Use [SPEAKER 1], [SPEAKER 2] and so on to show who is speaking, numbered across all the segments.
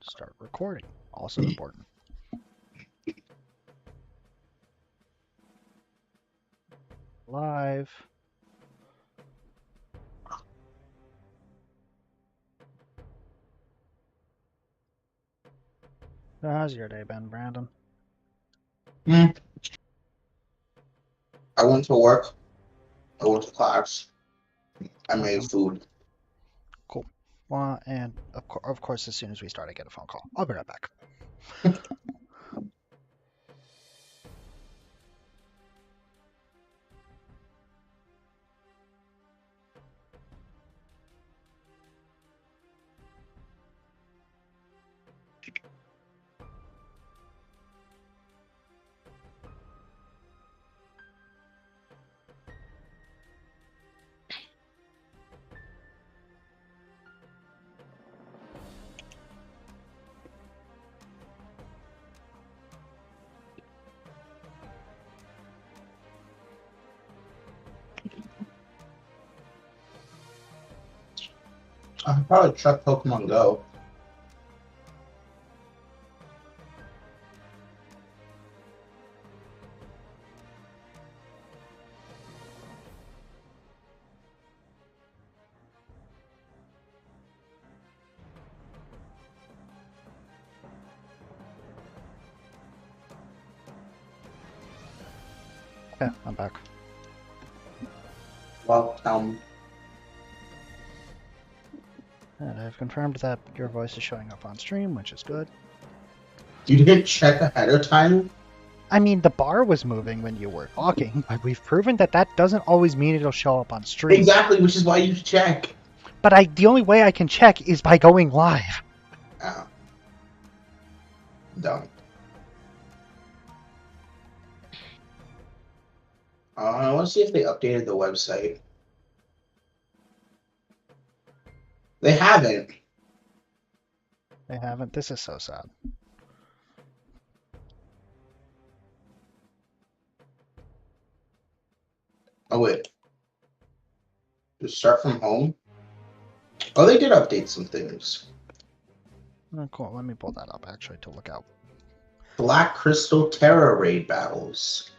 [SPEAKER 1] Start recording. Also important. Live. So how's your day been, Brandon?
[SPEAKER 2] I went to work. I went to class. I made food.
[SPEAKER 1] Cool. Well, and of course, as soon as we start, I get a phone call. I'll be right back.
[SPEAKER 2] I could probably check Pokemon Go.
[SPEAKER 1] Yeah, I'm back.
[SPEAKER 2] Well,
[SPEAKER 1] And I've confirmed that your voice is showing up on stream, which is good.
[SPEAKER 2] you didn't check ahead of time?
[SPEAKER 1] I mean, the bar was moving when you were talking, but we've proven that that doesn't always mean it'll show up on stream.
[SPEAKER 2] Exactly, which is why you check.
[SPEAKER 1] But the only way I can check is by going live.
[SPEAKER 2] Oh. Dumb. I want to see if they updated the website. They haven't.
[SPEAKER 1] They haven't. This is so sad.
[SPEAKER 2] Oh, wait. Just start from home? Oh, they did update some things.
[SPEAKER 1] Oh, cool. Let me pull that up, actually, to look out.
[SPEAKER 2] Black Crystal Terra Raid battles.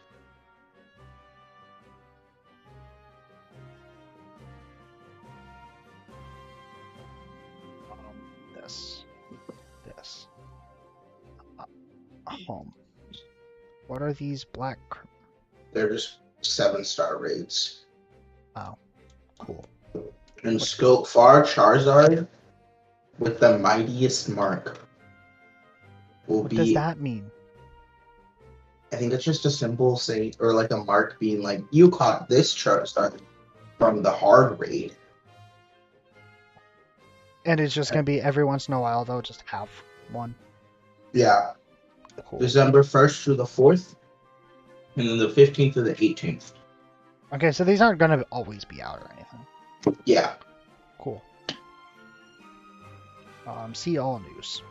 [SPEAKER 1] This. Home. What are these black?
[SPEAKER 2] They're just 7-star raids.
[SPEAKER 1] Oh, cool.
[SPEAKER 2] And Scope Far Charizard with the mightiest mark will
[SPEAKER 1] What
[SPEAKER 2] be.
[SPEAKER 1] does that mean?
[SPEAKER 2] I think it's just a symbol saying, or like a mark being like, you caught this Charizard from the hard raid.
[SPEAKER 1] And it's just going to be every once in a while, they'll just have one.
[SPEAKER 2] Yeah.
[SPEAKER 1] Cool.
[SPEAKER 2] December 1st through the 4th, and then the 15th to the 18th.
[SPEAKER 1] Okay, so these aren't going to always be out or anything.
[SPEAKER 2] Yeah.
[SPEAKER 1] Cool. See all news.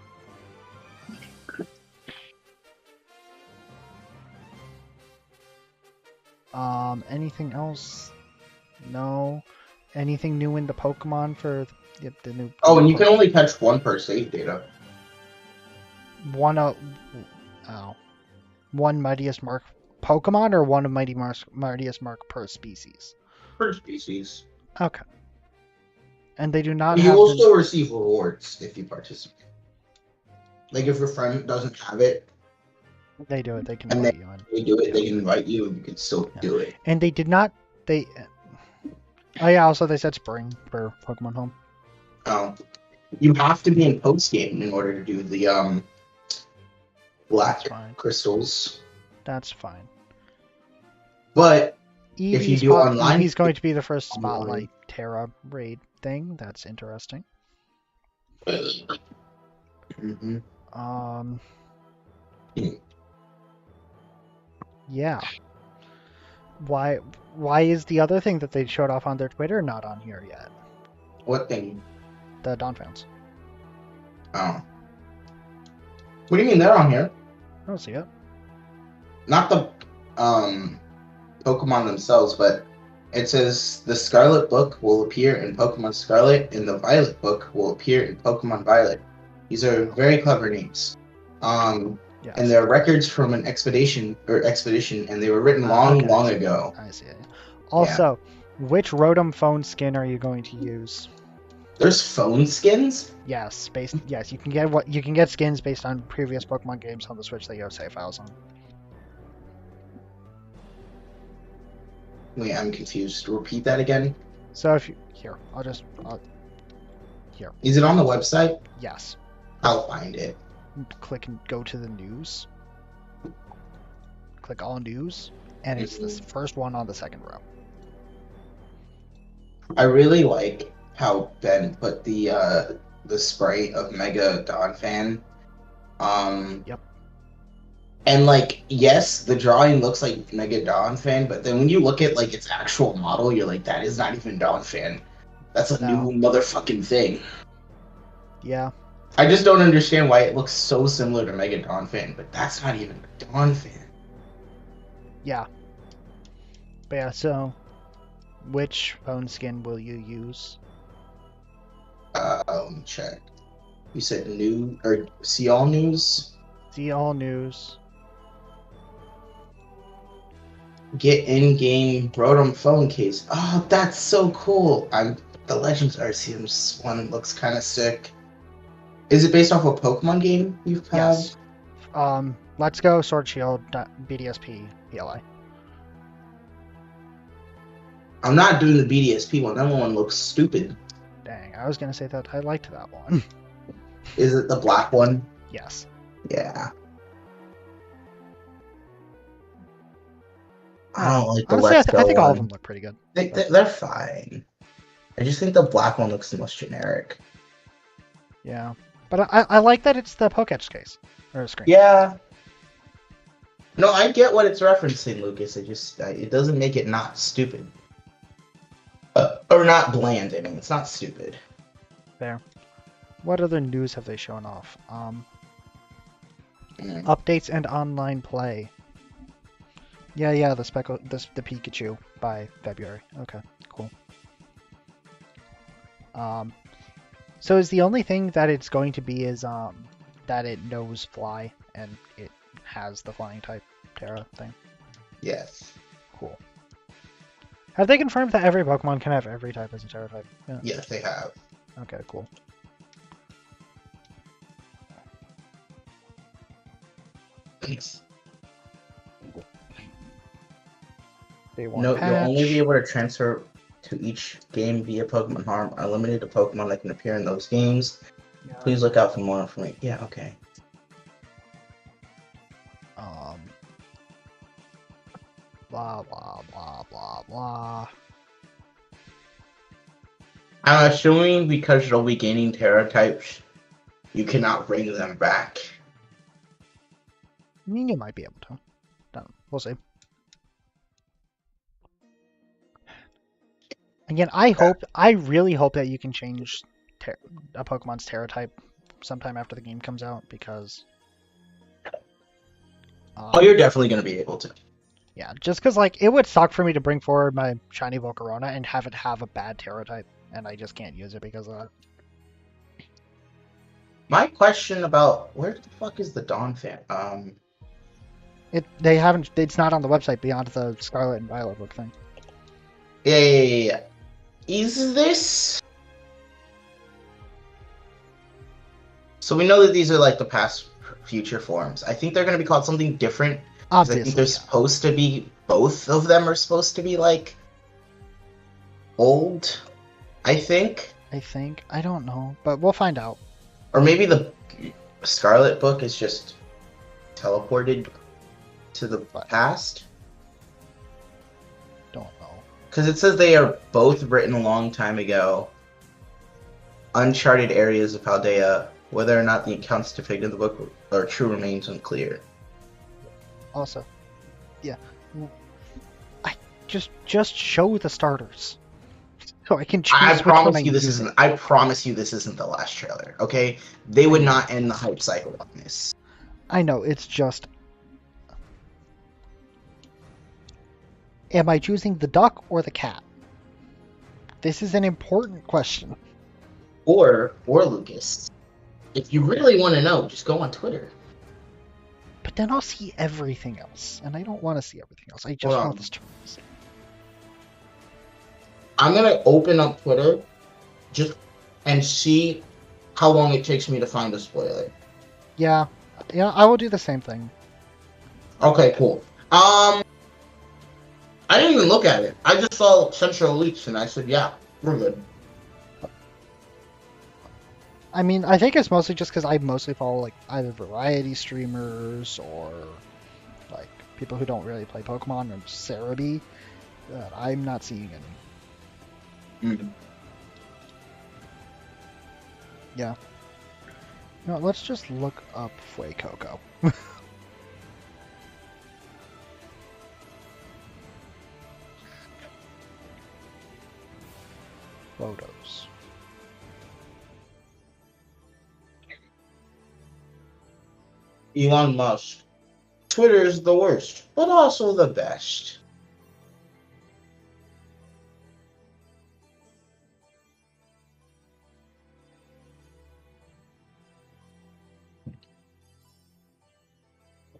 [SPEAKER 1] Anything else? No. Anything new in the Pokemon for the new?
[SPEAKER 2] Oh, and you can only catch one per save data.
[SPEAKER 1] One Mightiest Mark Pokemon or one of Mightiest Mark per species?
[SPEAKER 2] Per species.
[SPEAKER 1] Okay. And they do not
[SPEAKER 2] You
[SPEAKER 1] have.
[SPEAKER 2] will still receive rewards if you participate. Like if your friend doesn't have it.
[SPEAKER 1] They do it. They can
[SPEAKER 2] And
[SPEAKER 1] invite you in.
[SPEAKER 2] They do it. They can invite you, and you can still do it.
[SPEAKER 1] And they did not. Oh yeah. Also, they said spring for Pokemon Home.
[SPEAKER 2] You have to be in post game in order to do the black crystals.
[SPEAKER 1] That's fine.
[SPEAKER 2] But if you do online,
[SPEAKER 1] he's going to be the first Spotlight Terra raid thing. That's interesting.
[SPEAKER 2] Mm-hmm.
[SPEAKER 1] Yeah. Why is the other thing that they showed off on their Twitter not on here yet?
[SPEAKER 2] What thing?
[SPEAKER 1] The Donphans.
[SPEAKER 2] Oh. What do you mean they're on here?
[SPEAKER 1] I don't see it.
[SPEAKER 2] Not the Pokemon themselves, but it says the Scarlet book will appear in Pokemon Scarlet and the Violet book will appear in Pokemon Violet. These are very clever names. And
[SPEAKER 1] Yes.
[SPEAKER 2] they're records from an expedition, and they were written long,
[SPEAKER 1] Okay,
[SPEAKER 2] long ago.
[SPEAKER 1] I see it. Also, which Rotom phone skin are you going to use?
[SPEAKER 2] There's phone skins?
[SPEAKER 1] Yes, yes, you can get skins based on previous Pokemon games on the Switch that you have save files on.
[SPEAKER 2] Wait, I'm confused. Repeat that again.
[SPEAKER 1] So if you here, here.
[SPEAKER 2] Is it on the website?
[SPEAKER 1] Yes.
[SPEAKER 2] I'll find it.
[SPEAKER 1] Click and go to the news. Click all news, and it's the first one on the second row.
[SPEAKER 2] I really like how Ben put the sprite of Mega Donphan.
[SPEAKER 1] Yep.
[SPEAKER 2] And like, yes, the drawing looks like Mega Donphan, but then when you look at like its actual model, you're like, that is not even Donphan. That's a new motherfucking thing.
[SPEAKER 1] Yeah.
[SPEAKER 2] I just don't understand why it looks so similar to Mega Donphan, but that's not even Donphan.
[SPEAKER 1] Yeah. But yeah, so which phone skin will you use?
[SPEAKER 2] Let me check. You said new or see all news?
[SPEAKER 1] See all news.
[SPEAKER 2] Get in-game Rotom phone case. Oh, that's so cool. The Legends Arceus one looks kind of sick. Is it based off a Pokemon game you've had?
[SPEAKER 1] Yes. Let's Go Sword Shield BDSP PLI.
[SPEAKER 2] I'm not doing the BDSP one. That one looks stupid.
[SPEAKER 1] Dang, I was gonna say that I liked that one.
[SPEAKER 2] Is it the black one?
[SPEAKER 1] Yes.
[SPEAKER 2] Yeah. I don't like the
[SPEAKER 1] Honestly,
[SPEAKER 2] Let's Go
[SPEAKER 1] I think
[SPEAKER 2] one.
[SPEAKER 1] all of them look pretty good.
[SPEAKER 2] They're fine. I just think the black one looks the most generic.
[SPEAKER 1] Yeah, but I like that it's the Pokédex case or screen.
[SPEAKER 2] Yeah. No, I get what it's referencing, Lucas. It doesn't make it not stupid. Or not bland. I mean, it's not stupid.
[SPEAKER 1] There. What other news have they shown off? Updates and online play. Yeah, the Pikachu by February. Okay, cool. So is the only thing that it's going to be is that it knows Fly and it has the flying type Terra thing?
[SPEAKER 2] Yes.
[SPEAKER 1] Cool. Have they confirmed that every Pokemon can have every type as a Terra type? Yeah.
[SPEAKER 2] Yes, they have.
[SPEAKER 1] Okay, cool.
[SPEAKER 2] Thanks.
[SPEAKER 1] No,
[SPEAKER 2] you'll only be able to transfer to each game via Pokemon Harm are limited to Pokemon that can appear in those games. Yeah. Please look out for more information. Yeah, okay.
[SPEAKER 1] Blah blah blah blah blah.
[SPEAKER 2] I'm assuming because you'll be gaining Terra types, you cannot bring them back.
[SPEAKER 1] I mean, you might be able to. Don't know. We'll see. Again, I really hope that you can change a Pokemon's Terra type sometime after the game comes out, because...
[SPEAKER 2] oh, you're definitely going to be able to.
[SPEAKER 1] Yeah, just because, like, it would suck for me to bring forward my shiny Volcarona and have it have a bad Terra type, and I just can't use it because of that.
[SPEAKER 2] My question about where the fuck is the Donphan?
[SPEAKER 1] It's not on the website beyond the Scarlet and Violet book thing.
[SPEAKER 2] Yeah. Is this... So we know that these are like the past future forms. I think they're going to be called something different.
[SPEAKER 1] Obviously,
[SPEAKER 2] I think they're supposed to be, both of them are supposed to be like old, I think.
[SPEAKER 1] I don't know, but we'll find out.
[SPEAKER 2] Or maybe the Scarlet book is just teleported to the past.
[SPEAKER 1] Don't know.
[SPEAKER 2] Because it says they are both written a long time ago. Uncharted areas of Paldea. Whether or not the accounts depicted in the book are true remains unclear.
[SPEAKER 1] Also, yeah, I just show the starters, so I can choose.
[SPEAKER 2] I promise you this isn't. I promise you this isn't the last trailer. Okay, they would not end the hype cycle on this.
[SPEAKER 1] I know, it's just. Am I choosing the duck or the cat? This is an important question.
[SPEAKER 2] Or Lucas. If you really want to know, just go on Twitter.
[SPEAKER 1] But then I'll see everything else, and I don't want to see everything else. I
[SPEAKER 2] Hold
[SPEAKER 1] just want
[SPEAKER 2] on.
[SPEAKER 1] the stories.
[SPEAKER 2] I'm gonna open up Twitter just and see how long it takes me to find a spoiler.
[SPEAKER 1] Yeah, yeah, I will do the same thing.
[SPEAKER 2] Okay, cool. I didn't even look at it. I just saw Central Leaks and I said, yeah, we're good.
[SPEAKER 1] I mean, I think it's mostly just because I mostly follow like either variety streamers or like people who don't really play Pokemon or Cerebi. That I'm not seeing any.
[SPEAKER 2] Mm.
[SPEAKER 1] Yeah. You know, let's just look up Fuecoco. Photos.
[SPEAKER 2] Elon Musk. Twitter is the worst, but also the best.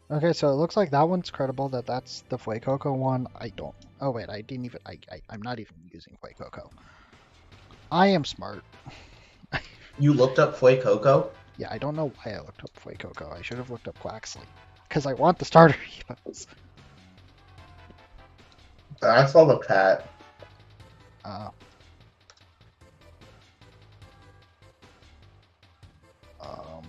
[SPEAKER 1] Okay, so it looks like that one's credible. That's the Fuecoco one. I don't. Oh wait, I didn't even. I'm not even using Fuecoco. I am smart.
[SPEAKER 2] You looked up Fuecoco?
[SPEAKER 1] Yeah, I don't know why I looked up Fuecoco. I should have looked up Quaxley. Because I want the starter evos.
[SPEAKER 2] I saw the cat.
[SPEAKER 1] Uh, um,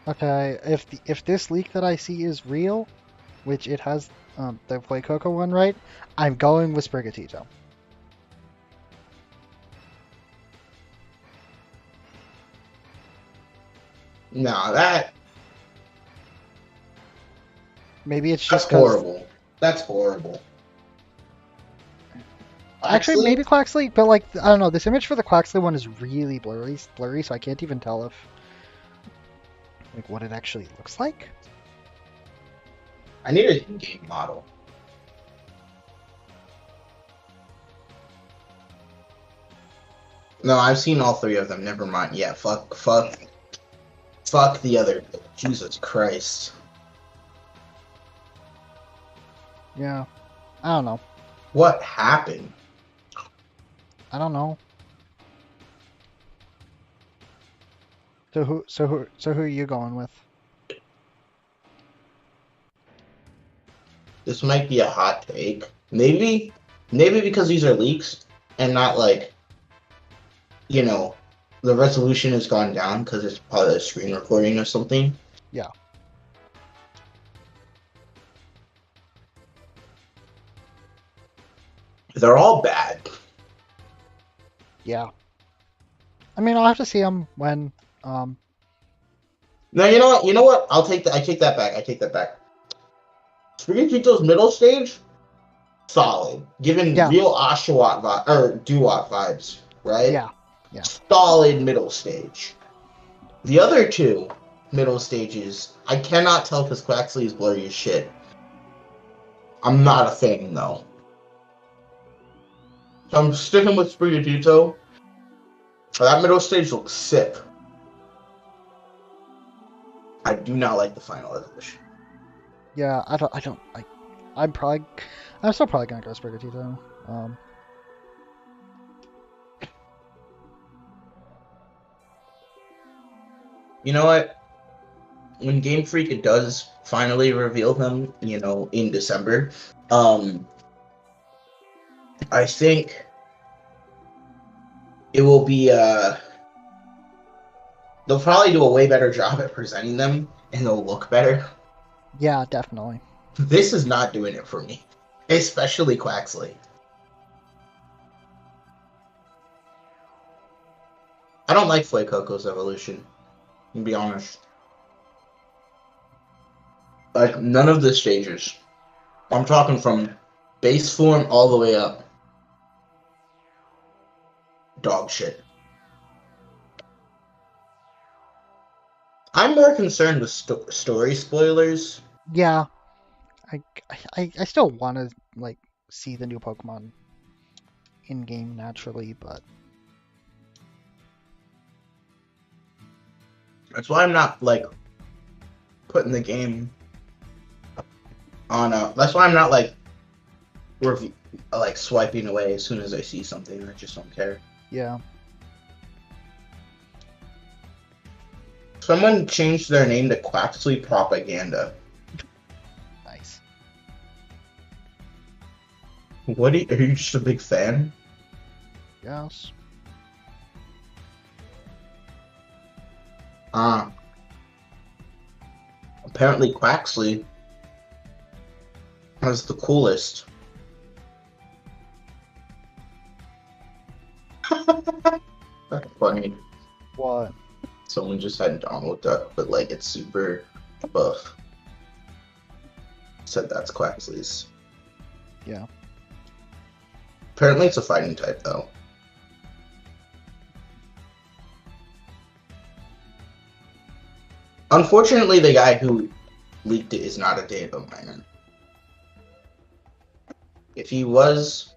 [SPEAKER 1] okay, if this leak that I see is real, which it has the Fuecoco one right, I'm going with Sprigatito.
[SPEAKER 2] No, that
[SPEAKER 1] Maybe it's
[SPEAKER 2] that's
[SPEAKER 1] just because.
[SPEAKER 2] horrible. That's horrible.
[SPEAKER 1] Actually,
[SPEAKER 2] Actually,
[SPEAKER 1] maybe Quaxley, but like I don't know. This image for the Quaxley one is really blurry, so I can't even tell if like what it actually looks like.
[SPEAKER 2] I need an in-game model. No, I've seen all three of them. Never mind. Yeah, fuck the other. Jesus Christ.
[SPEAKER 1] Yeah, I don't know.
[SPEAKER 2] What happened?
[SPEAKER 1] I don't know. So who are you going with?
[SPEAKER 2] This might be a hot take. Maybe because these are leaks and not like, you know, the resolution has gone down because it's probably a screen recording or something.
[SPEAKER 1] Yeah.
[SPEAKER 2] They're all bad.
[SPEAKER 1] Yeah. I mean, I'll have to see them when. Um.
[SPEAKER 2] No, you know what? You know what? I'll take that. I take that back. I take that back. Spaghettito's middle stage, solid. Given
[SPEAKER 1] Yeah.
[SPEAKER 2] real Oshawott or Duwat vibes, right?
[SPEAKER 1] Yeah. Yeah.
[SPEAKER 2] Solid middle stage. The other two middle stages, I cannot tell because Quaxley is blurry as shit. I'm not a fan though. So I'm sticking with Sprigatito. That middle stage looks sick. I do not like the final resolution.
[SPEAKER 1] Yeah. I don't. I don't. I'm probably. I'm still probably gonna go Sprigatito.
[SPEAKER 2] You know what? When Game Freak does finally reveal him, in December, I think it will be they'll probably do a way better job at presenting them and they'll look better.
[SPEAKER 1] Yeah. Definitely.
[SPEAKER 2] This is not doing it for me, especially Quaxley. I don't like Fuecoco's evolution, to be honest. Like, none of the stages. I'm talking from base form all the way up. Dog shit. I'm more concerned with story spoilers.
[SPEAKER 1] Yeah. I still want to like see the new Pokemon in game naturally, but
[SPEAKER 2] That's why I'm not like putting the game on a. That's why I'm not like like swiping away as soon as I see something. I just don't care.
[SPEAKER 1] yeah.
[SPEAKER 2] Someone changed their name to Quaxley Propaganda.
[SPEAKER 1] Nice.
[SPEAKER 2] What are you just a big fan?
[SPEAKER 1] Yes.
[SPEAKER 2] Apparently Quaxley has the coolest. That's funny.
[SPEAKER 1] What?
[SPEAKER 2] Someone just had Donald Duck, but like it's super buff. Said that's Quaxley's.
[SPEAKER 1] Yeah.
[SPEAKER 2] Apparently it's a fighting type though. Unfortunately, the guy who leaked it is not a Daeva miner. If he was...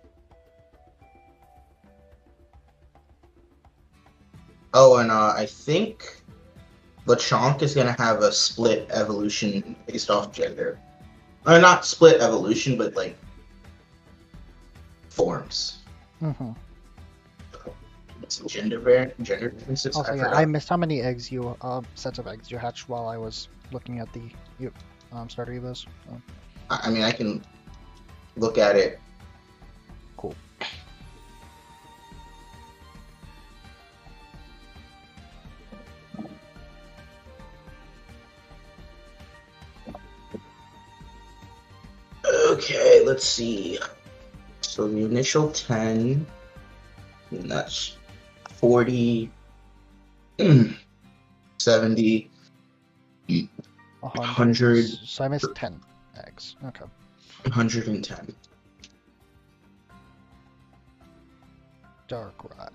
[SPEAKER 2] Oh, and I think Lechonk is going to have a split evolution based off gender. Or not split evolution, but like forms.
[SPEAKER 1] Mm-hmm.
[SPEAKER 2] Gender differences.
[SPEAKER 1] Also, yeah, I missed how many eggs you sets of eggs you hatched while I was looking at the starter evos. So.
[SPEAKER 2] I mean, I can look at it.
[SPEAKER 1] Cool.
[SPEAKER 2] Okay, let's see. So the initial 10, and that's 40, 70, 100.
[SPEAKER 1] So I missed 10 eggs. Okay.
[SPEAKER 2] 110.
[SPEAKER 1] Darkrai.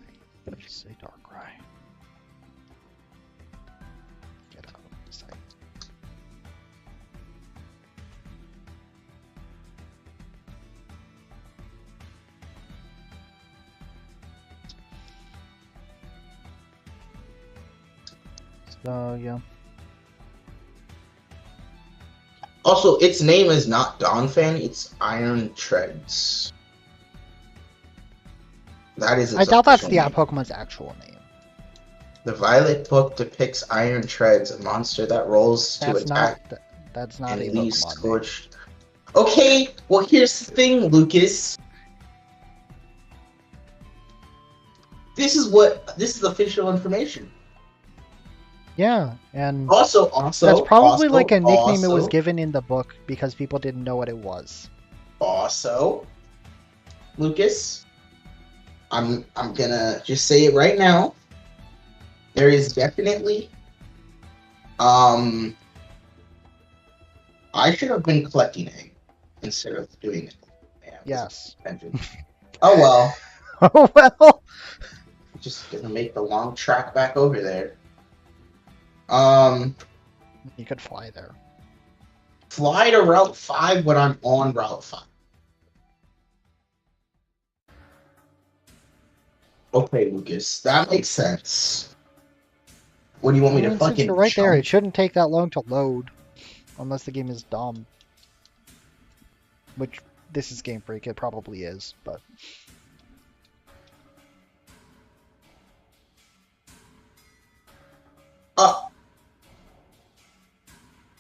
[SPEAKER 1] Let's say Darkrai. Get out of the sight. So yeah.
[SPEAKER 2] Also, its name is not Donphan, it's Iron Treads. That is its
[SPEAKER 1] I doubt that's
[SPEAKER 2] official
[SPEAKER 1] the
[SPEAKER 2] name.
[SPEAKER 1] Pokemon's actual name.
[SPEAKER 2] The Violet book depicts Iron Treads, a monster that rolls to attack
[SPEAKER 1] That's not
[SPEAKER 2] and
[SPEAKER 1] a
[SPEAKER 2] leaves
[SPEAKER 1] Pokemon name.
[SPEAKER 2] scorched. Okay, well here's the thing, Lucas. This is official information.
[SPEAKER 1] Yeah, and
[SPEAKER 2] Also,
[SPEAKER 1] that's probably like a nickname
[SPEAKER 2] also,
[SPEAKER 1] it was given in the book because people didn't know what it was.
[SPEAKER 2] Also, Lucas, I'm gonna just say it right now. There is definitely, I should have been collecting egg instead of doing it. Yeah,
[SPEAKER 1] Yes.
[SPEAKER 2] Oh well.
[SPEAKER 1] Oh well.
[SPEAKER 2] Just gonna make the long track back over there.
[SPEAKER 1] You could fly there.
[SPEAKER 2] Fly to Route 5 when I'm on Route 5. Okay, Lucas, that makes sense. What do you want me to
[SPEAKER 1] Since
[SPEAKER 2] fucking
[SPEAKER 1] you're right there,
[SPEAKER 2] jump?
[SPEAKER 1] it shouldn't take that long to load. Unless the game is dumb. Which, this is Game Freak, it probably is, but...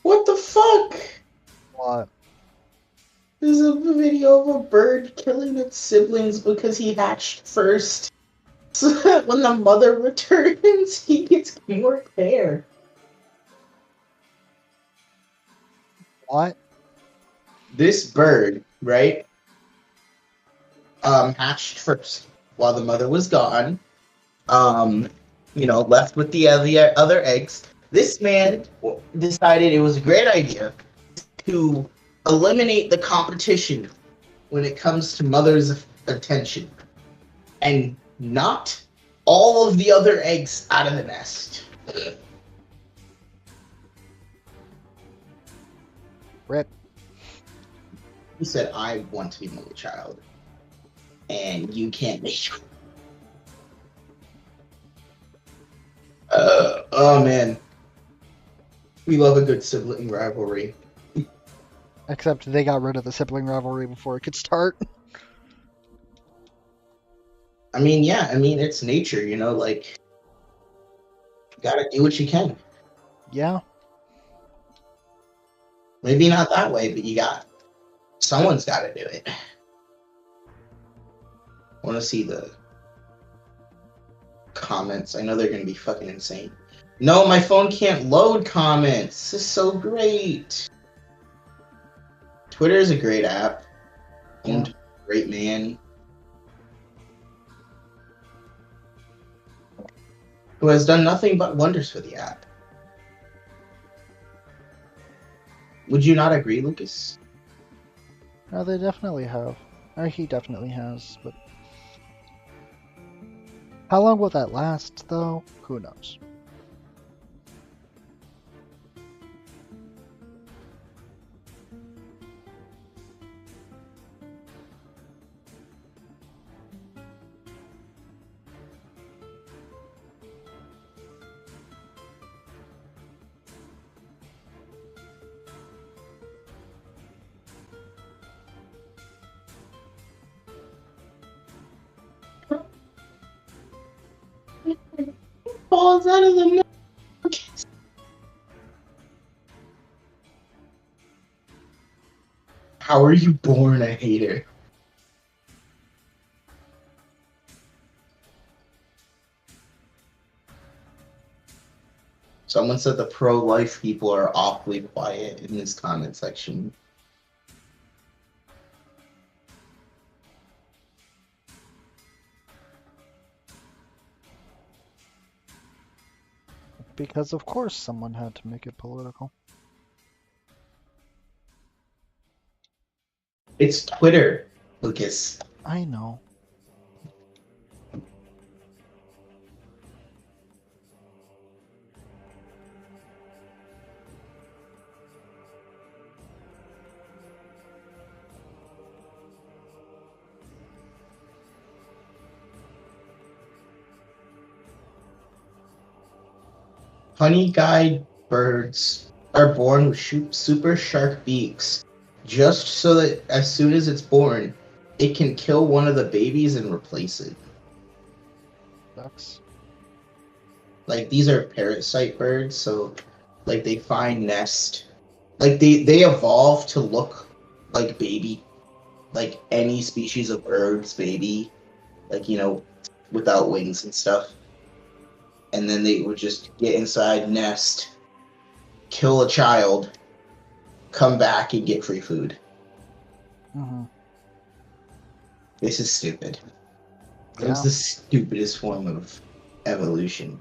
[SPEAKER 2] What the fuck?
[SPEAKER 1] What?
[SPEAKER 2] There's a video of a bird killing its siblings because he hatched first. So that when the mother returns, he gets more hair.
[SPEAKER 1] What?
[SPEAKER 2] This bird, right? Hatched first while the mother was gone. Left with the other eggs. This man decided it was a great idea to eliminate the competition when it comes to mother's attention and knocked all of the other eggs out of the nest.
[SPEAKER 1] Rip.
[SPEAKER 2] you said I want to be an only child, and you can't make. Oh man, we love a good sibling rivalry.
[SPEAKER 1] Except they got rid of the sibling rivalry before it could start.
[SPEAKER 2] I mean, yeah, I mean it's nature, you know, like you gotta do what you can.
[SPEAKER 1] Yeah.
[SPEAKER 2] Maybe not that way, but someone's got to do it. I want to see the comments. I know they're gonna be fucking insane. No, my phone can't load comments. This is so great. Twitter is a great app. Owned by a great man who has done nothing but wonders for the app. Would you not agree, Lucas?
[SPEAKER 1] No, they definitely have. Or he definitely has, but how long will that last, though? Who knows?
[SPEAKER 2] Falls out of the milk. How are you born a hater? Someone said the pro-life people are awfully quiet in this comment section.
[SPEAKER 1] Because of course someone had to make it political.
[SPEAKER 2] It's Twitter, Lucas.
[SPEAKER 1] I know.
[SPEAKER 2] Honey guide birds are born with super sharp beaks, just so that as soon as it's born, it can kill one of the babies and replace it.
[SPEAKER 1] Sucks.
[SPEAKER 2] Like these are parasite birds, so like they find nest, like they evolve to look like baby, like any species of bird's baby, like you know, without wings and stuff. And then they would just get inside, nest, kill a child, come back and get free food.
[SPEAKER 1] Mm-hmm.
[SPEAKER 2] This is stupid.
[SPEAKER 1] Yeah.
[SPEAKER 2] It's the stupidest form of evolution.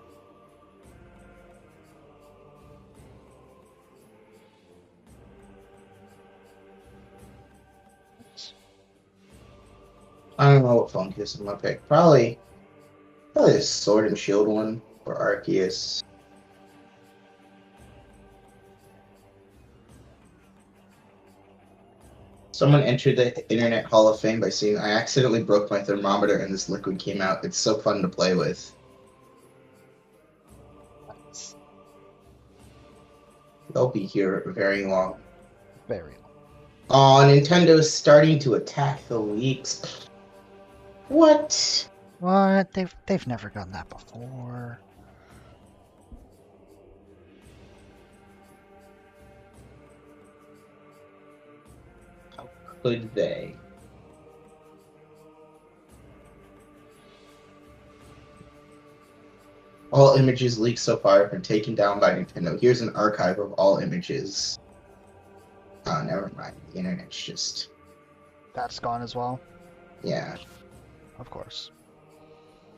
[SPEAKER 2] I don't know what Funkus I'm gonna pick. Probably a Sword and Shield one or Arceus. Someone entered the Internet Hall of Fame by saying, I accidentally broke my thermometer and this liquid came out. It's so fun to play with. They'll be here very long.
[SPEAKER 1] Very long.
[SPEAKER 2] Oh, Nintendo's starting to attack the leaks. What?
[SPEAKER 1] What? They've never done that before.
[SPEAKER 2] How could they? All images leaked so far have been taken down by Nintendo. Here's an archive of all images. Oh, never mind. The internet's just...
[SPEAKER 1] That's gone as well.
[SPEAKER 2] Yeah.
[SPEAKER 1] Of course.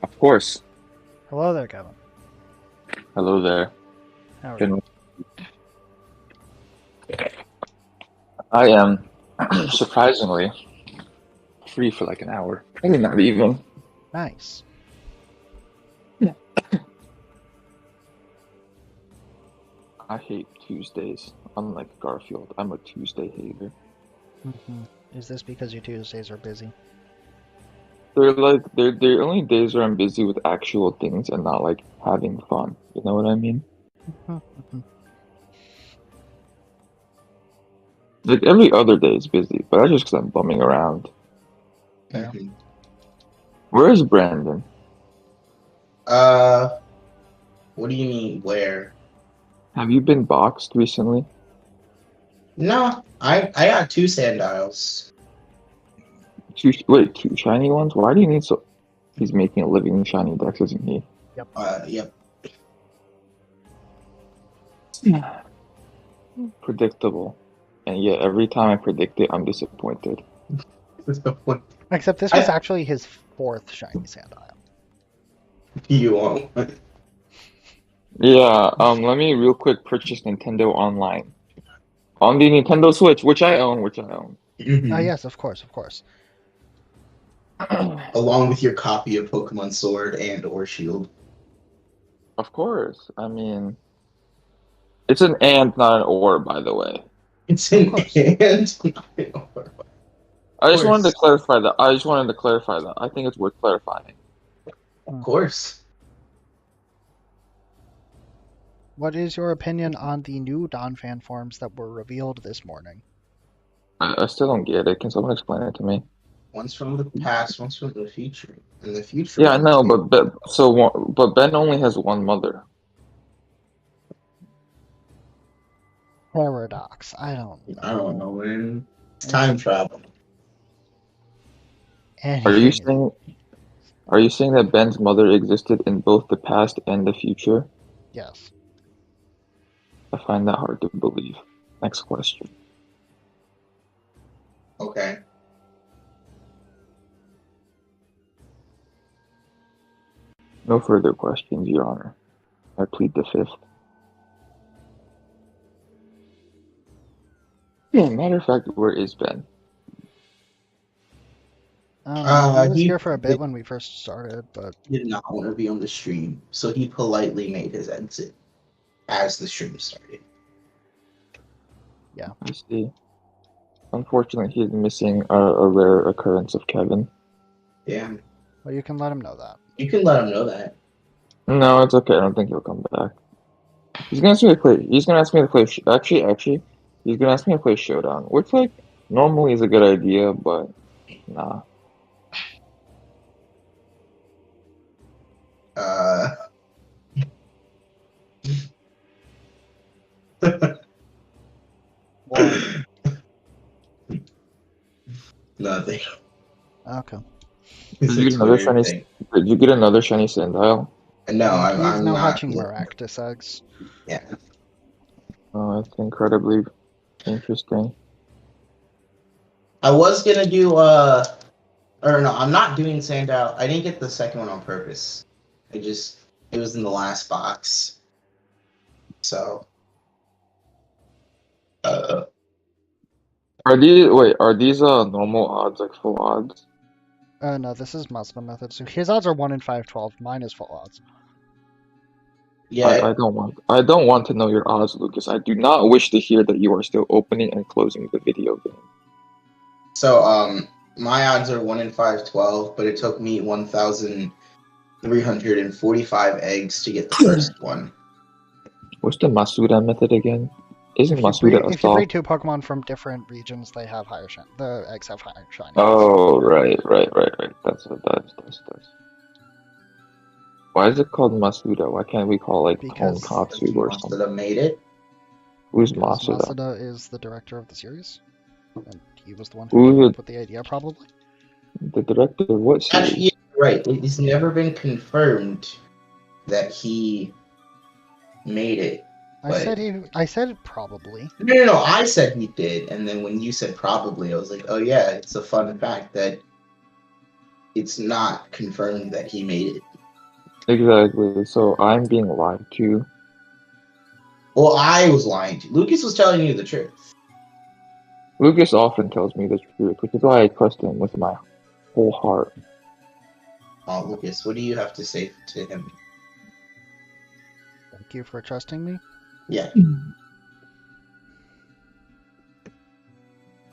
[SPEAKER 3] Of course.
[SPEAKER 1] Hello there, Kevin.
[SPEAKER 3] Hello there.
[SPEAKER 1] How are you?
[SPEAKER 3] I am surprisingly free for like an hour. Maybe not even.
[SPEAKER 1] Nice.
[SPEAKER 3] I hate Tuesdays. Unlike Garfield, I'm a Tuesday hater.
[SPEAKER 1] Mm-hmm. Is this because your Tuesdays are busy?
[SPEAKER 3] They're only days where I'm busy with actual things and not like having fun. You know what I mean? Like every other day is busy, but that's just because I'm bumming around.
[SPEAKER 1] Yeah.
[SPEAKER 2] Mhm.
[SPEAKER 3] Where is Brandon?
[SPEAKER 2] What do you mean where?
[SPEAKER 3] Have you been boxed recently?
[SPEAKER 2] No, I got 2 Sandiles.
[SPEAKER 3] Two shiny ones? Why do you need so? He's making a living shiny dex, isn't he?
[SPEAKER 2] Yep.
[SPEAKER 3] Predictable. And yet every time I predict it, I'm disappointed.
[SPEAKER 1] Except this was actually his 4th shiny Sandile.
[SPEAKER 2] You want one?
[SPEAKER 3] Yeah, let me real quick purchase Nintendo Online. On the Nintendo Switch, which I own.
[SPEAKER 2] Mhm.
[SPEAKER 1] Yes, of course.
[SPEAKER 2] Along with your copy of Pokemon Sword and or Shield.
[SPEAKER 3] Of course. I mean, it's an and, not an or, by the way.
[SPEAKER 2] It's
[SPEAKER 1] Of
[SPEAKER 2] an
[SPEAKER 1] course.
[SPEAKER 2] and.
[SPEAKER 3] I just wanted to
[SPEAKER 2] course.
[SPEAKER 3] clarify that. I think it's worth clarifying.
[SPEAKER 2] Of course.
[SPEAKER 1] What is your opinion on the new Donphan forms that were revealed this morning?
[SPEAKER 3] I still don't get it. Can someone explain it to me?
[SPEAKER 2] One's from the past, one's from the future. And the future
[SPEAKER 3] Yeah, I
[SPEAKER 2] one.
[SPEAKER 3] know, but Ben only has one mother.
[SPEAKER 1] Paradox. I don't know.
[SPEAKER 2] man. It's time travel.
[SPEAKER 3] Are you
[SPEAKER 1] Anything.
[SPEAKER 3] saying that Ben's mother existed in both the past and the future?
[SPEAKER 1] Yes.
[SPEAKER 3] I find that hard to believe. Next question.
[SPEAKER 2] Okay.
[SPEAKER 3] No further questions, Your Honor. I plead the fifth. Yeah, matter of fact, where is Ben?
[SPEAKER 1] He was
[SPEAKER 2] he
[SPEAKER 1] here for a bit when we first started, but
[SPEAKER 2] did not want to be on the stream, so he politely made his exit as the stream started.
[SPEAKER 3] I see. Unfortunately, he's missing a rare occurrence of Kevin.
[SPEAKER 2] Yeah.
[SPEAKER 1] well, you can let him know that.
[SPEAKER 2] You can let him know that.
[SPEAKER 3] No, it's okay. I don't think he'll come back. He's gonna ask me to play. He's gonna ask me to play. Actually, he's gonna ask me to play Showdown, which like normally is a good idea, but nah.
[SPEAKER 1] What?
[SPEAKER 2] Nothing.
[SPEAKER 1] Okay.
[SPEAKER 2] It's
[SPEAKER 3] Did you
[SPEAKER 2] a
[SPEAKER 3] get another
[SPEAKER 2] Twitter
[SPEAKER 3] shiny?
[SPEAKER 2] thing.
[SPEAKER 3] Did you get another shiny Sandile?
[SPEAKER 2] No,
[SPEAKER 1] He's
[SPEAKER 2] I'm
[SPEAKER 1] no
[SPEAKER 2] not.
[SPEAKER 1] hatching Maractus eggs.
[SPEAKER 2] Yeah.
[SPEAKER 3] Oh, that's incredibly interesting.
[SPEAKER 2] I was gonna do or no, I'm not doing Sandile. I didn't get the second one on purpose. It was in the last box. So
[SPEAKER 3] Are these normal odds, like full odds?
[SPEAKER 1] No, this is Muslim method. So his odds are 1 in 512. Mine is full odds.
[SPEAKER 2] yeah.
[SPEAKER 3] I don't want to know your odds, Lucas. I do not wish to hear that you are still opening and closing the video game.
[SPEAKER 2] So my odds are 1 in 512, but it took me 1,345 eggs to get the first one.
[SPEAKER 3] What's the Masuda method again? Isn't
[SPEAKER 1] If you
[SPEAKER 3] Masuda a
[SPEAKER 1] if you breed
[SPEAKER 3] soft?
[SPEAKER 1] 2 Pokemon from different regions, they have higher shine. The eggs have higher shine.
[SPEAKER 3] Oh, right. That's what that's. Why is it called Masuda? Why can't we call it like
[SPEAKER 1] Because
[SPEAKER 3] Tonkatsu or something?
[SPEAKER 2] That made it.
[SPEAKER 3] Who's
[SPEAKER 1] Because
[SPEAKER 3] Masuda?
[SPEAKER 1] Masuda is the director of the series, and he was the one
[SPEAKER 3] Who's
[SPEAKER 1] who came
[SPEAKER 3] it?
[SPEAKER 1] up with the idea, probably.
[SPEAKER 3] The director of what series?
[SPEAKER 2] Actually, you're right. It's never been confirmed that he made it.
[SPEAKER 1] I said probably.
[SPEAKER 2] No. I said he did, and then when you said probably, I was like, oh yeah, it's a fun fact that it's not confirmed that he made it.
[SPEAKER 3] Exactly. So I'm being lied to.
[SPEAKER 2] Well, I was lying to you. Lucas was telling you the truth.
[SPEAKER 3] Lucas often tells me the truth, which is why I trust him with my whole heart.
[SPEAKER 2] Oh, Lucas, what do you have to say to him?
[SPEAKER 1] Thank you for trusting me.
[SPEAKER 2] Yeah.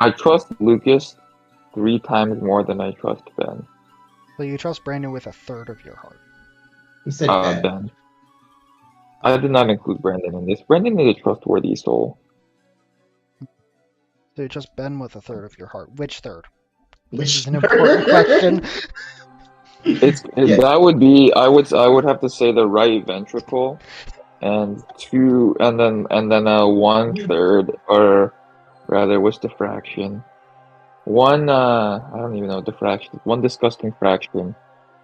[SPEAKER 3] I trust Lucas 3 times more than I trust Ben.
[SPEAKER 1] So you trust Brandon with a third of your heart.
[SPEAKER 2] He said Ben.
[SPEAKER 3] Ben. I did not include Brandon in this. Brandon is a trustworthy soul.
[SPEAKER 1] So you trust Ben with a third of your heart. Which third? This
[SPEAKER 2] Which
[SPEAKER 1] is an important question.
[SPEAKER 2] Yeah.
[SPEAKER 3] That would be I would have to say the right ventricle, and then 1/3, or rather, what's the fraction? I don't even know the fraction. One disgusting fraction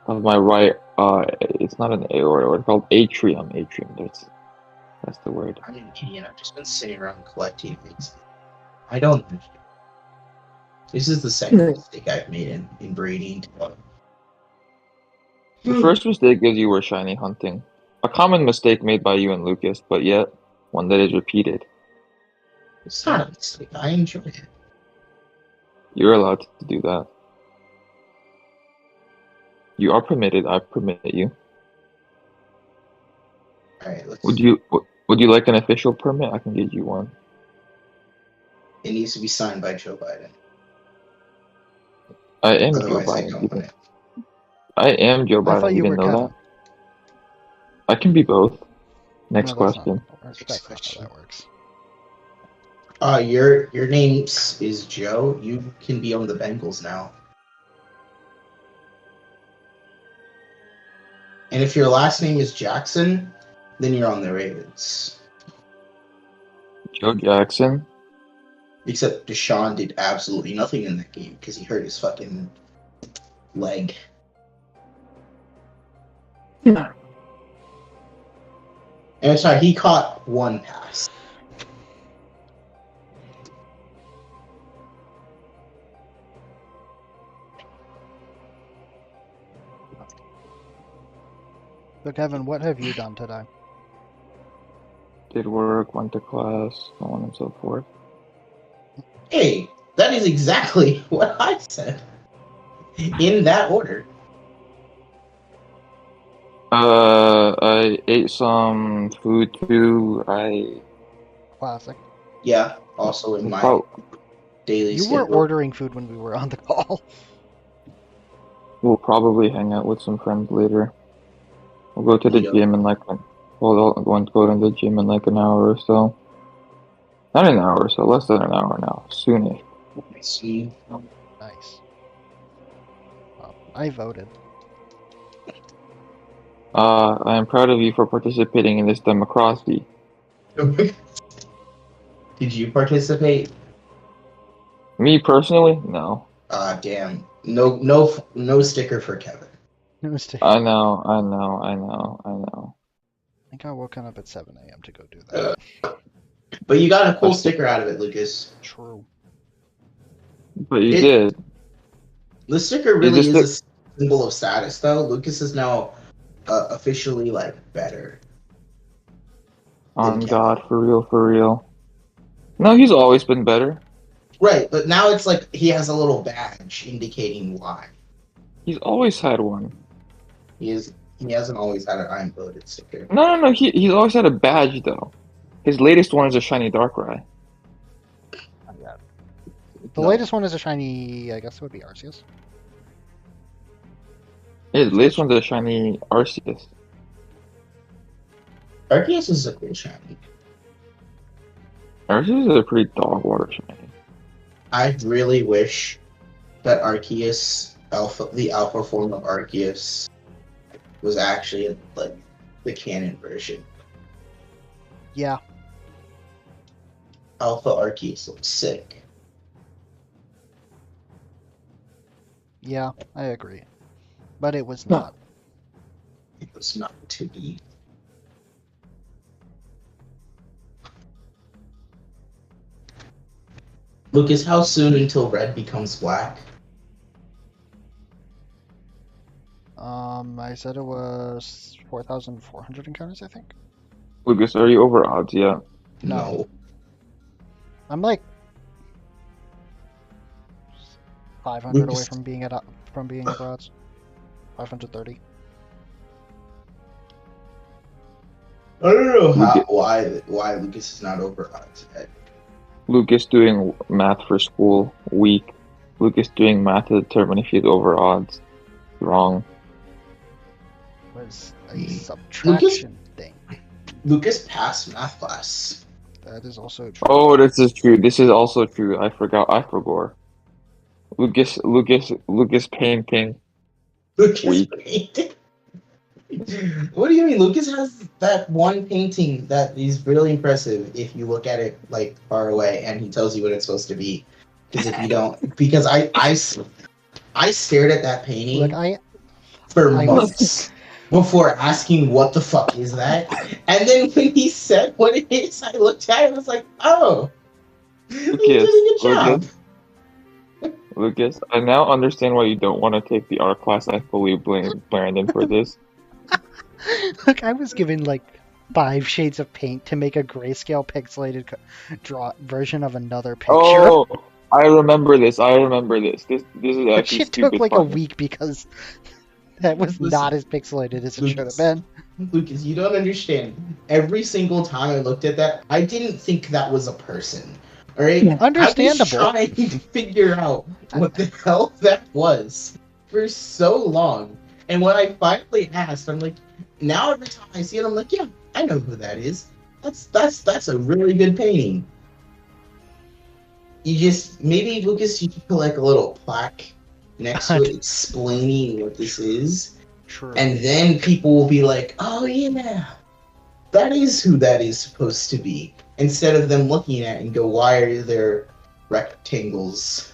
[SPEAKER 3] of my right. It's not an aorta. It's called atrium. Atrium. That's the word.
[SPEAKER 2] I'm an idiot. I've just been sitting around collecting things. I don't know. This is the second mistake I've made in breeding.
[SPEAKER 3] The first mistake is you were shiny hunting. A common mistake made by you and Lucas, but yet one that is repeated.
[SPEAKER 2] It's not a mistake. I enjoy it.
[SPEAKER 3] You're allowed to do that. You are permitted. I permit you.
[SPEAKER 2] Alright, let's.
[SPEAKER 3] Would you like an official permit? I can get you one.
[SPEAKER 2] It needs to be signed by Joe Biden.
[SPEAKER 3] I am Joe
[SPEAKER 2] Otherwise, I
[SPEAKER 3] Biden.
[SPEAKER 2] don't
[SPEAKER 3] You
[SPEAKER 2] want
[SPEAKER 3] didn't-
[SPEAKER 2] it.
[SPEAKER 3] I am Joe
[SPEAKER 1] I thought
[SPEAKER 3] Biden.
[SPEAKER 1] you
[SPEAKER 3] You
[SPEAKER 1] were
[SPEAKER 3] didn't know
[SPEAKER 1] Kevin.
[SPEAKER 3] that? I can be both. Next
[SPEAKER 1] No, that's
[SPEAKER 3] question.
[SPEAKER 1] That's not how that works.
[SPEAKER 2] Your name is Joe. You can be on the Bengals now. And if your last name is Jackson, then you're on the Ravens.
[SPEAKER 3] Joe Jackson.
[SPEAKER 2] Except Deshaun did absolutely nothing in that game because he hurt his fucking leg.
[SPEAKER 3] Yeah.
[SPEAKER 2] And sorry, he caught one pass.
[SPEAKER 1] So Kevin, what have you done today?
[SPEAKER 3] Did work, went to class, so on and so forth.
[SPEAKER 2] Hey, that is exactly what I said. In that order.
[SPEAKER 3] I ate some food too.
[SPEAKER 1] Classic.
[SPEAKER 2] Yeah, also in my daily
[SPEAKER 1] You
[SPEAKER 2] schedule.
[SPEAKER 1] were ordering food when we were on the call.
[SPEAKER 3] We'll probably hang out with some friends later. We'll go to the
[SPEAKER 2] Yeah.
[SPEAKER 3] gym in like I'm going to go to the gym in like an hour or so. Not an hour or so, less than an hour now. Soonish.
[SPEAKER 2] See,
[SPEAKER 1] Nice. Well, I voted.
[SPEAKER 3] I am proud of you for participating in this democracy.
[SPEAKER 2] did you participate?
[SPEAKER 3] Me personally, no.
[SPEAKER 2] Damn. No sticker for Kevin.
[SPEAKER 1] No mistake.
[SPEAKER 3] I know.
[SPEAKER 1] I think I woken up at 7 a.m. to go do that.
[SPEAKER 2] But you got a cool sticker out of it, Lucas.
[SPEAKER 1] True.
[SPEAKER 3] But you did.
[SPEAKER 2] The sticker really
[SPEAKER 3] Is
[SPEAKER 2] is
[SPEAKER 3] this
[SPEAKER 2] a symbol of status, though. Lucas is now officially like better.
[SPEAKER 3] On
[SPEAKER 2] Kevin.
[SPEAKER 3] God, for real. No, he's always been better.
[SPEAKER 2] Right, but now it's like he has a little badge indicating why.
[SPEAKER 3] He's always had one.
[SPEAKER 2] He hasn't always had an I'm voted sticker.
[SPEAKER 3] No. He's always had a badge though. His latest one is a shiny Darkrai.
[SPEAKER 1] The
[SPEAKER 2] No.
[SPEAKER 1] latest one is a shiny, I guess it would be Arceus.
[SPEAKER 3] Yeah, the latest one's a shiny Arceus.
[SPEAKER 2] Arceus is a cool shiny.
[SPEAKER 3] Arceus is a pretty dog water shiny.
[SPEAKER 2] I really wish that Arceus the alpha form of Arceus was actually like the canon version.
[SPEAKER 1] Yeah.
[SPEAKER 2] Alpha Arceus looks sick.
[SPEAKER 1] Yeah, I agree. But it was not.
[SPEAKER 2] It was not to be. Lucas, how soon until red becomes black?
[SPEAKER 1] I said it was 4,400 encounters, I think.
[SPEAKER 3] Lucas, are you over odds yet?
[SPEAKER 1] No. I'm like 500 away
[SPEAKER 2] Lucas-
[SPEAKER 1] from being at over odds. 530.
[SPEAKER 2] I don't know
[SPEAKER 3] Lucas-
[SPEAKER 2] why Lucas is not over odds yet.
[SPEAKER 3] Lucas doing math for school week. Lucas doing math to determine if he's over odds. Wrong.
[SPEAKER 1] Was a subtraction thing.
[SPEAKER 2] Lucas passed math class.
[SPEAKER 1] That is also true.
[SPEAKER 3] Oh, this is true. This is also true. I forgot. I forgot. Lucas painting.
[SPEAKER 2] Lucas
[SPEAKER 3] Weak.
[SPEAKER 2] painted. What do you mean? Lucas has that one painting that is really impressive if you look at it like far away, and he tells you what it's supposed to be. Because if you don't, because I stared at that painting
[SPEAKER 1] Look,
[SPEAKER 2] for
[SPEAKER 1] I-
[SPEAKER 2] months before asking what the fuck is that, and then when he said what it is, I looked at it and was like, oh, you did a good job.
[SPEAKER 3] Lucas, I now understand why you don't want to take the art class. I fully blame Brandon for this.
[SPEAKER 1] Look, I was given like 5 shades of paint to make a grayscale pixelated draw version of another picture.
[SPEAKER 3] Oh, I remember this. This is
[SPEAKER 1] That
[SPEAKER 3] actually
[SPEAKER 1] shit
[SPEAKER 3] stupid
[SPEAKER 1] took like a
[SPEAKER 3] funny.
[SPEAKER 1] week because that was
[SPEAKER 2] Listen,
[SPEAKER 1] not as pixelated as it should have
[SPEAKER 2] Lucas,
[SPEAKER 1] been.
[SPEAKER 2] Lucas, you don't understand. Every single time I looked at that, I didn't think that was a person. All right,
[SPEAKER 1] Understandable.
[SPEAKER 2] I was trying to figure out what the hell that was for so long, and when I finally asked, I'm like, now every time I see it, I'm like, yeah, I know who that is. That's a really good painting. You just maybe Lucas, you could put like a little plaque next to it explaining what this is.
[SPEAKER 1] True.
[SPEAKER 2] And then people will be like, oh yeah, that is who that is supposed to be. Instead of them looking at it and go, why are there rectangles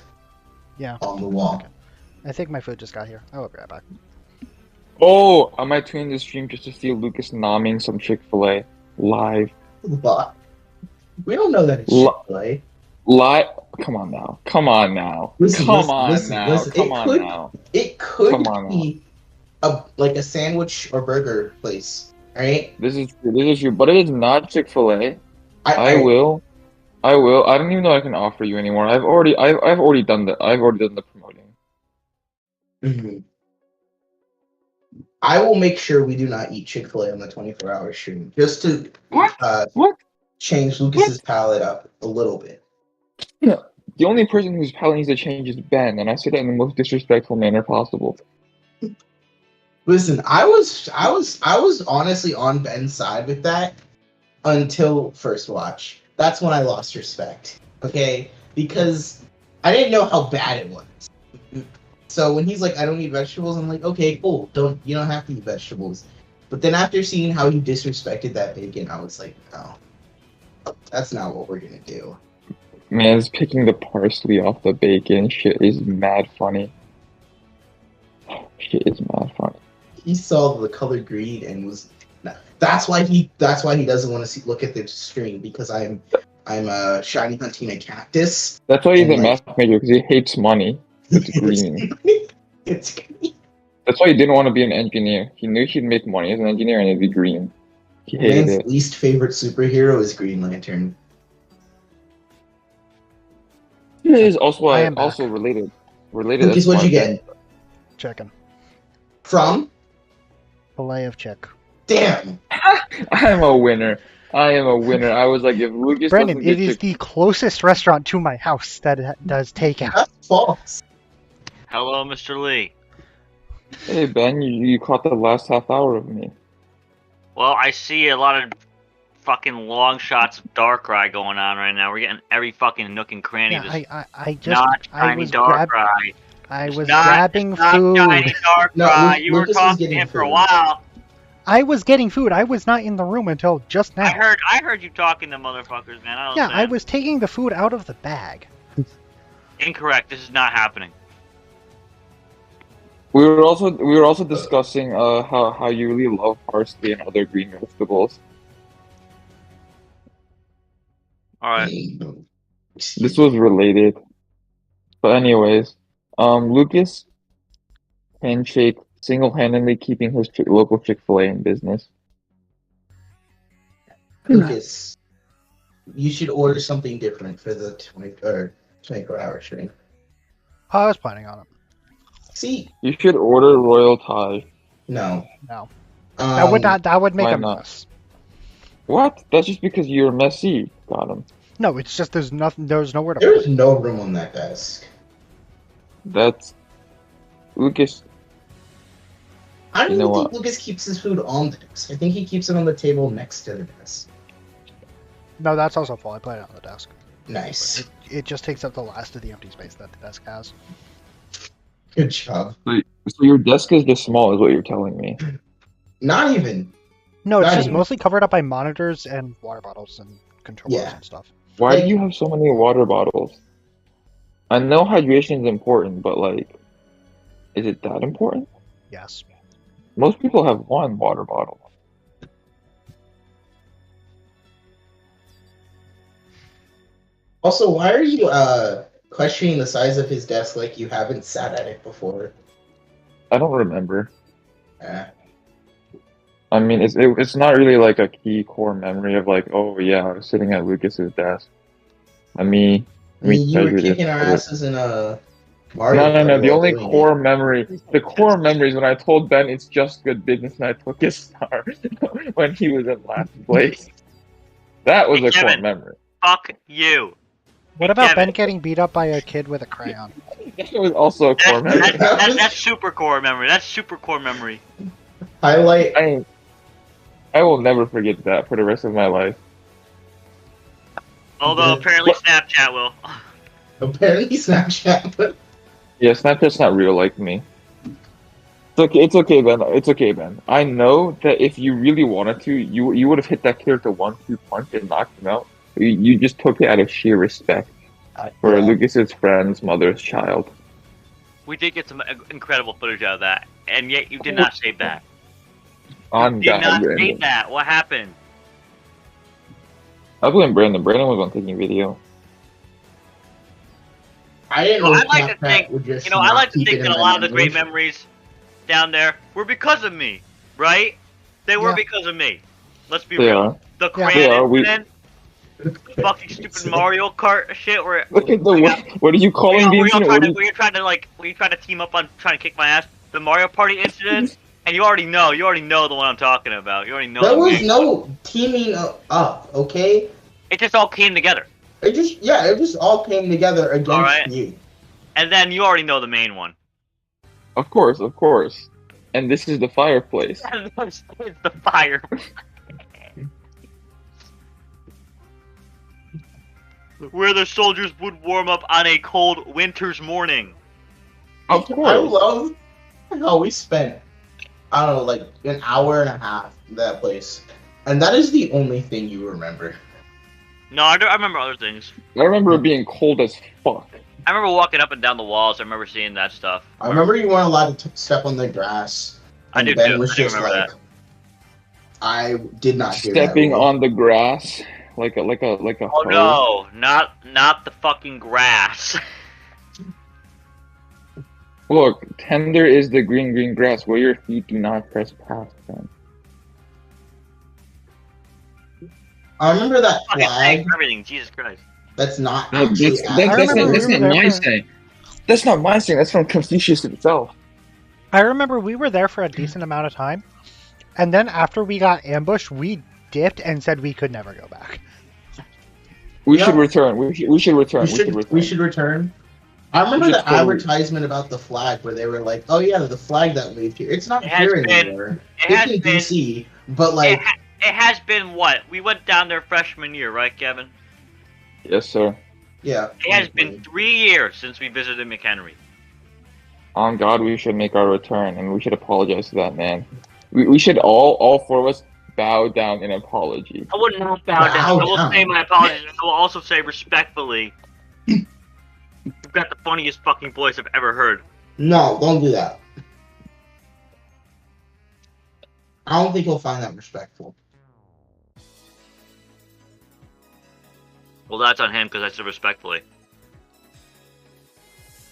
[SPEAKER 1] Yeah.
[SPEAKER 2] on the wall?
[SPEAKER 1] Okay. I think my food just got here. I will be right back.
[SPEAKER 3] Oh, I might tune in the stream just to see Lucas nomming some Chick-fil-A live.
[SPEAKER 2] What? We don't know that it's
[SPEAKER 3] Lo-
[SPEAKER 2] Chick-fil-A.
[SPEAKER 3] Live? Come on now.
[SPEAKER 2] Listen,
[SPEAKER 3] Come
[SPEAKER 2] listen,
[SPEAKER 3] on
[SPEAKER 2] listen,
[SPEAKER 3] now.
[SPEAKER 2] listen.
[SPEAKER 3] Come on now.
[SPEAKER 2] It could
[SPEAKER 3] Come on
[SPEAKER 2] be like a sandwich or burger place, right?
[SPEAKER 3] This is true, but it is not Chick-fil-A. I will. I don't even know I can offer you anymore. I've already done the promoting.
[SPEAKER 2] Mhm. I will make sure we do not eat Chick-fil-A on the 24-hour stream, just to
[SPEAKER 3] What? What?
[SPEAKER 2] change Lucas's palate up a little bit.
[SPEAKER 3] The only person whose palate needs to change is Ben, and I say that in the most disrespectful manner possible.
[SPEAKER 2] Listen, I was honestly on Ben's side with that until first watch. That's when I lost respect. Okay, because I didn't know how bad it was. So when he's like, "I don't eat vegetables," I'm like, "Okay, cool. You don't have to eat vegetables." But then after seeing how he disrespected that bacon, I was like, "No, that's not what we're gonna do."
[SPEAKER 3] Man's picking the parsley off the bacon. Shit is mad funny. Shit is mad funny.
[SPEAKER 2] He saw the color green and was. That's why he doesn't want to look at the stream, because I'm shiny hunting a cactus.
[SPEAKER 3] That's why he's a
[SPEAKER 2] And,
[SPEAKER 3] math major, because he hates money. It's green.
[SPEAKER 2] It's green.
[SPEAKER 3] That's why he didn't want to be an engineer. He knew he'd make money as an engineer and it'd be green. He hated
[SPEAKER 2] Man's
[SPEAKER 3] it.
[SPEAKER 2] least favorite superhero is Green Lantern.
[SPEAKER 3] It is also
[SPEAKER 1] I am back.
[SPEAKER 3] also related.
[SPEAKER 2] Lucas,
[SPEAKER 3] that's
[SPEAKER 2] what'd you
[SPEAKER 3] why
[SPEAKER 2] get?
[SPEAKER 1] Chicken.
[SPEAKER 2] From?
[SPEAKER 1] Fillet of chick.
[SPEAKER 2] Damn.
[SPEAKER 3] I'm a winner. I was like, if Lucas
[SPEAKER 1] Brandon,
[SPEAKER 3] doesn't
[SPEAKER 1] it
[SPEAKER 3] get
[SPEAKER 1] is the closest restaurant to my house that does takeout.
[SPEAKER 2] That's false.
[SPEAKER 4] Hello, Mr. Lee.
[SPEAKER 3] Hey Ben, you caught the last half hour of me.
[SPEAKER 4] Well, I see a lot of fucking long shots of Darkrai going on right now. We're getting every fucking nook and cranny.
[SPEAKER 1] Yeah,
[SPEAKER 4] This
[SPEAKER 1] I just
[SPEAKER 4] not
[SPEAKER 1] I
[SPEAKER 4] shiny
[SPEAKER 1] was
[SPEAKER 4] Darkrai.
[SPEAKER 1] I was
[SPEAKER 4] Not-
[SPEAKER 1] grabbing
[SPEAKER 4] Not
[SPEAKER 1] food.
[SPEAKER 4] shiny Darkrai.
[SPEAKER 2] No,
[SPEAKER 4] You were
[SPEAKER 2] Lucas was
[SPEAKER 4] talking to
[SPEAKER 2] getting
[SPEAKER 4] him for a
[SPEAKER 2] food.
[SPEAKER 4] while.
[SPEAKER 1] I was getting food. I was not in the room until just now.
[SPEAKER 4] I heard you talking to motherfuckers, man. I don't
[SPEAKER 1] Yeah,
[SPEAKER 4] understand.
[SPEAKER 1] I was taking the food out of the bag.
[SPEAKER 4] Incorrect. This is not happening.
[SPEAKER 3] We were also discussing how you really love parsley and other green vegetables.
[SPEAKER 4] All right.
[SPEAKER 3] This was related. But anyways, Lucas Handshake single-handedly keeping his local Chick-fil-A in business.
[SPEAKER 2] Lucas, you should order something different for the 24-hour stream.
[SPEAKER 1] I was planning on it.
[SPEAKER 2] See?
[SPEAKER 3] You should order Royal Thai.
[SPEAKER 2] No.
[SPEAKER 1] No, that would make
[SPEAKER 3] why
[SPEAKER 1] a
[SPEAKER 3] not?
[SPEAKER 1] mess.
[SPEAKER 3] What? That's just because you're messy. Got him.
[SPEAKER 1] No, it's just there's nowhere to put
[SPEAKER 2] There's
[SPEAKER 1] it.
[SPEAKER 2] no room on that desk.
[SPEAKER 3] That's Lucas.
[SPEAKER 2] I don't
[SPEAKER 3] You know
[SPEAKER 2] even think
[SPEAKER 3] what?
[SPEAKER 2] Lucas keeps his food on the desk. I think he keeps it on the table next to the desk.
[SPEAKER 1] No, that's also full. I put it on the desk.
[SPEAKER 2] Nice.
[SPEAKER 1] It just takes up the last of the empty space that the desk has.
[SPEAKER 2] Good job.
[SPEAKER 3] So your desk is just small, is what you're telling me.
[SPEAKER 2] Not even.
[SPEAKER 1] No, it's
[SPEAKER 2] Not
[SPEAKER 1] just
[SPEAKER 2] even.
[SPEAKER 1] mostly covered up by monitors and water bottles and controllers
[SPEAKER 2] Yeah.
[SPEAKER 1] and stuff.
[SPEAKER 3] Why
[SPEAKER 2] Like-
[SPEAKER 3] do you have so many water bottles? I know hydration is important, but like, is it that important?
[SPEAKER 1] Yes.
[SPEAKER 3] Most people have one water bottle.
[SPEAKER 2] Also, why are you questioning the size of his desk like you haven't sat at it before?
[SPEAKER 3] I don't remember.
[SPEAKER 2] Eh.
[SPEAKER 3] I mean, it's not really like a key core memory of like, oh yeah, I was sitting at Lucas's desk.
[SPEAKER 2] I mean, you were
[SPEAKER 3] treasure this
[SPEAKER 2] kicking our
[SPEAKER 3] for it.
[SPEAKER 2] asses in a Mario
[SPEAKER 3] No.
[SPEAKER 2] Party
[SPEAKER 3] The
[SPEAKER 2] while
[SPEAKER 3] only
[SPEAKER 2] doing
[SPEAKER 3] core
[SPEAKER 2] it.
[SPEAKER 3] memory, the core memory is when I told Ben it's just good business and I took his star when he was in last place. That was
[SPEAKER 4] Hey,
[SPEAKER 3] a core
[SPEAKER 4] Kevin.
[SPEAKER 3] memory.
[SPEAKER 4] Fuck you.
[SPEAKER 1] What about
[SPEAKER 4] Kevin.
[SPEAKER 1] Ben getting beat up by a kid with a crayon?
[SPEAKER 3] That was also a core
[SPEAKER 4] That's,
[SPEAKER 3] memory.
[SPEAKER 4] that's super core memory. That's super core memory.
[SPEAKER 2] Highlight.
[SPEAKER 3] I will never forget that for the rest of my life.
[SPEAKER 4] Although
[SPEAKER 2] Yeah.
[SPEAKER 4] apparently
[SPEAKER 3] What?
[SPEAKER 4] Snapchat will.
[SPEAKER 2] Apparently Snapchat, but
[SPEAKER 3] Yeah, Snapchat's not real like me. It's okay, Ben. It's okay, Ben. I know that if you really wanted to, you would have hit that character 1-2 punch and knocked him out. You just took it out of sheer respect for
[SPEAKER 2] yeah.
[SPEAKER 3] Lucas's friend's mother's child.
[SPEAKER 4] We did get some incredible footage out of that, and yet you did not save that.
[SPEAKER 3] On
[SPEAKER 4] You did
[SPEAKER 3] God,
[SPEAKER 4] not
[SPEAKER 3] Brandon.
[SPEAKER 4] save that. What happened?
[SPEAKER 3] I blame Brandon. Brandon was on taking video.
[SPEAKER 2] I didn't
[SPEAKER 4] Well,
[SPEAKER 2] know
[SPEAKER 4] I like to
[SPEAKER 2] Snapchat
[SPEAKER 4] think-
[SPEAKER 2] would just
[SPEAKER 4] You know, I
[SPEAKER 2] not
[SPEAKER 4] like to
[SPEAKER 2] keep
[SPEAKER 4] think
[SPEAKER 2] it
[SPEAKER 4] that
[SPEAKER 2] in
[SPEAKER 4] a
[SPEAKER 2] my
[SPEAKER 4] lot of the great
[SPEAKER 2] memory.
[SPEAKER 4] memories down there were because of me, right? They were
[SPEAKER 1] Yeah.
[SPEAKER 4] because of me. Let's be
[SPEAKER 3] They
[SPEAKER 4] real.
[SPEAKER 3] are.
[SPEAKER 4] The
[SPEAKER 1] Yeah.
[SPEAKER 4] Cran
[SPEAKER 3] They are.
[SPEAKER 4] incident, fucking stupid Mario Kart shit, where
[SPEAKER 3] Look at the what are you calling the incident? What
[SPEAKER 4] where you're trying to team up on trying to kick my ass. The Mario Party incident, and you already know the one I'm talking about. You already know.
[SPEAKER 2] There
[SPEAKER 4] the
[SPEAKER 2] was
[SPEAKER 4] game.
[SPEAKER 2] no teaming up, okay?
[SPEAKER 4] It just all came together,
[SPEAKER 2] It just all came together against
[SPEAKER 4] Alright.
[SPEAKER 2] you.
[SPEAKER 4] and then you already know the main one.
[SPEAKER 3] Of course. And this is the fireplace.
[SPEAKER 4] It's the fire. Where the soldiers would warm up on a cold winter's morning.
[SPEAKER 3] Of
[SPEAKER 2] I
[SPEAKER 3] course.
[SPEAKER 2] love how we spent, I don't know, like an hour and a half at that place. And that is the only thing you remember.
[SPEAKER 4] No, I remember other things.
[SPEAKER 3] I remember it being cold as fuck.
[SPEAKER 4] I remember walking up and down the walls. I remember seeing that stuff.
[SPEAKER 2] I remember you weren't allowed to step on the grass.
[SPEAKER 4] I
[SPEAKER 2] And
[SPEAKER 4] do
[SPEAKER 2] Ben
[SPEAKER 4] too.
[SPEAKER 2] was
[SPEAKER 4] I do
[SPEAKER 2] just
[SPEAKER 4] remember
[SPEAKER 2] like,
[SPEAKER 4] that.
[SPEAKER 2] I did not hear
[SPEAKER 3] Stepping
[SPEAKER 2] that rule.
[SPEAKER 3] on the grass like a
[SPEAKER 4] Oh
[SPEAKER 3] hoe.
[SPEAKER 4] no, not the fucking grass.
[SPEAKER 3] Look, tender is the green grass where your feet do not trespass. Then.
[SPEAKER 2] I remember that
[SPEAKER 4] Fucking
[SPEAKER 2] flag
[SPEAKER 4] thanks for everything. Jesus Christ.
[SPEAKER 2] that's not
[SPEAKER 3] No,
[SPEAKER 2] actually
[SPEAKER 3] that's,
[SPEAKER 2] at
[SPEAKER 3] that's,
[SPEAKER 1] I
[SPEAKER 3] that's,
[SPEAKER 1] remember
[SPEAKER 3] not, that's
[SPEAKER 1] we were
[SPEAKER 3] not
[SPEAKER 1] there
[SPEAKER 3] my
[SPEAKER 1] for-
[SPEAKER 3] saying. That's not my saying. That's from Confucius himself.
[SPEAKER 1] I remember we were there for a decent amount of time, and then after we got ambushed, we dipped and said we could never go back.
[SPEAKER 3] We
[SPEAKER 2] Yeah.
[SPEAKER 3] should return. We should return.
[SPEAKER 2] We should return. I remember
[SPEAKER 3] should
[SPEAKER 2] the
[SPEAKER 3] totally-
[SPEAKER 2] advertisement about the flag where they were like, "Oh yeah, the flag that waved here. It's not
[SPEAKER 4] It has
[SPEAKER 2] here
[SPEAKER 4] been-
[SPEAKER 2] anymore.
[SPEAKER 4] It
[SPEAKER 2] It's
[SPEAKER 4] has
[SPEAKER 2] in
[SPEAKER 4] been.
[SPEAKER 2] DC." But like,
[SPEAKER 4] It has been what? We went down there freshman year, right, Kevin?
[SPEAKER 3] Yes, sir.
[SPEAKER 2] yeah,
[SPEAKER 4] It has been 3 years since we visited McHenry.
[SPEAKER 3] On God, we should make our return, and we should apologize to that man. We should all four of us bow down in apology.
[SPEAKER 4] I would not bow
[SPEAKER 2] Bow
[SPEAKER 4] down. I will
[SPEAKER 2] down.
[SPEAKER 4] say my apologies. I will also say respectfully. You've got the funniest fucking voice I've ever heard.
[SPEAKER 2] No, don't do that. I don't think he'll find that respectful.
[SPEAKER 4] Well, that's on him because I said respectfully.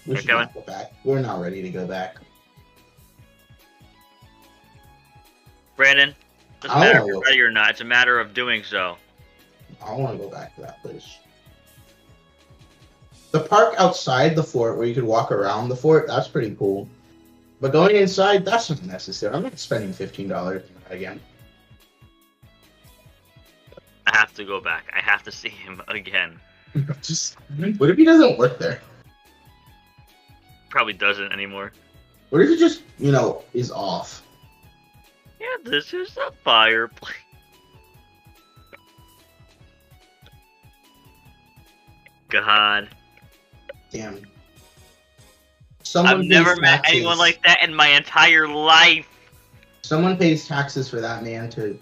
[SPEAKER 2] We
[SPEAKER 4] Hey,
[SPEAKER 2] should
[SPEAKER 4] Kevin?
[SPEAKER 2] not go back. We're not ready to go back.
[SPEAKER 4] Brandon, doesn't
[SPEAKER 2] I
[SPEAKER 4] matter
[SPEAKER 2] don't
[SPEAKER 4] if you're
[SPEAKER 2] know.
[SPEAKER 4] ready or not. It's a matter of doing so.
[SPEAKER 2] I want to go back to that place. The park outside the fort where you could walk around the fort, that's pretty cool. But going inside, that's not necessary. I'm not spending $15 again.
[SPEAKER 4] I have to go back. I have to see him again.
[SPEAKER 2] Just what if he doesn't work there?
[SPEAKER 4] probably doesn't anymore.
[SPEAKER 2] What if it just, is off?
[SPEAKER 4] Yeah, this is a fireplace. God.
[SPEAKER 2] Damn.
[SPEAKER 4] I've never met
[SPEAKER 2] taxes.
[SPEAKER 4] anyone like that in my entire life.
[SPEAKER 2] Someone pays taxes for that man to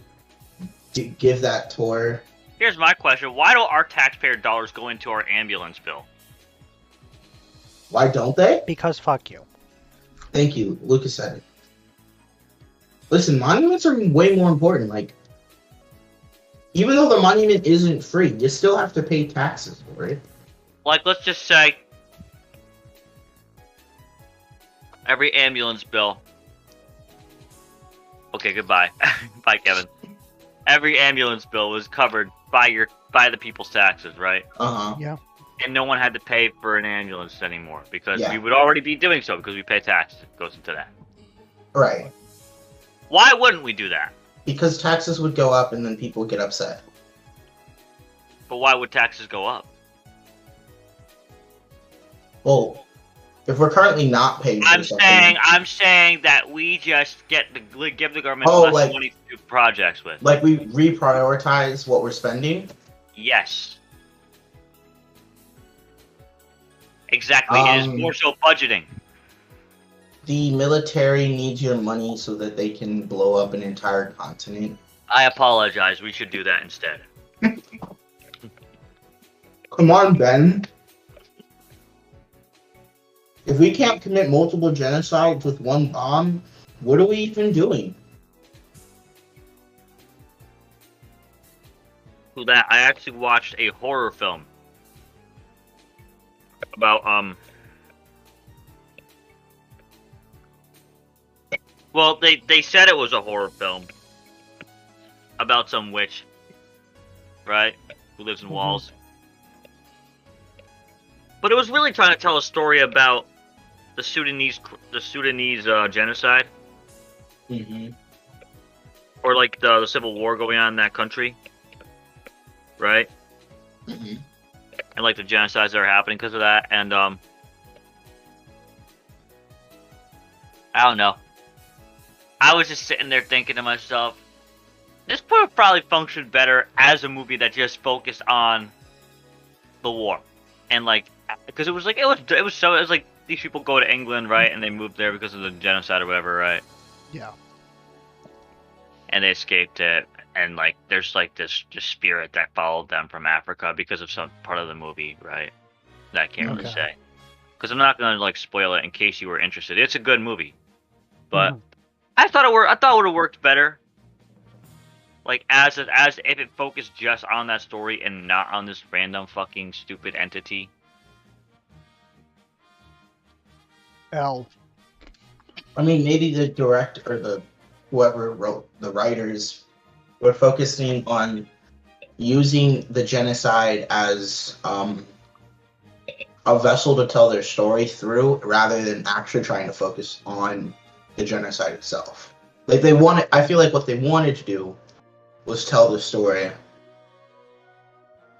[SPEAKER 2] give that tour.
[SPEAKER 4] Here's my question. Why don't our taxpayer dollars go into our ambulance bill?
[SPEAKER 2] Why don't they?
[SPEAKER 1] Because fuck you.
[SPEAKER 2] Thank you. Lucas said it. Listen, monuments are way more important. Like, even though the monument isn't free, you still have to pay taxes for it.
[SPEAKER 4] Like, let's just say every ambulance bill. Okay, goodbye. Bye, Kevin. Every ambulance bill was covered by the people's taxes, right?
[SPEAKER 2] Uh-huh.
[SPEAKER 1] Yeah.
[SPEAKER 4] And no one had to pay for an ambulance anymore because
[SPEAKER 2] Yeah.
[SPEAKER 4] we would already be doing so because we pay taxes. It goes into that.
[SPEAKER 2] Right.
[SPEAKER 4] Why wouldn't we do that?
[SPEAKER 2] Because taxes would go up and then people would get upset.
[SPEAKER 4] But why would taxes go up?
[SPEAKER 2] Well, if we're currently not paying for something...
[SPEAKER 4] I'm saying that we just give the government less money to do projects with.
[SPEAKER 2] Like, we reprioritize what we're spending?
[SPEAKER 4] Yes. Exactly. It is more so budgeting.
[SPEAKER 2] The military needs your money so that they can blow up an entire continent.
[SPEAKER 4] I apologize. We should do that instead.
[SPEAKER 2] Come on, Ben. If we can't commit multiple genocides with one bomb, what are we even doing?
[SPEAKER 4] So that I actually watched a horror film about well, they said it was a horror film about some witch, right? Who lives in walls. But it was really trying to tell a story about the Sudanese genocide, or like the civil war going on in that country, right? And like the genocides that are happening because of that, and I don't know. I was just sitting there thinking to myself, this would probably function better as a movie that just focused on the war, and like, because it was like these people go to England, right, and they moved there because of the genocide or whatever, right?
[SPEAKER 1] Yeah.
[SPEAKER 4] And they escaped it, and like there's like this spirit that followed them from Africa because of some part of the movie, right? That I can't really say, because I'm not gonna like spoil it in case you were interested. It's a good movie, but I thought it would have worked better. Like as if it focused just on that story and not on this random fucking stupid entity.
[SPEAKER 1] L.
[SPEAKER 2] I mean, maybe the director or whoever wrote the writers were focusing on using the genocide as a vessel to tell their story through, rather than actually trying to focus on the genocide itself. Like I feel like what they wanted to do was tell the story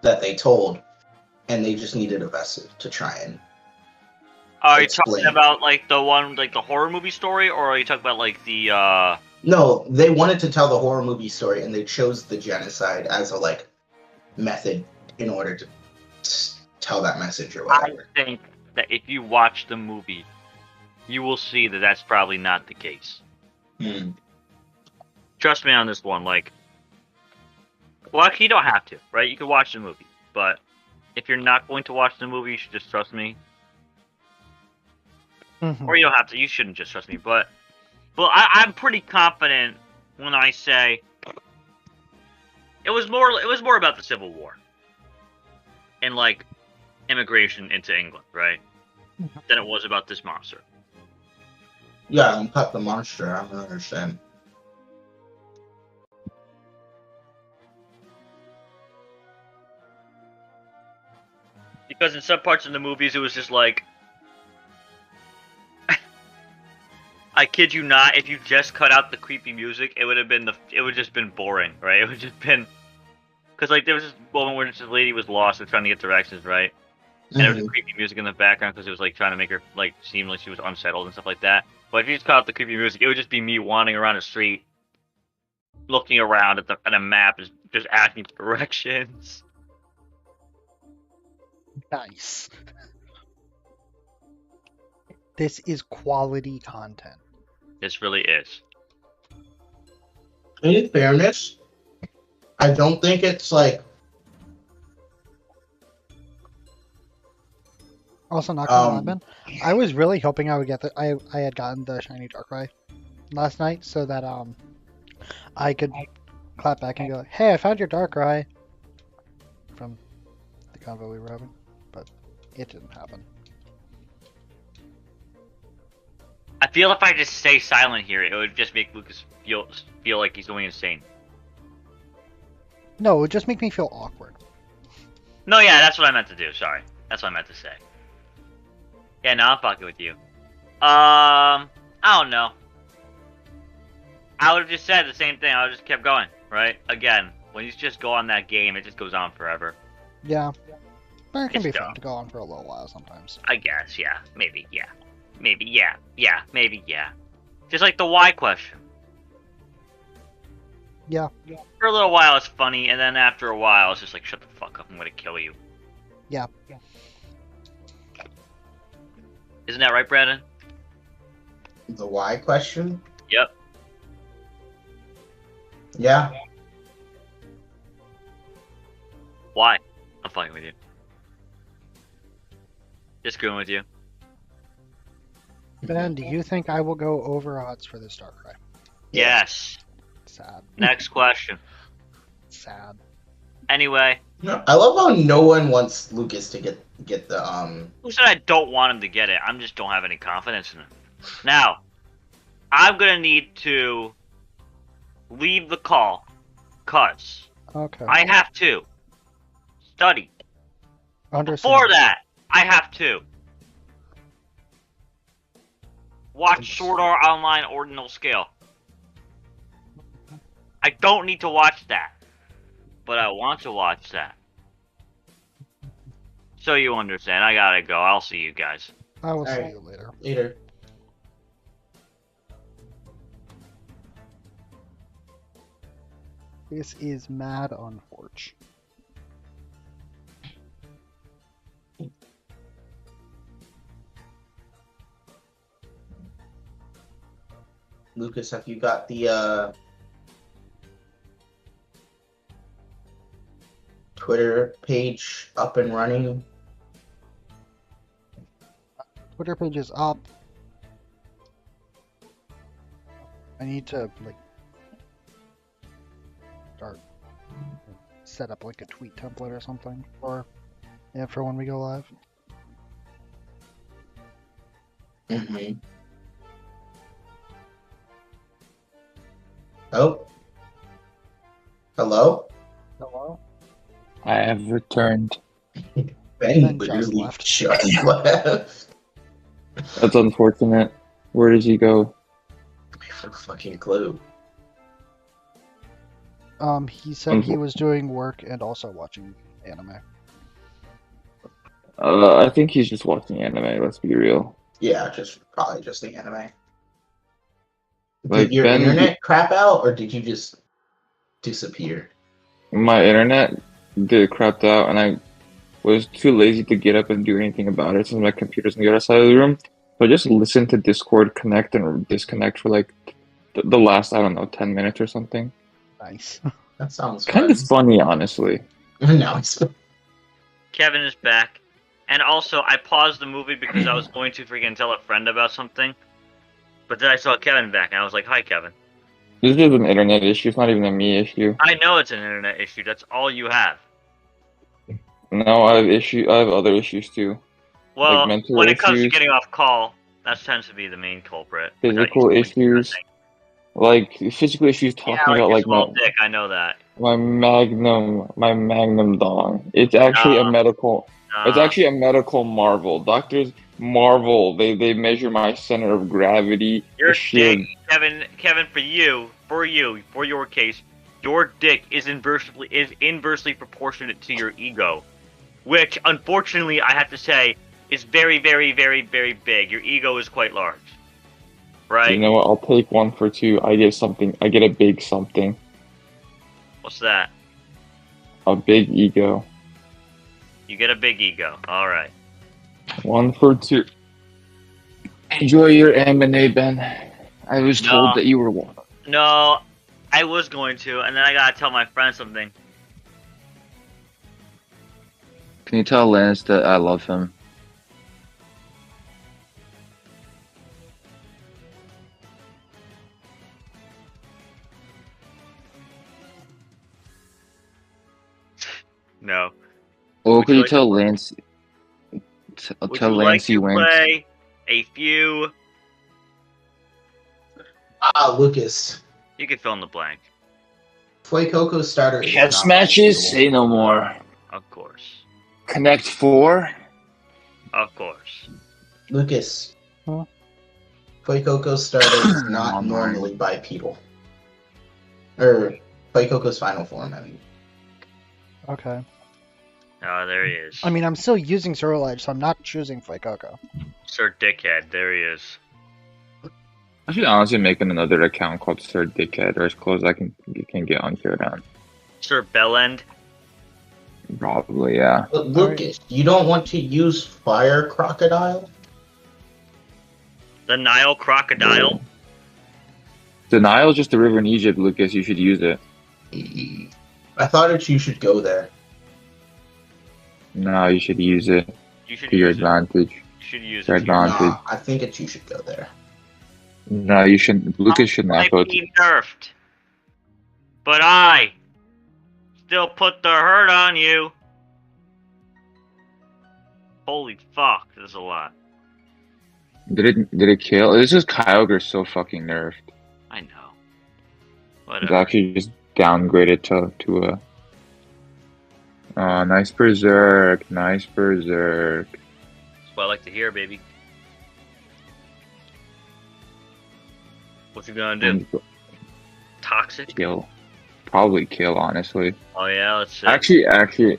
[SPEAKER 2] that they told, and they just needed a vessel to try and.
[SPEAKER 4] Are you talking about like the one, like the horror movie story, or are you talking about like the?
[SPEAKER 2] No, they wanted to tell the horror movie story, and they chose the genocide as a method in order to tell that message or whatever.
[SPEAKER 4] I think that if you watch the movie, you will see that that's probably not the case. Trust me on this one. Like, well, actually, you don't have to, right? You can watch the movie, but if you're not going to watch the movie, you should just trust me. Or you don't have to. You shouldn't just trust me, but I'm pretty confident when I say it was more about the Civil War and like immigration into England, right? Than it was about this monster.
[SPEAKER 2] Yeah, uncut the monster. I don't understand.
[SPEAKER 4] Because in some parts of the movies, it was just like, I kid you not, if you just cut out the creepy music, it would just been boring, right? It would just been, because like there was this moment where this lady was lost and trying to get directions, right? and there was creepy music in the background because it was like trying to make her like seem like she was unsettled and stuff like that. But if you just cut out the creepy music, it would just be me wandering around the street, looking around at a map, just asking for directions.
[SPEAKER 1] Nice. This is quality content.
[SPEAKER 4] This really is.
[SPEAKER 2] In fairness, I don't think it's like
[SPEAKER 1] Also, not gonna lie, Ben, I was really hoping I would get I had gotten the shiny Darkrai last night so that I could clap back and go, "Hey, I found your Darkrai," from the convo we were having, but it didn't happen.
[SPEAKER 4] I feel if I just stay silent here, it would just make Lucas feel like he's going insane.
[SPEAKER 1] No, it would just make me feel awkward.
[SPEAKER 4] No, yeah, that's what I meant to do. Sorry, that's what I meant to say. Yeah, no, I'm fucking with you. I don't know. I would have just said the same thing. I would have just kept going, right? Again, when you just go on that game, it just goes on forever.
[SPEAKER 1] Yeah, but it can
[SPEAKER 4] It's
[SPEAKER 1] be
[SPEAKER 4] dumb.
[SPEAKER 1] fun to go on for a little while sometimes.
[SPEAKER 4] I guess, yeah. Maybe, yeah. Maybe, yeah. Yeah, maybe, yeah. Just like the why question.
[SPEAKER 1] Yeah.
[SPEAKER 4] For a little while, it's funny, and then after a while, it's just like, shut the fuck up, I'm gonna kill you.
[SPEAKER 1] Yeah.
[SPEAKER 4] Isn't that right, Brandon?
[SPEAKER 2] the why question.
[SPEAKER 4] Yep.
[SPEAKER 2] Yeah.
[SPEAKER 4] Why? I'm fucking with you. Just going with you.
[SPEAKER 1] Ben, do you think I will go over odds for this Darkrai?
[SPEAKER 4] Yes.
[SPEAKER 1] Sad.
[SPEAKER 4] Next question.
[SPEAKER 1] Sad.
[SPEAKER 4] Anyway,
[SPEAKER 2] No, I love how no one wants Lucas to get the
[SPEAKER 4] who said I don't want him to get it? I just don't have any confidence in him. Now, I'm gonna need to leave the call, cause
[SPEAKER 1] Okay.
[SPEAKER 4] I have to study.
[SPEAKER 1] Understand.
[SPEAKER 4] Before that, I have to watch Sword Art Online Ordinal Scale. I don't need to watch that, but I want to watch that. So you understand, I gotta go. I'll see you guys.
[SPEAKER 1] I will see
[SPEAKER 2] Alright.
[SPEAKER 1] you later.
[SPEAKER 2] later.
[SPEAKER 1] This is mad unfortunate.
[SPEAKER 2] Lucas, have you got the Twitter page up and running?
[SPEAKER 1] Twitter page is up. I need to start set up like a tweet template or something for when we go live.
[SPEAKER 2] Mm-hmm. Oh. Hello?
[SPEAKER 1] Hello?
[SPEAKER 3] I have returned.
[SPEAKER 2] Ben
[SPEAKER 1] Ben just
[SPEAKER 2] literally
[SPEAKER 1] left.
[SPEAKER 2] just left.
[SPEAKER 3] That's unfortunate. Where did he go?
[SPEAKER 2] I have no fucking clue.
[SPEAKER 1] He said he was doing work and also watching anime.
[SPEAKER 3] I think he's just watching anime. Let's be real.
[SPEAKER 2] Yeah, probably just the anime.
[SPEAKER 3] Like,
[SPEAKER 2] Did your
[SPEAKER 3] Ben-
[SPEAKER 2] internet crap out, or did you just disappear?
[SPEAKER 3] My internet did crapped out, and I was too lazy to get up and do anything about it since my computer's on the other side of the room. So I just listened to Discord connect and disconnect for like the last, I don't know, 10 minutes or something.
[SPEAKER 1] Nice.
[SPEAKER 2] That sounds
[SPEAKER 3] Kind of funny, honestly.
[SPEAKER 2] No, it's
[SPEAKER 4] Kevin is back. And also, I paused the movie because I was going to freaking tell a friend about something. But then I saw Kevin back, and I was like, hi, Kevin.
[SPEAKER 3] This is an internet issue. It's not even a me issue.
[SPEAKER 4] I know it's an internet issue. That's all you have.
[SPEAKER 3] No, I have other issues too.
[SPEAKER 4] Well,
[SPEAKER 3] mental
[SPEAKER 4] when it comes to
[SPEAKER 3] issues.
[SPEAKER 4] getting off call, that tends to be the main culprit.
[SPEAKER 3] Physical issues. Like physical issues talking
[SPEAKER 4] Yeah, like
[SPEAKER 3] about
[SPEAKER 4] your
[SPEAKER 3] like
[SPEAKER 4] small dick, I know that.
[SPEAKER 3] my magnum dong. It's actually a medical. It's actually a medical marvel. Doctors marvel. They measure my center of gravity.
[SPEAKER 4] Your
[SPEAKER 3] the sheer-
[SPEAKER 4] dick, Kevin, for your case, your dick is inversely proportionate to your ego. which unfortunately I have to say is very, very, very, very big. Your ego is quite large, right?
[SPEAKER 3] You know what? I'll take 1 for 2. I get something. I get a big something.
[SPEAKER 4] What's that?
[SPEAKER 3] A big ego.
[SPEAKER 4] You get a big ego. All right.
[SPEAKER 3] 1 for 2. Enjoy your M&A, Ben. I was
[SPEAKER 4] No.
[SPEAKER 3] told that you were one.
[SPEAKER 4] No, I was going to, and then I gotta tell my friend something.
[SPEAKER 3] Can you tell Lance that I love him?
[SPEAKER 4] No.
[SPEAKER 3] Oh,
[SPEAKER 4] Would
[SPEAKER 3] can
[SPEAKER 4] you
[SPEAKER 3] you
[SPEAKER 4] like
[SPEAKER 3] tell
[SPEAKER 4] to-
[SPEAKER 3] Lance?
[SPEAKER 4] Would
[SPEAKER 3] Tell
[SPEAKER 4] you
[SPEAKER 3] Lance
[SPEAKER 4] like
[SPEAKER 3] he
[SPEAKER 4] to
[SPEAKER 3] wins.
[SPEAKER 4] play a few?
[SPEAKER 2] Lucas.
[SPEAKER 4] You can fill in the blank.
[SPEAKER 2] Fuecoco starter is
[SPEAKER 3] Chess
[SPEAKER 2] not
[SPEAKER 3] matches?
[SPEAKER 2] unbeatable.
[SPEAKER 3] Say no more.
[SPEAKER 4] Of course.
[SPEAKER 3] Connect 4?
[SPEAKER 4] Of course.
[SPEAKER 2] Lucas.
[SPEAKER 1] Huh?
[SPEAKER 2] Fuecoco's starter is not
[SPEAKER 3] Online.
[SPEAKER 2] normally bipedal. Or Fuecoco's final form, I mean.
[SPEAKER 1] Okay.
[SPEAKER 4] Oh, there he is.
[SPEAKER 1] I mean, I'm still using Ceruledge, so I'm not choosing Fuecoco.
[SPEAKER 4] Sir Dickhead. There he is.
[SPEAKER 3] I should honestly make another account called Sir Dickhead, or as close as I can get on Showdown.
[SPEAKER 4] Sir Bellend.
[SPEAKER 3] Probably, yeah.
[SPEAKER 2] But Lucas, you don't want to use Fire Crocodile?
[SPEAKER 4] The Nile Crocodile.
[SPEAKER 3] The Nile is just a river in Egypt, Lucas. You should use it.
[SPEAKER 2] I thought that you should go there.
[SPEAKER 3] No, you should use it
[SPEAKER 4] You should
[SPEAKER 3] to your
[SPEAKER 4] use it.
[SPEAKER 3] advantage.
[SPEAKER 4] You should use
[SPEAKER 3] Your
[SPEAKER 4] it. to your-
[SPEAKER 3] advantage.
[SPEAKER 2] Nah, I think that you should go there.
[SPEAKER 3] No, you shouldn't. Lucas should not
[SPEAKER 4] Might
[SPEAKER 3] go to.
[SPEAKER 4] be nerfed. But I still put the hurt on you. Holy fuck, this is a lot.
[SPEAKER 3] Did it kill? This is Kyogre so fucking nerfed.
[SPEAKER 4] I know.
[SPEAKER 3] It's
[SPEAKER 4] Whatever.
[SPEAKER 3] actually just downgraded to a. Nice Berserk. Nice Berserk.
[SPEAKER 4] That's what I like to hear, baby. What's he gonna do?
[SPEAKER 3] And
[SPEAKER 4] Toxic?
[SPEAKER 3] kill. Probably kill, honestly.
[SPEAKER 4] Oh yeah, let's see.
[SPEAKER 3] Actually.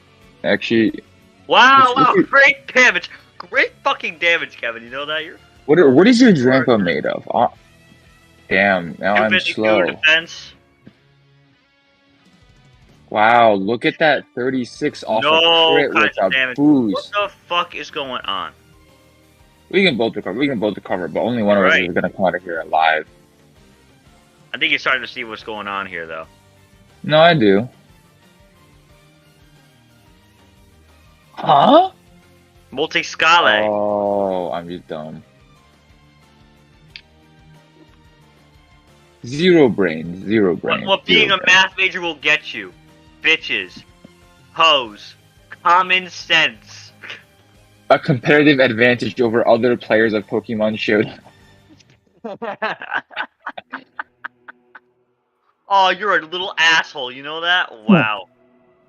[SPEAKER 4] Wow, wow,
[SPEAKER 3] It's-
[SPEAKER 4] great damage. Great fucking damage, Kevin. You know that? You're
[SPEAKER 3] What is your Drampa made of? Oh, damn, now I'm
[SPEAKER 4] 252
[SPEAKER 3] slow.
[SPEAKER 4] defense.
[SPEAKER 3] Wow, look at that 36 off
[SPEAKER 4] No
[SPEAKER 3] a crit with
[SPEAKER 4] kinds of
[SPEAKER 3] a
[SPEAKER 4] damage. What
[SPEAKER 3] boost.
[SPEAKER 4] the fuck is going on?
[SPEAKER 3] We can both recover, but only one of us
[SPEAKER 4] Right.
[SPEAKER 3] is gonna come out of here alive.
[SPEAKER 4] I think you're starting to see what's going on here, though.
[SPEAKER 3] No, I do. Huh?
[SPEAKER 4] Multi-Scale.
[SPEAKER 3] Oh, I'm just dumb. Zero brains.
[SPEAKER 4] What being
[SPEAKER 3] zero
[SPEAKER 4] a math major will get you. Bitches. Hoes. Common sense.
[SPEAKER 3] A comparative advantage over other players of Pokemon Showdown.
[SPEAKER 4] Oh, you're a little asshole. You know that? Wow.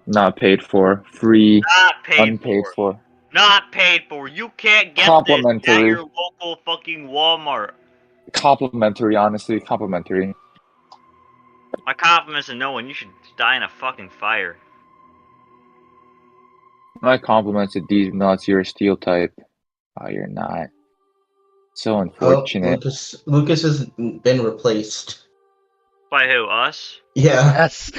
[SPEAKER 3] Not paid for. Free.
[SPEAKER 4] Not paid
[SPEAKER 3] Unpaid
[SPEAKER 4] for.
[SPEAKER 3] for.
[SPEAKER 4] Not paid for. You can't get this at
[SPEAKER 3] Complimentary.
[SPEAKER 4] your local fucking Walmart.
[SPEAKER 3] Complimentary, honestly. Complimentary.
[SPEAKER 4] My compliments to no one. You should die in a fucking fire.
[SPEAKER 3] My compliments to these nuts. You're a steel type. Oh, you're not. So
[SPEAKER 2] Oh,
[SPEAKER 3] unfortunate.
[SPEAKER 2] Lucas has been replaced.
[SPEAKER 4] By who? Us?
[SPEAKER 2] Yeah.
[SPEAKER 1] Yes.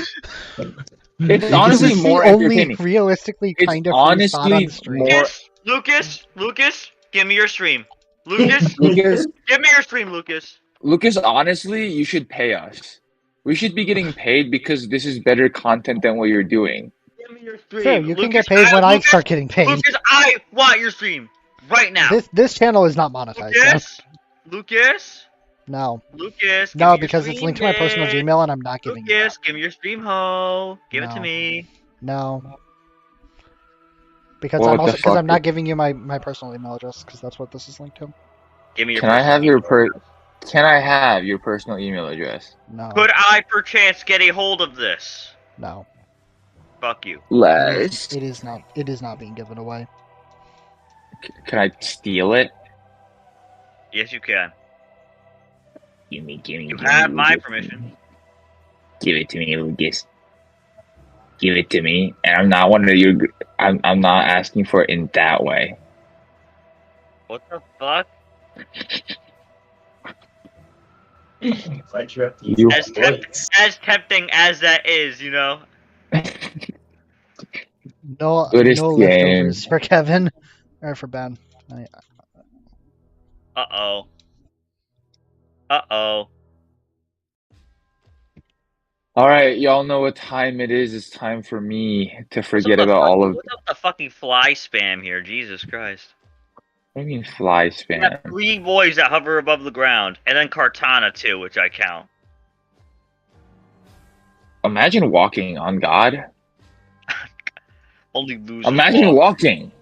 [SPEAKER 3] It's honestly
[SPEAKER 1] This is
[SPEAKER 3] more
[SPEAKER 1] the only
[SPEAKER 3] entertaining.
[SPEAKER 1] realistically
[SPEAKER 3] It's
[SPEAKER 1] kind of free spot on
[SPEAKER 3] honestly
[SPEAKER 1] the stream.
[SPEAKER 3] more-
[SPEAKER 4] Lucas, give me your stream. Lucas,
[SPEAKER 3] Lucas,
[SPEAKER 4] give me your stream, Lucas.
[SPEAKER 3] honestly, you should pay us. We should be getting paid because this is better content than what you're doing.
[SPEAKER 4] Give me your stream.
[SPEAKER 1] Sure, you can
[SPEAKER 4] Lucas,
[SPEAKER 1] get paid when I
[SPEAKER 4] Lucas,
[SPEAKER 1] start getting paid.
[SPEAKER 4] Lucas, I want your stream right now.
[SPEAKER 1] This channel is not monetized.
[SPEAKER 4] Lucas,
[SPEAKER 1] No,
[SPEAKER 4] Lucas. give
[SPEAKER 1] no,
[SPEAKER 4] me your
[SPEAKER 1] because it's
[SPEAKER 4] stream,
[SPEAKER 1] linked to my personal
[SPEAKER 4] bitch.
[SPEAKER 1] Gmail, and I'm not giving you
[SPEAKER 4] Lucas, give me your stream, ho. Give it to
[SPEAKER 1] No.
[SPEAKER 4] me.
[SPEAKER 1] that. No, because
[SPEAKER 3] What
[SPEAKER 1] I'm
[SPEAKER 3] the
[SPEAKER 1] also because I'm
[SPEAKER 3] fuck?
[SPEAKER 1] not giving you my personal email address because that's what this is linked to.
[SPEAKER 4] Give me your.
[SPEAKER 3] Can I have your
[SPEAKER 4] personal
[SPEAKER 3] Can I have your personal email address?
[SPEAKER 1] No,
[SPEAKER 4] email. Could I perchance get a hold of this?
[SPEAKER 1] no,
[SPEAKER 4] Fuck you.
[SPEAKER 3] Les.
[SPEAKER 1] it is not. It is not being given away.
[SPEAKER 3] Can I steal it?
[SPEAKER 4] Yes, you can.
[SPEAKER 3] Give me.
[SPEAKER 4] You have my permission.
[SPEAKER 3] Give it to me, Lucas. give it to me, and I'm not one of your. I'm not asking for it in that way.
[SPEAKER 4] What the fuck?
[SPEAKER 2] Why'd you have to use
[SPEAKER 3] You-
[SPEAKER 2] that voice?
[SPEAKER 4] As tempting as that is, you know.
[SPEAKER 1] No,
[SPEAKER 3] Good
[SPEAKER 1] no
[SPEAKER 3] game.
[SPEAKER 1] leftovers for Kevin or for Ben.
[SPEAKER 4] Uh-oh. Uh-oh.
[SPEAKER 3] All right, y'all know what time it is. It's time for me to forget
[SPEAKER 4] What's up with
[SPEAKER 3] about all of.
[SPEAKER 4] What's up with the fucking fly spam here? Jesus Christ.
[SPEAKER 3] What do you mean fly
[SPEAKER 4] We got
[SPEAKER 3] spam?
[SPEAKER 4] 3 boys that hover above the ground, and then Cartana too, which I count.
[SPEAKER 3] Imagine walking on God.
[SPEAKER 4] Only losers.
[SPEAKER 3] Imagine
[SPEAKER 4] walk.
[SPEAKER 3] walking.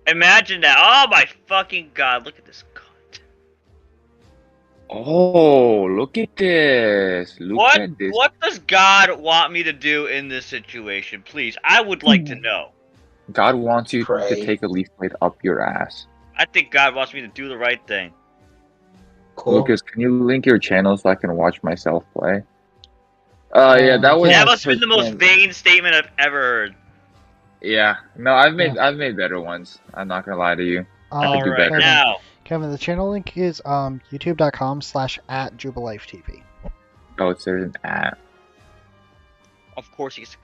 [SPEAKER 4] Imagine that. Oh my fucking god! Look at this cunt.
[SPEAKER 3] Oh, look at this. Look at this.
[SPEAKER 4] What does God want me to do in this situation? Please, I would like to know.
[SPEAKER 3] God wants you
[SPEAKER 2] Pray.
[SPEAKER 3] to take a leaf blade up your ass.
[SPEAKER 4] I think God wants me to do the right thing.
[SPEAKER 2] Cool.
[SPEAKER 3] Lucas, can you link your channel so I can watch myself play? Yeah, that was.
[SPEAKER 1] Yeah,
[SPEAKER 4] That must have been the most vain statement I've ever heard.
[SPEAKER 3] Yeah, no, I've made better ones. I'm not gonna lie to you. I could do
[SPEAKER 4] Alright,
[SPEAKER 3] better.
[SPEAKER 4] now.
[SPEAKER 1] Kevin, the channel link is youtube.com/@JubilLifeTV.
[SPEAKER 3] Oh, it's there's an at.
[SPEAKER 4] Of course he's.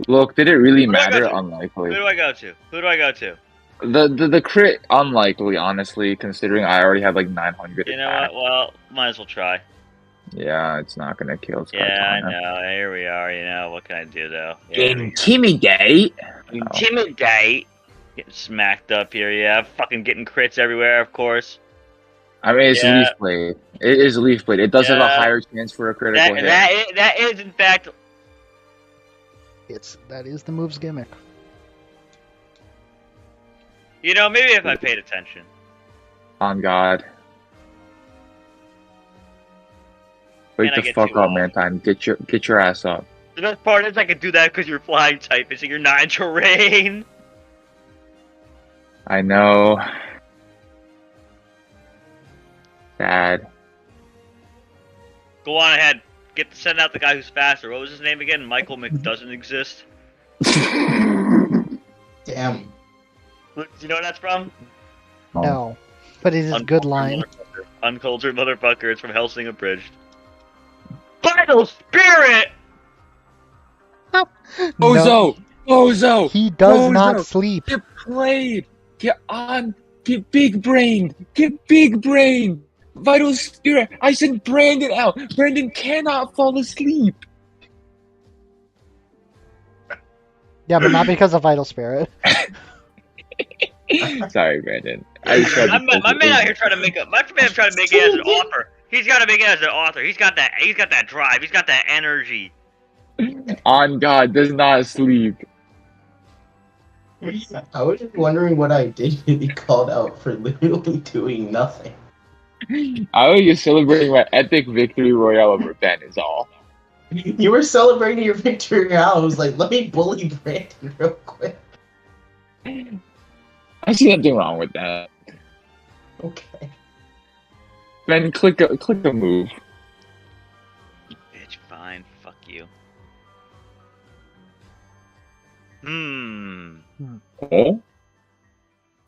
[SPEAKER 3] Look, did it really
[SPEAKER 4] Who do I go
[SPEAKER 3] matter?
[SPEAKER 4] to?
[SPEAKER 3] Unlikely.
[SPEAKER 4] Who do I go to? Who do I go to?
[SPEAKER 3] The crit unlikely, honestly, considering I already have like 900
[SPEAKER 4] You know
[SPEAKER 3] attack.
[SPEAKER 4] what? Well, might as well try.
[SPEAKER 3] Yeah, it's not gonna kill Skartana.
[SPEAKER 4] Yeah, I know. Here we are. You know what can I do though? Yeah,
[SPEAKER 3] Intimidate.
[SPEAKER 4] Intimidate. Getting smacked up here. Yeah, fucking getting crits everywhere. Of course.
[SPEAKER 3] I mean, it's
[SPEAKER 4] Yeah.
[SPEAKER 3] Leaf Blade. It is Leaf Blade. It does have a
[SPEAKER 4] Yeah.
[SPEAKER 3] higher chance for a critical hit.
[SPEAKER 4] That is in fact.
[SPEAKER 1] That is the move's gimmick.
[SPEAKER 4] You know, maybe if I paid attention.
[SPEAKER 3] On God. Wake
[SPEAKER 4] And I
[SPEAKER 3] the
[SPEAKER 4] get
[SPEAKER 3] fuck
[SPEAKER 4] too
[SPEAKER 3] up,
[SPEAKER 4] old.
[SPEAKER 3] Mankind. Get your ass up.
[SPEAKER 4] The best part is I can do that because you're flying type, so you're not in terrain.
[SPEAKER 3] I know. Sad.
[SPEAKER 4] Go on ahead. Send out the guy who's faster. What was his name again? Michael doesn't exist.
[SPEAKER 2] Damn.
[SPEAKER 4] Do you know what that's from?
[SPEAKER 3] Oh.
[SPEAKER 1] No, but it is a good line.
[SPEAKER 4] Uncultured motherfucker. It's from Hellsing Abridged. Vital Spirit!
[SPEAKER 1] No,
[SPEAKER 3] Bozo!
[SPEAKER 1] he does
[SPEAKER 3] Bozo.
[SPEAKER 1] not sleep.
[SPEAKER 3] Get played! Get on! Get big brained! Get big brained! Vital Spirit! I sent Brandon out! Brandon cannot fall asleep!
[SPEAKER 1] Yeah, but not because of Vital Spirit.
[SPEAKER 3] Sorry, Brandon. I tried to
[SPEAKER 4] My man out here trying to make it. My man trying to make it as an author. He's got to make it as an author. He's got that. He's got that drive. He's got that energy.
[SPEAKER 3] On God, does not sleep.
[SPEAKER 2] I was just wondering what I did to be called out for literally doing nothing.
[SPEAKER 3] I was just celebrating my epic victory royale over Ben, is all.
[SPEAKER 2] You were celebrating your victory out. I was like, let me bully Brandon real quick.
[SPEAKER 3] I see nothing wrong with that.
[SPEAKER 2] Okay.
[SPEAKER 3] Ben, click a move.
[SPEAKER 4] Bitch, fine. Fuck you.
[SPEAKER 3] Oh?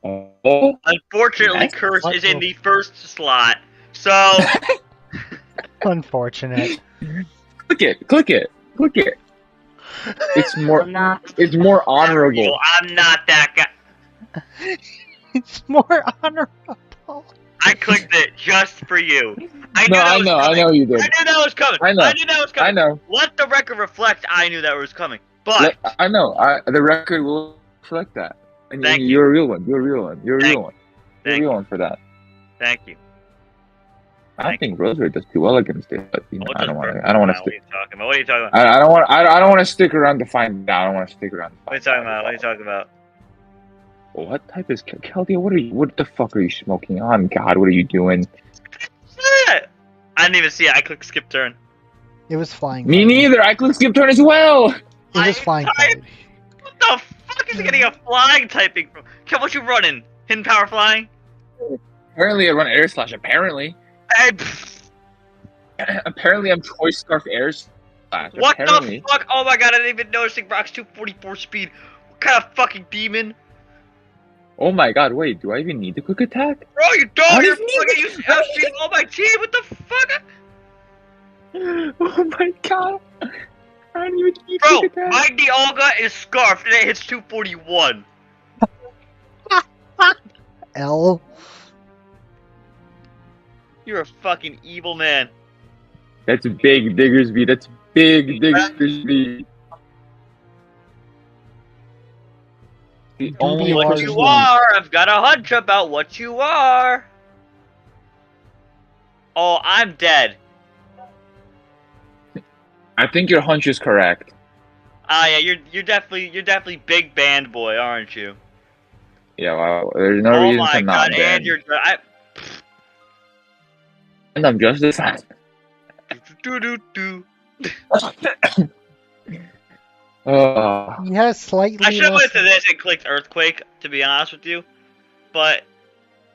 [SPEAKER 3] Oh?
[SPEAKER 4] Unfortunately,
[SPEAKER 3] That's
[SPEAKER 4] Curse
[SPEAKER 1] what
[SPEAKER 4] is in
[SPEAKER 1] the-
[SPEAKER 4] the first slot. So,
[SPEAKER 1] Unfortunate.
[SPEAKER 3] Click it. It's more honorable.
[SPEAKER 4] I'm not that guy.
[SPEAKER 1] It's more honorable.
[SPEAKER 4] I clicked it just for you. I
[SPEAKER 3] know you did.
[SPEAKER 4] I knew that was coming.
[SPEAKER 3] I know.
[SPEAKER 4] I knew that was coming.
[SPEAKER 3] I know.
[SPEAKER 4] Let the record reflect. I knew that was coming. But
[SPEAKER 3] I know. The record will reflect that. And
[SPEAKER 4] Thank you.
[SPEAKER 3] you're a real one. You're a real one. You're a
[SPEAKER 4] Thank
[SPEAKER 3] real one. You're a
[SPEAKER 4] thank
[SPEAKER 3] real
[SPEAKER 4] you.
[SPEAKER 3] one for that.
[SPEAKER 4] Thank you.
[SPEAKER 3] I don't
[SPEAKER 4] Thank
[SPEAKER 3] think Rosary does too well against it, but you know,
[SPEAKER 4] What
[SPEAKER 3] I don't want
[SPEAKER 4] What
[SPEAKER 3] to.
[SPEAKER 4] are you talking about? What are you talking about?
[SPEAKER 3] I don't want to stick around to find out. I don't want to stick around. To
[SPEAKER 4] What are you
[SPEAKER 3] find
[SPEAKER 4] talking
[SPEAKER 3] out.
[SPEAKER 4] about? What are you talking about?
[SPEAKER 3] What type is Keldia? What the fuck are you smoking on? God, what are you doing?
[SPEAKER 4] I didn't even see it. I clicked skip turn.
[SPEAKER 1] It was flying.
[SPEAKER 3] Me
[SPEAKER 1] fight.
[SPEAKER 3] neither. I clicked skip turn as well.
[SPEAKER 1] It was flying.
[SPEAKER 4] Flying
[SPEAKER 1] fight.
[SPEAKER 4] What the fuck is he getting a flying typing from? Kel, what you running? Hidden power flying?
[SPEAKER 3] Apparently, I run air slash. Apparently,
[SPEAKER 4] Hey,
[SPEAKER 3] apparently, I'm choice scarf air fast.
[SPEAKER 4] What
[SPEAKER 3] Apparently.
[SPEAKER 4] the fuck? Oh my god, I didn't even notice it rocks 244 speed. What kind of fucking demon?
[SPEAKER 3] Oh my god, wait, do I even need the quick attack?
[SPEAKER 4] Bro, you
[SPEAKER 3] I
[SPEAKER 4] don't! You're
[SPEAKER 3] don't even
[SPEAKER 4] fucking
[SPEAKER 3] need
[SPEAKER 4] using
[SPEAKER 3] it.
[SPEAKER 4] outspeed all my team! What the fuck?
[SPEAKER 3] Oh my god. I don't even need
[SPEAKER 4] Bro,
[SPEAKER 3] quick attack.
[SPEAKER 4] my Dialga is scarfed and it hits 241.
[SPEAKER 1] L.
[SPEAKER 4] You're a fucking evil man.
[SPEAKER 3] That's big Diggersby. That's big Diggersby. The only
[SPEAKER 1] What
[SPEAKER 4] What
[SPEAKER 3] person-
[SPEAKER 4] you are! I've got a hunch about what you are! Oh, I'm dead.
[SPEAKER 3] I think your hunch is correct.
[SPEAKER 4] Ah, yeah, you're definitely big band boy, aren't you?
[SPEAKER 3] Yeah, well, there's no
[SPEAKER 4] Oh
[SPEAKER 3] reason
[SPEAKER 4] my
[SPEAKER 3] to not
[SPEAKER 4] god,
[SPEAKER 3] ban.
[SPEAKER 4] and you're
[SPEAKER 3] And I'm just as fast.
[SPEAKER 4] do.
[SPEAKER 1] He has slightly
[SPEAKER 4] I should have
[SPEAKER 1] less.
[SPEAKER 4] went to this and clicked Earthquake, to be honest with you. But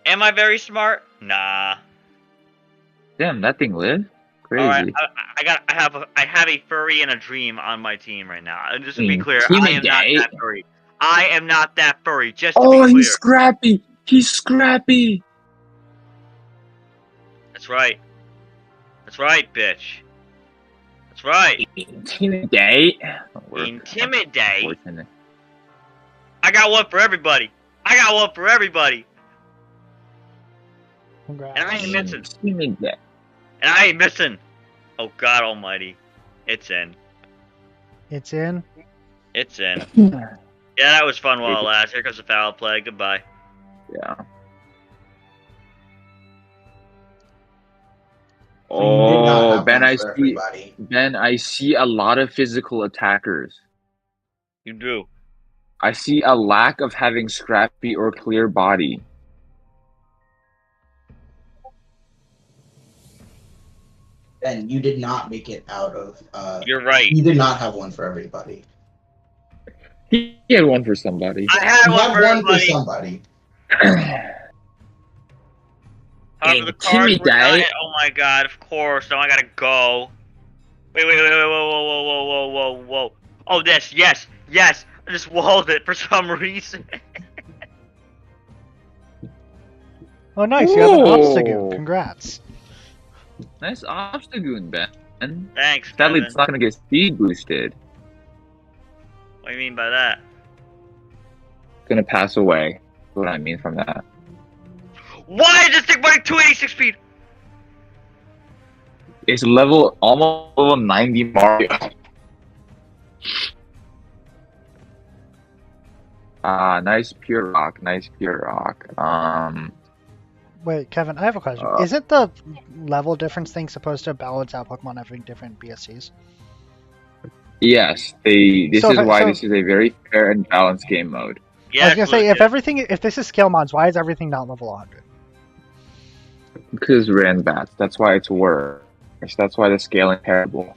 [SPEAKER 4] am I very smart? Nah.
[SPEAKER 3] Damn, that thing lived? Crazy.
[SPEAKER 4] Alright, I have a furry and a dream on my team right now. And just to be clear, I am not
[SPEAKER 3] Intimidate.
[SPEAKER 4] that furry. I am not that furry, just to
[SPEAKER 3] Oh,
[SPEAKER 4] be clear.
[SPEAKER 3] he's scrappy! He's scrappy!
[SPEAKER 4] That's right. That's right, bitch. That's right.
[SPEAKER 3] Intimidate?
[SPEAKER 4] Intimidate?
[SPEAKER 3] Unfortunate.
[SPEAKER 4] I got one for everybody. I got one for everybody.
[SPEAKER 1] Congrats.
[SPEAKER 4] And I ain't missing.
[SPEAKER 3] Intimidate.
[SPEAKER 4] And I ain't missing. Oh God Almighty. It's in.
[SPEAKER 1] It's in.
[SPEAKER 4] It's in. Yeah, that was fun while it lasted. Here comes the foul play. Goodbye.
[SPEAKER 3] Yeah.
[SPEAKER 2] You did not
[SPEAKER 3] Oh,
[SPEAKER 2] have
[SPEAKER 3] Ben,
[SPEAKER 2] one
[SPEAKER 3] I
[SPEAKER 2] for
[SPEAKER 3] see.
[SPEAKER 2] everybody.
[SPEAKER 3] Ben, I see a lot of physical attackers.
[SPEAKER 4] You do.
[SPEAKER 3] I see a lack of having scrappy or clear body.
[SPEAKER 2] And you did not make it out of.
[SPEAKER 4] You're right.
[SPEAKER 2] You did not have one for everybody.
[SPEAKER 3] He had one for somebody.
[SPEAKER 4] I had
[SPEAKER 2] You
[SPEAKER 4] one
[SPEAKER 2] have
[SPEAKER 4] for
[SPEAKER 2] one for
[SPEAKER 4] everybody.
[SPEAKER 2] somebody.
[SPEAKER 4] However, the cards were
[SPEAKER 3] Intimidate.
[SPEAKER 4] not. Oh my God! Of course. Now I gotta go. Wait! Whoa! Oh, this. Yes. I just walled it for some reason.
[SPEAKER 1] Oh, nice. You have an
[SPEAKER 3] Whoa.
[SPEAKER 1] Obstagoon. Congrats.
[SPEAKER 3] Nice Obstagoon, Ben.
[SPEAKER 4] Thanks.
[SPEAKER 3] Sadly,
[SPEAKER 4] Kevin.
[SPEAKER 3] it's not going to get speed boosted.
[SPEAKER 4] What do you mean by that?
[SPEAKER 3] It's going to pass away. That's what I mean from that.
[SPEAKER 4] Why is this thing running 286 speed?
[SPEAKER 3] It's almost level 90 Mario. Nice pure rock.
[SPEAKER 1] Wait, Kevin, I have a question.
[SPEAKER 3] Uh,
[SPEAKER 1] Isn't the level difference thing supposed to balance out Pokemon having different BSCs?
[SPEAKER 3] Yes, this
[SPEAKER 1] So
[SPEAKER 3] is
[SPEAKER 1] if-
[SPEAKER 3] why
[SPEAKER 1] so-
[SPEAKER 3] this is a very fair and balanced game mode.
[SPEAKER 4] Yeah,
[SPEAKER 1] I was gonna say, if this is scale mods, why is everything not level 100?
[SPEAKER 3] Because ran bats. That's why it's worse. That's why the scaling terrible.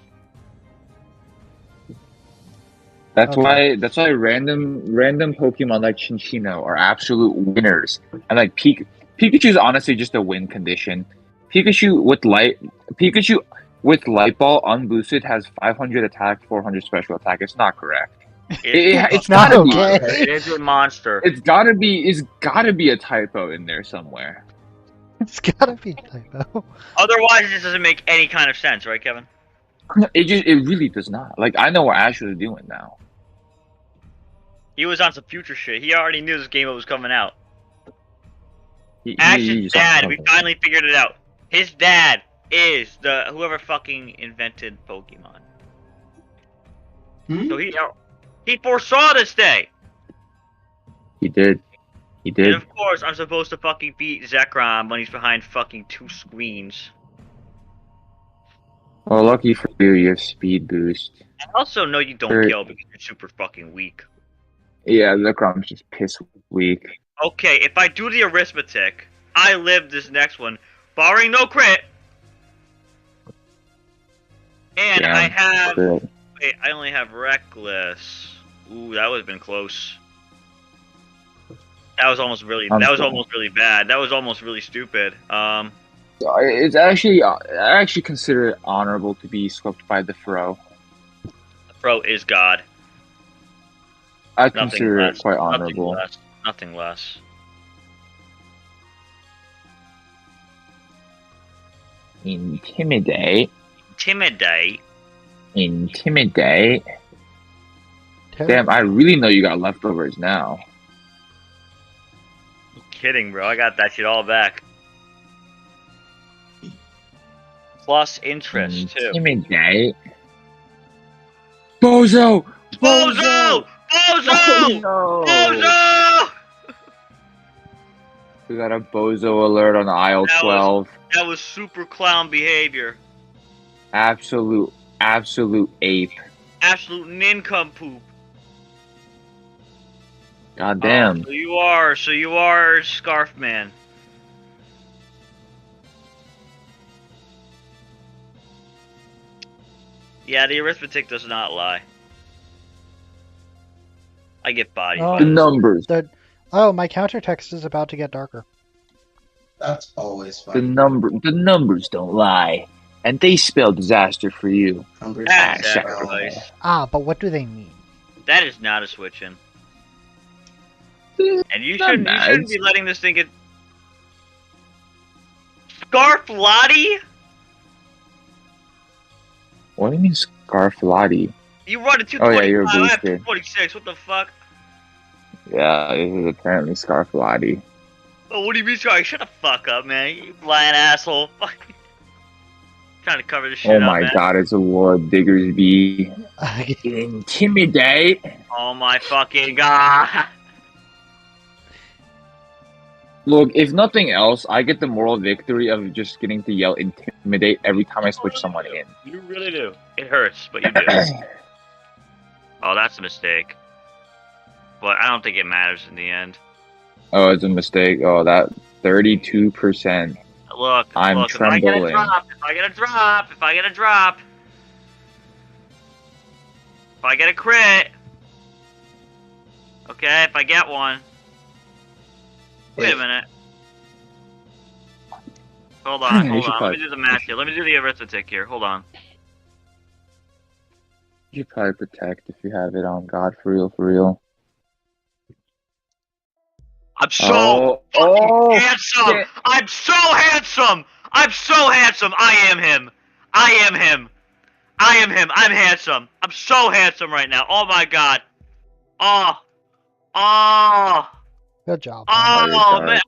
[SPEAKER 3] That's
[SPEAKER 1] Okay.
[SPEAKER 3] why random Pokemon like Chinchino are absolute winners. And like Pikachu is honestly just a win condition. Pikachu with Light Ball unboosted has 500 attack, 400 special attack. It's not correct. It's
[SPEAKER 1] not
[SPEAKER 3] gotta be.
[SPEAKER 1] okay.
[SPEAKER 4] It is a monster.
[SPEAKER 3] It's gotta be a typo in there somewhere.
[SPEAKER 1] It's gotta be typo.
[SPEAKER 4] Otherwise, it just doesn't make any kind of sense, right, Kevin?
[SPEAKER 3] It really does not. Like I know what Ash was doing now.
[SPEAKER 4] He was on some future shit. He already knew this game was coming out.
[SPEAKER 3] He
[SPEAKER 4] Ash's
[SPEAKER 3] just
[SPEAKER 4] dad,
[SPEAKER 3] on
[SPEAKER 4] we
[SPEAKER 3] something.
[SPEAKER 4] finally figured it out. His dad is whoever fucking invented Pokemon.
[SPEAKER 2] Hmm?
[SPEAKER 4] So he foresaw this day.
[SPEAKER 3] He did.
[SPEAKER 4] And of course, I'm supposed to fucking beat Zekrom when he's behind fucking 2 screens.
[SPEAKER 3] Well, lucky for you, you have speed boost.
[SPEAKER 4] I also know you don't
[SPEAKER 3] Sure.
[SPEAKER 4] kill because you're super fucking weak.
[SPEAKER 3] Yeah, Zekrom's just piss weak.
[SPEAKER 4] Okay, if I do the arithmetic, I live this next one, barring no crit. And
[SPEAKER 3] Yeah,
[SPEAKER 4] I have...
[SPEAKER 3] Good.
[SPEAKER 4] Wait, I only have Reckless. Ooh, that would have been close. That was almost really bad. That was almost really stupid.
[SPEAKER 3] It's actually, I actually consider it honorable to be swept by the Fro.
[SPEAKER 4] Pro is God.
[SPEAKER 3] I
[SPEAKER 4] Nothing
[SPEAKER 3] consider
[SPEAKER 4] less.
[SPEAKER 3] it quite honorable.
[SPEAKER 4] Nothing less.
[SPEAKER 3] Intimidate.
[SPEAKER 4] Intimidate.
[SPEAKER 3] Intimidate.
[SPEAKER 1] Terrible.
[SPEAKER 3] Damn, I really know you got leftovers now.
[SPEAKER 4] I'm kidding, bro. I got that shit all back. Plus interest too.
[SPEAKER 3] Intimidate. Bozo!
[SPEAKER 4] Bozo! Bozo!
[SPEAKER 3] no!
[SPEAKER 4] Bozo!
[SPEAKER 3] We got a bozo alert on aisle
[SPEAKER 4] That was-
[SPEAKER 3] 12.
[SPEAKER 4] That was super clown behavior.
[SPEAKER 3] Absolute ape.
[SPEAKER 4] Absolute nincompoop.
[SPEAKER 3] God damn.
[SPEAKER 4] So you are Scarf Man. Yeah, the arithmetic does not lie. I get bodied
[SPEAKER 1] Oh.
[SPEAKER 4] by
[SPEAKER 3] The
[SPEAKER 4] this.
[SPEAKER 3] numbers.
[SPEAKER 1] Oh, my counter text is about to get darker.
[SPEAKER 2] That's always
[SPEAKER 3] The
[SPEAKER 2] fun.
[SPEAKER 3] numbers don't lie. And they spell disaster for you.
[SPEAKER 2] Numbers
[SPEAKER 4] Ah,
[SPEAKER 2] don't
[SPEAKER 4] sacrifice.
[SPEAKER 2] spell.
[SPEAKER 1] Ah, but what do they mean?
[SPEAKER 4] That is not a switch in. And you
[SPEAKER 3] Not
[SPEAKER 4] shouldn't
[SPEAKER 3] bad.
[SPEAKER 4] be letting this thing get Scarf Lottie?
[SPEAKER 3] What do you mean Scarflotti?
[SPEAKER 4] You run a
[SPEAKER 3] Oh, yeah, you're a
[SPEAKER 4] 225, I have
[SPEAKER 3] booster.
[SPEAKER 4] 246, what the fuck?
[SPEAKER 3] Yeah, it is apparently Scarflotti.
[SPEAKER 4] Oh, what do you mean, sorry? Shut the fuck up, man. You lying asshole. Fuck. Trying to cover this shit
[SPEAKER 3] Oh
[SPEAKER 4] up,
[SPEAKER 3] my
[SPEAKER 4] man.
[SPEAKER 3] god, it's a Lord Diggersby. Intimidate.
[SPEAKER 4] Oh my fucking god.
[SPEAKER 3] Look, if nothing else, I get the moral victory of just getting to yell intimidate every time I switch someone in.
[SPEAKER 4] You really do. It hurts, but you do. Oh, that's a mistake. But I don't think it matters in the end.
[SPEAKER 3] Oh, it's a mistake. Oh, that 32%.
[SPEAKER 4] Look,
[SPEAKER 3] I'm
[SPEAKER 4] look, if I get a
[SPEAKER 3] trembling.
[SPEAKER 4] drop, if I get a drop, if I get a drop, if I get a crit, okay, if I get one. Wait a minute. Hold on,
[SPEAKER 3] You
[SPEAKER 4] hold
[SPEAKER 3] should
[SPEAKER 4] on. Let
[SPEAKER 3] probably-
[SPEAKER 4] me do the math here. Let me do the arithmetic here. Hold on.
[SPEAKER 3] You should probably protect if you have it on God, for real, for real.
[SPEAKER 4] I'm so handsome.
[SPEAKER 3] shit.
[SPEAKER 4] I'm so handsome. I'm so handsome. I am him. I am him. I am him. I'm handsome. I'm so handsome right now. Oh my god. Oh. Oh.
[SPEAKER 1] Good job.
[SPEAKER 4] Oh
[SPEAKER 3] Sorry.
[SPEAKER 4] man.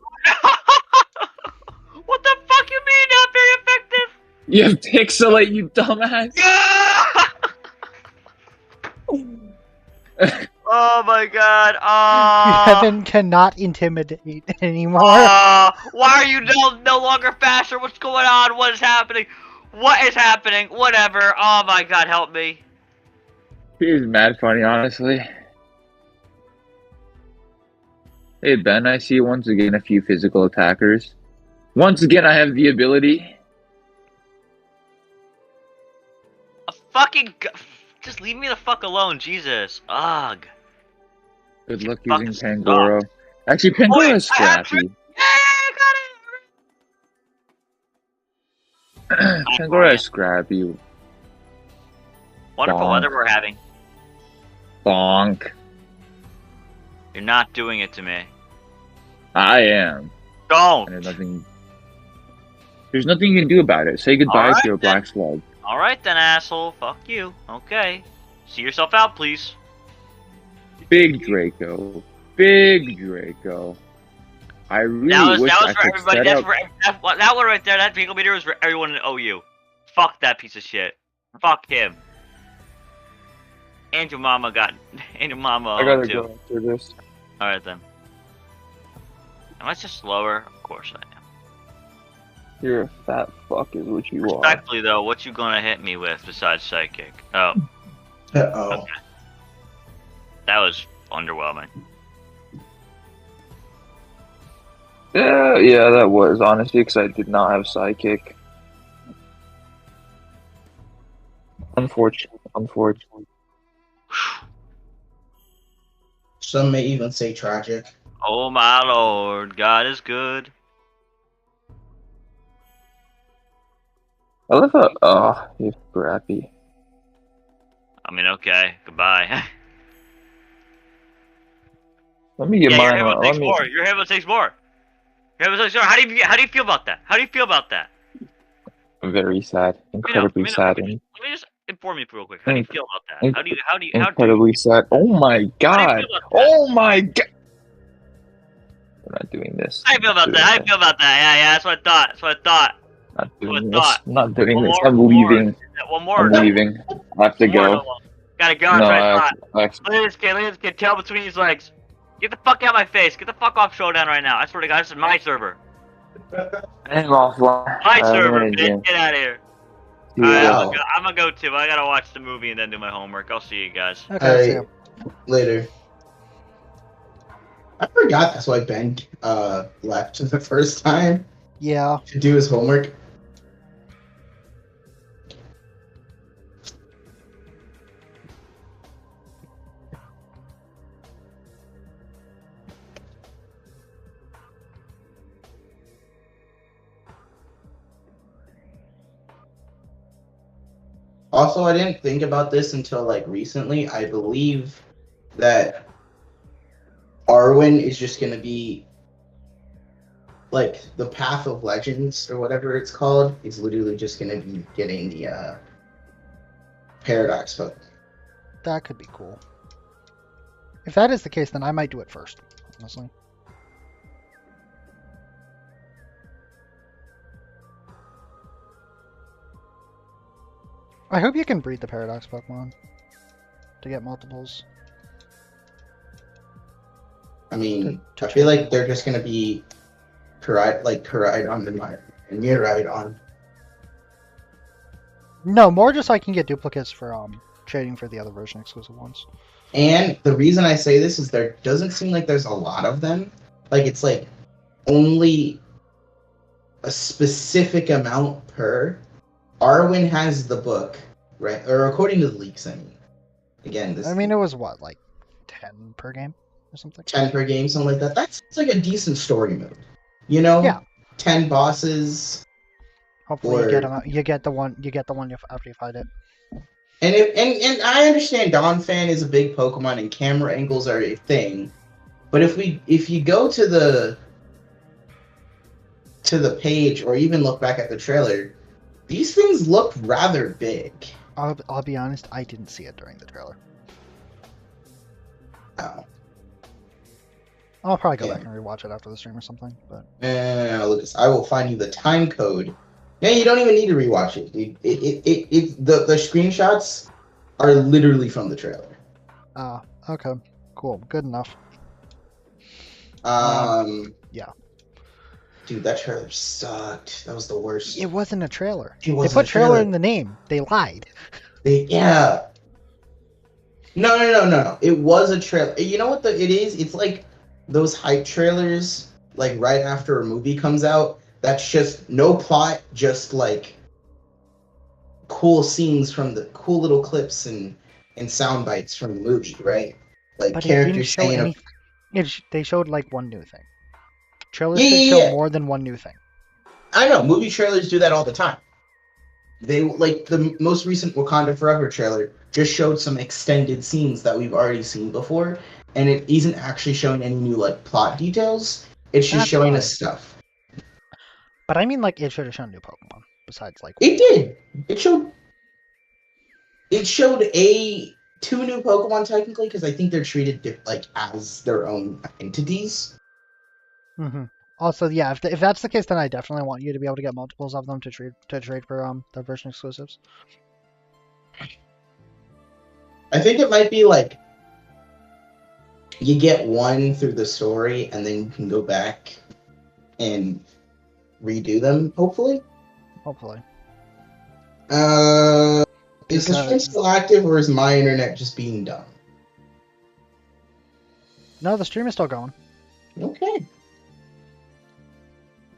[SPEAKER 4] What the fuck you mean not very effective?
[SPEAKER 3] You have pixelate, you dumbass.
[SPEAKER 4] Yeah! Oh my god. Oh.
[SPEAKER 1] Kevin cannot intimidate anymore.
[SPEAKER 4] Why are you no longer faster? What's going on? What is happening? What is happening? Whatever. Oh my god, help me.
[SPEAKER 3] He is mad funny, honestly. Hey Ben, I see once again a few physical attackers. Once again, I have the ability.
[SPEAKER 4] A fucking. Just leave me the fuck alone, Jesus. Ugh.
[SPEAKER 3] Good luck
[SPEAKER 4] Fucking
[SPEAKER 3] using Pangoro. Actually, Pangoro is
[SPEAKER 4] I have
[SPEAKER 3] scrappy.
[SPEAKER 4] Yeah, I got it.
[SPEAKER 3] Pangoro is scrappy.
[SPEAKER 4] Wonderful
[SPEAKER 3] Bonk.
[SPEAKER 4] weather we're having.
[SPEAKER 3] Bonk.
[SPEAKER 4] You're not doing it to me.
[SPEAKER 3] I am.
[SPEAKER 4] Don't.
[SPEAKER 3] And there's nothing you can do about it. Say goodbye
[SPEAKER 4] Alright,
[SPEAKER 3] to your
[SPEAKER 4] then.
[SPEAKER 3] black slug.
[SPEAKER 4] Alright then, asshole. Fuck you. Okay. See yourself out, please.
[SPEAKER 3] Big Draco. Big Draco. I really wish
[SPEAKER 4] that
[SPEAKER 3] I
[SPEAKER 4] was for
[SPEAKER 3] could
[SPEAKER 4] everybody.
[SPEAKER 3] set
[SPEAKER 4] That's
[SPEAKER 3] up...
[SPEAKER 4] for that one right there. That Pingle meter was for everyone in OU. Fuck that piece of shit. Fuck him. And your mama got. And your mama.
[SPEAKER 3] I gotta
[SPEAKER 4] too.
[SPEAKER 3] go after this.
[SPEAKER 4] Alright then. Am I just slower? Of course I am.
[SPEAKER 3] You're a fat fuck is what you are.
[SPEAKER 4] Respectfully though, what you gonna hit me with besides psychic? Oh,
[SPEAKER 2] Uh-oh.
[SPEAKER 4] that was underwhelming.
[SPEAKER 3] Yeah, that was, honestly, because I did not have psychic. Unfortunate.
[SPEAKER 2] Some may even say tragic.
[SPEAKER 4] Oh my lord, God is good.
[SPEAKER 3] I love how, oh, you're scrappy.
[SPEAKER 4] I mean, Okay, goodbye.
[SPEAKER 3] Let me get
[SPEAKER 4] Yeah, your
[SPEAKER 3] mine.
[SPEAKER 4] Halo
[SPEAKER 3] Let
[SPEAKER 4] takes
[SPEAKER 3] me.
[SPEAKER 4] more. Your Halo takes more. Your Halo takes more. How do you feel about that? How do you feel about that?
[SPEAKER 3] Very sad. Incredibly sad.
[SPEAKER 4] Let me just inform you real quick. How do you feel about that?
[SPEAKER 3] inc-
[SPEAKER 4] How do you
[SPEAKER 3] Incredibly sad. Oh my
[SPEAKER 4] how do you
[SPEAKER 3] god.
[SPEAKER 4] feel about that?
[SPEAKER 3] Oh my god. We're not doing this.
[SPEAKER 4] How do you feel about that? How do you feel about that? Yeah, that's what I thought. That's what I thought.
[SPEAKER 3] Not
[SPEAKER 4] That's what I
[SPEAKER 3] doing this.
[SPEAKER 4] thought.
[SPEAKER 3] Not doing
[SPEAKER 4] One
[SPEAKER 3] this.
[SPEAKER 4] more,
[SPEAKER 3] I'm
[SPEAKER 4] one more.
[SPEAKER 3] leaving.
[SPEAKER 4] One more.
[SPEAKER 3] I'm leaving. I have to
[SPEAKER 4] One more,
[SPEAKER 3] go.
[SPEAKER 4] no more. Gotta go.
[SPEAKER 3] No,
[SPEAKER 4] That's what I
[SPEAKER 3] I
[SPEAKER 4] thought.
[SPEAKER 3] have to.
[SPEAKER 4] Look at this kid. Tail between his legs. Get the fuck out of my face. Get the fuck off Showdown right now. I swear to God, this is my server.
[SPEAKER 3] I'm offline.
[SPEAKER 4] My
[SPEAKER 3] I'm
[SPEAKER 4] server,
[SPEAKER 3] gonna
[SPEAKER 4] bitch. Get out of here.
[SPEAKER 3] do
[SPEAKER 4] Alright,
[SPEAKER 3] that.
[SPEAKER 4] I'm gonna go too. I gotta watch the movie and then do my homework. I'll see you guys.
[SPEAKER 1] Okay, see
[SPEAKER 2] Alright,
[SPEAKER 1] ya.
[SPEAKER 2] later. I forgot that's why Ben left the first time
[SPEAKER 1] Yeah.
[SPEAKER 2] to do his homework. Also, I didn't think about this until like recently. I believe that Arwen is just gonna be like the Path of Legends or whatever it's called is literally just gonna be getting the Paradox book.
[SPEAKER 1] That could be cool. If that is the case, then I might do it first, honestly. I hope you can breed the Paradox Pokemon to get multiples.
[SPEAKER 2] I mean,
[SPEAKER 1] To
[SPEAKER 2] I feel
[SPEAKER 1] change
[SPEAKER 2] like they're just gonna be Koraidon and Miraidon.
[SPEAKER 1] No, more just so I can get duplicates for trading for the other version exclusive ones.
[SPEAKER 2] And the reason I say this is there doesn't seem like there's a lot of them. Like it's like only a specific amount per. Arwen has the book, right? Or according to the leaks, I mean. Again, this
[SPEAKER 1] I mean, it was what, like 10 per game or something?
[SPEAKER 2] 10 per game, something like that. That's like a decent story mode. You know?
[SPEAKER 1] Yeah.
[SPEAKER 2] 10 bosses.
[SPEAKER 1] Hopefully,
[SPEAKER 2] Or-
[SPEAKER 1] you get the one after you fight it.
[SPEAKER 2] And I understand Don Fan is a big Pokemon and camera angles are a thing. But if you go to the page or even look back at the trailer, these things look rather big.
[SPEAKER 1] I'll be honest, I didn't see it during the trailer.
[SPEAKER 2] Oh.
[SPEAKER 1] I'll probably go
[SPEAKER 2] Yeah.
[SPEAKER 1] back and rewatch it after the stream or something. But
[SPEAKER 2] Lucas, I will find you the time code. Yeah, you don't even need to rewatch it. The screenshots are literally from the trailer.
[SPEAKER 1] okay, cool, good enough. Yeah.
[SPEAKER 2] Dude, that trailer sucked. That was the worst.
[SPEAKER 1] It wasn't a trailer.
[SPEAKER 2] It
[SPEAKER 1] They
[SPEAKER 2] wasn't
[SPEAKER 1] put
[SPEAKER 2] a
[SPEAKER 1] trailer
[SPEAKER 2] trailer.
[SPEAKER 1] in the name. They lied.
[SPEAKER 2] Yeah. No. It was a trailer. You know what it is? It's like those hype trailers, like right after a movie comes out. That's just no plot, just like cool scenes from the cool little clips and sound bites from the movie, right? Like
[SPEAKER 1] But it didn't
[SPEAKER 2] characters
[SPEAKER 1] show
[SPEAKER 2] saying,
[SPEAKER 1] anything. They showed like one new thing. Trailers
[SPEAKER 2] Yeah,
[SPEAKER 1] should
[SPEAKER 2] yeah,
[SPEAKER 1] show
[SPEAKER 2] yeah.
[SPEAKER 1] more than one new thing.
[SPEAKER 2] I know movie trailers do that all the time. They like the most recent Wakanda Forever trailer just showed some extended scenes that we've already seen before, and it isn't actually showing any new like plot details. It's just
[SPEAKER 1] That's
[SPEAKER 2] showing
[SPEAKER 1] fine.
[SPEAKER 2] us stuff.
[SPEAKER 1] But I mean, like, it should have shown new Pokemon besides like.
[SPEAKER 2] It did. It showed two new Pokemon technically because I think they're treated like as their own entities.
[SPEAKER 1] Mm-hmm. Also, yeah, if that's the case, then I definitely want you to be able to get multiples of them to trade for the version exclusives.
[SPEAKER 2] I think it might be like you get one through the story and then you can go back and redo them, hopefully.
[SPEAKER 1] Hopefully.
[SPEAKER 2] Is the stream still active or is my internet just being dumb?
[SPEAKER 1] No, the stream is still going.
[SPEAKER 2] Okay.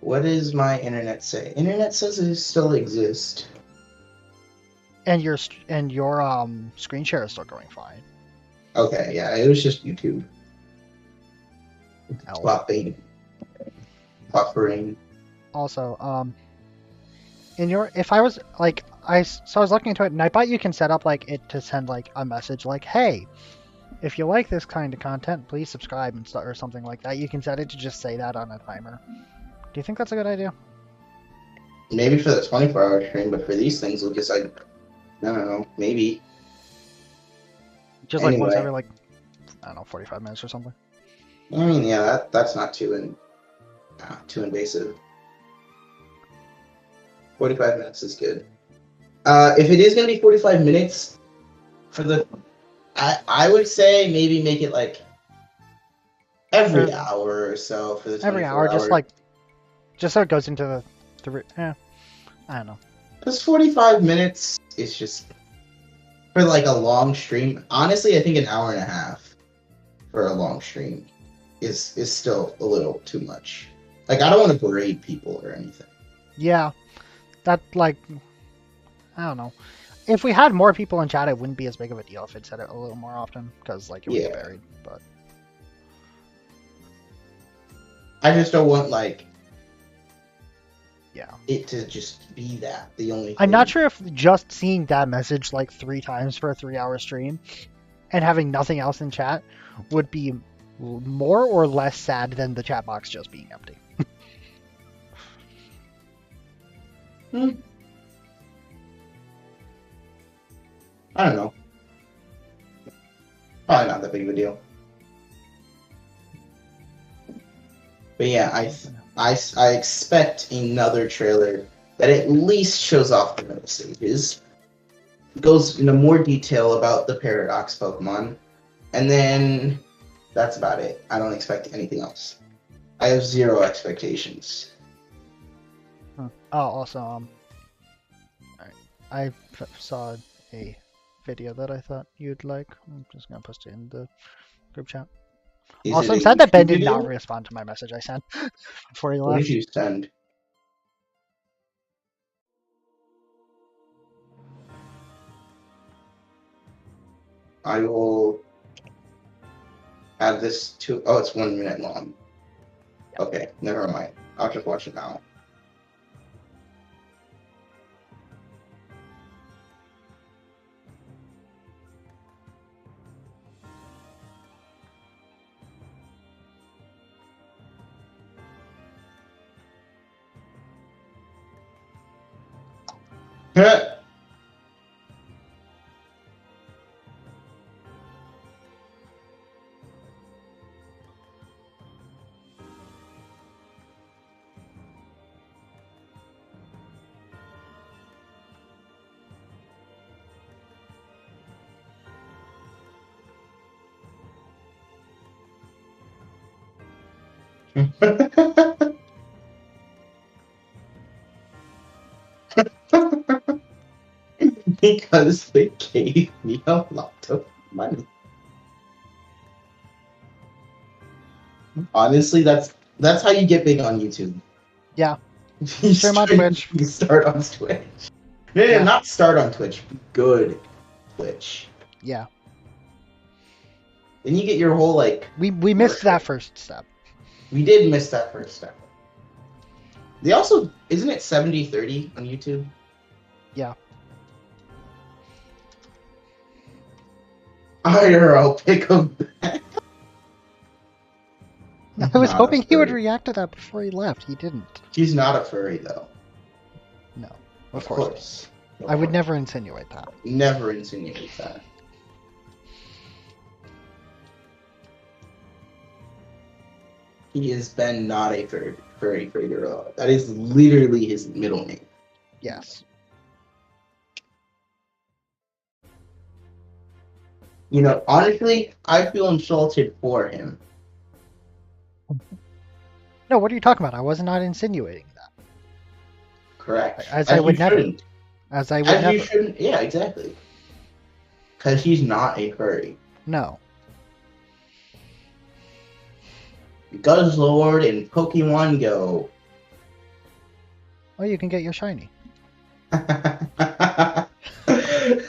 [SPEAKER 2] What does my internet say? Internet says it still exists.
[SPEAKER 1] And your screen share is still going fine.
[SPEAKER 2] Okay, yeah, it was just YouTube.
[SPEAKER 1] Ow.
[SPEAKER 2] Buffering.
[SPEAKER 1] Also, if I was like, so I was looking into it, and I bet you can set up like it to send like a message like, "Hey, if you like this kind of content, please subscribe," and or something like that. You can set it to just say that on a timer. Do you think that's a good idea?
[SPEAKER 2] Maybe for the 24-hour stream, but for these things, Lucas, I don't know. Maybe.
[SPEAKER 1] Just like once
[SPEAKER 2] Anyway.
[SPEAKER 1] every like, I don't know, 45 minutes or something.
[SPEAKER 2] I mean, yeah, that's not too invasive. 45 minutes is good. If it is going to be 45 minutes, I would say maybe make it like every hour or so for the 24
[SPEAKER 1] Every hour, just so it goes into I don't know.
[SPEAKER 2] Because 45 minutes is just for like a long stream. Honestly, I think an hour and a half for a long stream is still a little too much. Like, I don't want to berate people or anything.
[SPEAKER 1] Yeah, that like, I don't know. If we had more people in chat, it wouldn't be as big of a deal if it said it a little more often, because like it would be buried. But
[SPEAKER 2] I just don't want like
[SPEAKER 1] yeah,
[SPEAKER 2] it to just be that the only.
[SPEAKER 1] I'm not sure if just seeing that message like 3 times for a 3-hour stream and having nothing else in chat would be more or less sad than the chat box just being empty.
[SPEAKER 2] I don't know. Probably not that big of a deal. But yeah, I expect another trailer that at least shows off the middle stages, goes into more detail about the Paradox Pokemon, and then that's about it. I don't expect anything else. I have zero expectations.
[SPEAKER 1] Oh, also, alright. I saw a video that I thought you'd like. I'm just gonna post it in the group chat. Also, I'm sad that Ben did not respond to my message I sent before he left.
[SPEAKER 2] What did you send? I will add this to. Oh, it's 1 minute long. Okay, never mind. I'll just watch it now. Because they gave me a lot of money. Honestly, that's how you get big on YouTube.
[SPEAKER 1] Yeah.
[SPEAKER 2] You
[SPEAKER 1] Stream on Twitch.
[SPEAKER 2] You start on Twitch. No, not start on Twitch. Good Twitch.
[SPEAKER 1] Yeah.
[SPEAKER 2] Then you get your whole like.
[SPEAKER 1] We missed that first step.
[SPEAKER 2] We did miss that first step. They also, isn't it 70-30 on YouTube?
[SPEAKER 1] Yeah.
[SPEAKER 2] I'll pick him back.
[SPEAKER 1] I was hoping he would react to that before he left. He didn't.
[SPEAKER 2] He's not a furry, though.
[SPEAKER 1] No,
[SPEAKER 2] Of course.
[SPEAKER 1] I would never insinuate that.
[SPEAKER 2] Never insinuate that. He has been not a furry girl. That is literally his middle name.
[SPEAKER 1] Yes.
[SPEAKER 2] You know, honestly, I feel insulted for him.
[SPEAKER 1] No, what are you talking about? I was not insinuating that.
[SPEAKER 2] Correct.
[SPEAKER 1] As I would never.
[SPEAKER 2] Shouldn't.
[SPEAKER 1] As I would
[SPEAKER 2] As
[SPEAKER 1] never.
[SPEAKER 2] you shouldn't. Yeah, exactly. Because he's not a furry.
[SPEAKER 1] No.
[SPEAKER 2] Guzzlord and Pokemon Go.
[SPEAKER 1] Oh, you can get your shiny.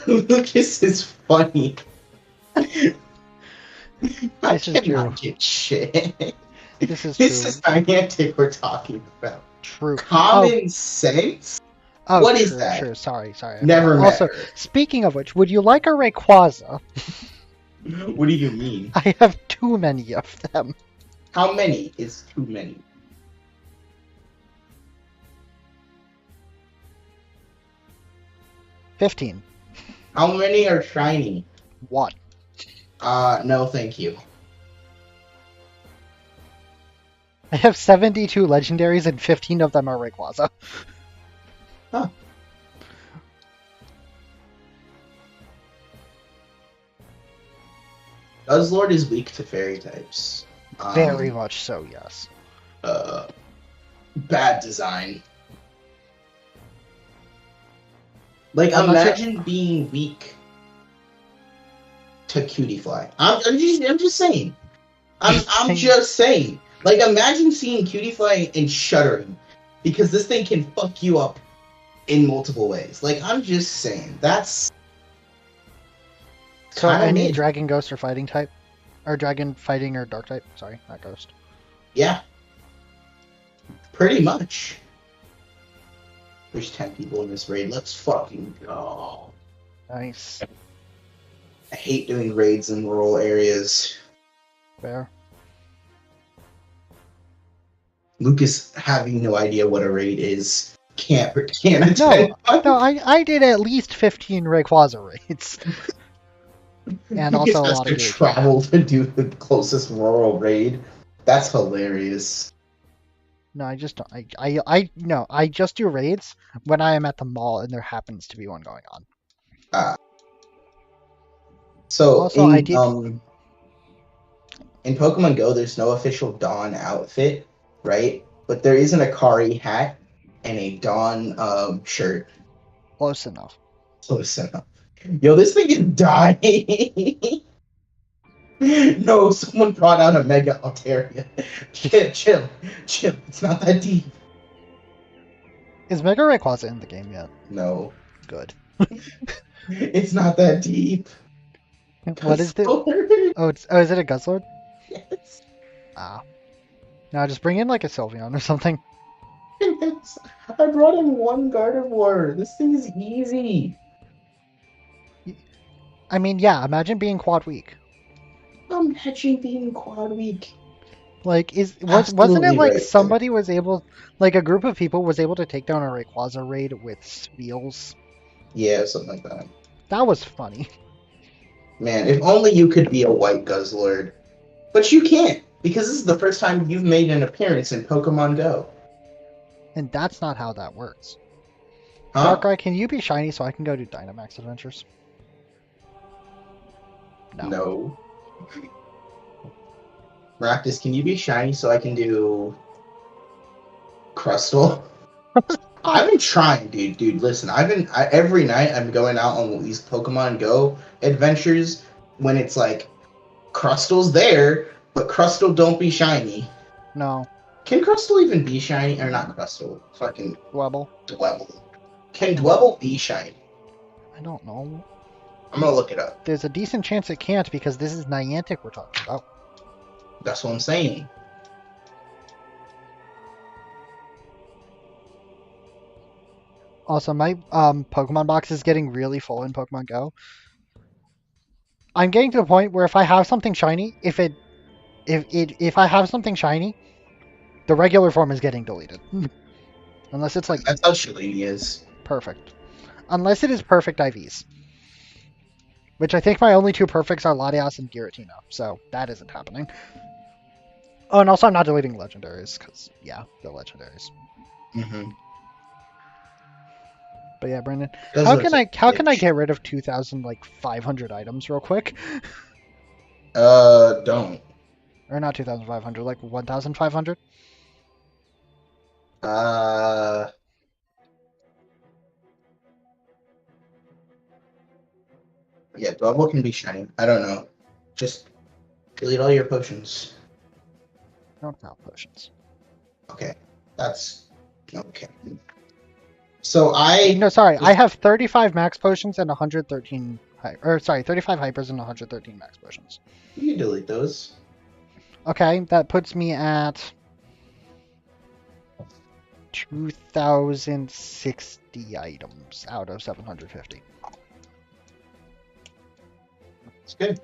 [SPEAKER 2] Lucas is funny. I
[SPEAKER 1] This is
[SPEAKER 2] cannot
[SPEAKER 1] true.
[SPEAKER 2] get shit.
[SPEAKER 1] This is
[SPEAKER 2] This
[SPEAKER 1] true.
[SPEAKER 2] is Niantic we're talking about.
[SPEAKER 1] True.
[SPEAKER 2] Common sense?
[SPEAKER 1] Oh,
[SPEAKER 2] What is
[SPEAKER 1] true,
[SPEAKER 2] that?
[SPEAKER 1] True. Sorry. I
[SPEAKER 2] Never
[SPEAKER 1] forgot.
[SPEAKER 2] met
[SPEAKER 1] Also,
[SPEAKER 2] her.
[SPEAKER 1] speaking of which, would you like a Rayquaza?
[SPEAKER 2] What do you mean?
[SPEAKER 1] I have too many of them.
[SPEAKER 2] How many is too many?
[SPEAKER 1] $15.
[SPEAKER 2] How many are shiny?
[SPEAKER 1] 1.
[SPEAKER 2] No, thank you.
[SPEAKER 1] I have 72 legendaries and 15 of them are Rayquaza.
[SPEAKER 2] Huh. Guzzlord is weak to fairy types.
[SPEAKER 1] Very much so, yes.
[SPEAKER 2] Bad design. Like,
[SPEAKER 1] Unless
[SPEAKER 2] imagine being weak to Cutiefly. I'm just saying. I'm just saying. Like, imagine seeing Cutiefly and shuddering, because this thing can fuck you up in multiple ways. Like, I'm just saying. That's
[SPEAKER 1] So
[SPEAKER 2] kinda
[SPEAKER 1] any
[SPEAKER 2] mid.
[SPEAKER 1] Dragon Ghost or Fighting type? Or Dragon Fighting or Dark type? Sorry, not Ghost.
[SPEAKER 2] Yeah. Pretty much. There's 10 people in this raid. Let's fucking go.
[SPEAKER 1] Nice.
[SPEAKER 2] I hate doing raids in rural areas.
[SPEAKER 1] Fair.
[SPEAKER 2] Lucas having no idea what a raid is can't
[SPEAKER 1] No,
[SPEAKER 2] attend.
[SPEAKER 1] no, I did at least 15 Rayquaza raids. And
[SPEAKER 2] Lucas
[SPEAKER 1] also a
[SPEAKER 2] has
[SPEAKER 1] lot
[SPEAKER 2] to
[SPEAKER 1] of DH.
[SPEAKER 2] travel to do the closest rural raid. That's hilarious.
[SPEAKER 1] No, I just don't. No, I just do raids when I am at the mall and there happens to be one going on.
[SPEAKER 2] So
[SPEAKER 1] Also, I did.
[SPEAKER 2] In Pokemon Go, there's no official Dawn outfit, right? But there is an Akari hat and a Dawn shirt.
[SPEAKER 1] Close enough.
[SPEAKER 2] Close enough. Yo, this thing is dying. No, someone brought out a Mega Altaria. Chill. It's not that deep.
[SPEAKER 1] Is Mega Rayquaza in the game yet?
[SPEAKER 2] No,
[SPEAKER 1] Good.
[SPEAKER 2] it's not that deep.
[SPEAKER 1] What is it?
[SPEAKER 2] Guzzlord?
[SPEAKER 1] Oh, is it a Guzzlord?
[SPEAKER 2] Yes.
[SPEAKER 1] Ah. No, just bring in like a Sylveon or something.
[SPEAKER 2] Yes. I brought in one Gardevoir. This thing is easy.
[SPEAKER 1] I mean, yeah, imagine being quad weak.
[SPEAKER 2] Imagine being quad weak.
[SPEAKER 1] Like, wasn't
[SPEAKER 2] Absolutely
[SPEAKER 1] it like
[SPEAKER 2] right.
[SPEAKER 1] somebody was able, like a group of people was able to take down a Rayquaza raid with Spiels?
[SPEAKER 2] Yeah, something like that.
[SPEAKER 1] That was funny.
[SPEAKER 2] Man, if only you could be a white Guzzlord. But you can't, because this is the first time you've made an appearance in Pokemon Go.
[SPEAKER 1] And that's not how that works.
[SPEAKER 2] Huh?
[SPEAKER 1] Darkrai, can you be shiny so I can go do Dynamax adventures?
[SPEAKER 2] No. Maractus, can you be shiny so I can do Crustle? I've been trying, dude. Dude, listen, every night I'm going out on these Pokemon Go adventures when it's like Crustle's there, but Crustle don't be shiny.
[SPEAKER 1] No.
[SPEAKER 2] Can Crustle even be shiny? Or not Crustle? Fucking
[SPEAKER 1] Dwebble?
[SPEAKER 2] Dwebble. Can Dwebble be shiny?
[SPEAKER 1] I don't know.
[SPEAKER 2] I'm gonna look it up.
[SPEAKER 1] There's a decent chance it can't because this is Niantic we're talking about.
[SPEAKER 2] That's what I'm saying.
[SPEAKER 1] Also, my Pokemon box is getting really full in Pokemon Go. I'm getting to the point where if I have something shiny, if I have something shiny, the regular form is getting deleted. Unless it's like
[SPEAKER 2] That's how Shillelagh is.
[SPEAKER 1] perfect. Unless it is perfect IVs. Which I think my only two perfects are Latias and Giratina, so that isn't happening. Oh, and also I'm not deleting legendaries, because, yeah, the legendaries.
[SPEAKER 2] Mm-hmm.
[SPEAKER 1] But yeah, Brendan, how can I get rid of 2,500 items real quick?
[SPEAKER 2] Don't.
[SPEAKER 1] Or not 2,500, like 1,500?
[SPEAKER 2] Yeah, Dwebble can be shiny. I don't know. Just delete all your potions.
[SPEAKER 1] I don't have potions.
[SPEAKER 2] Okay. That's okay. So
[SPEAKER 1] No, sorry, I have 35 max potions and 113 35 hypers and 113 max potions.
[SPEAKER 2] You can delete those.
[SPEAKER 1] Okay, that puts me at 2,060 items out of 750.
[SPEAKER 2] It's good.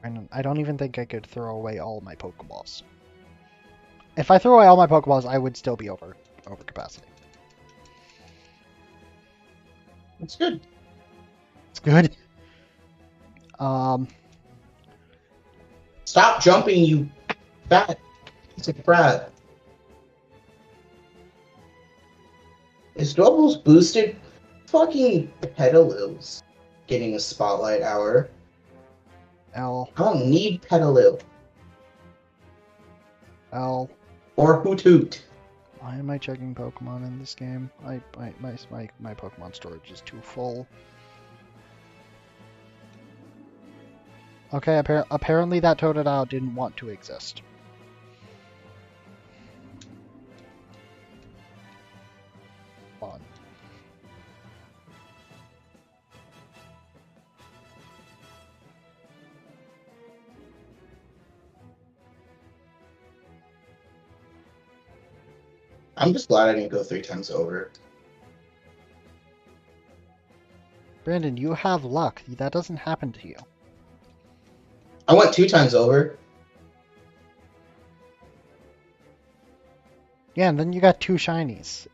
[SPEAKER 1] And I don't even think I could throw away all my Pokeballs. If I throw away all my Pokeballs, I would still be over capacity.
[SPEAKER 2] It's good.
[SPEAKER 1] It's good.
[SPEAKER 2] Stop jumping, you fat piece of crap. Is Doubles boosted? Fucking Petalil's getting a spotlight hour.
[SPEAKER 1] L,
[SPEAKER 2] I don't need Petalil
[SPEAKER 1] L.
[SPEAKER 2] or Hoothoot.
[SPEAKER 1] Why am I checking Pokemon in this game? My Pokemon storage is too full. Okay, apparently that Totodile didn't want to exist. Fun.
[SPEAKER 2] I'm just glad I didn't go 3 times over.
[SPEAKER 1] Brandon, you have luck. That doesn't happen to you.
[SPEAKER 2] I went 2 times over.
[SPEAKER 1] Yeah, and then you got 2 shinies.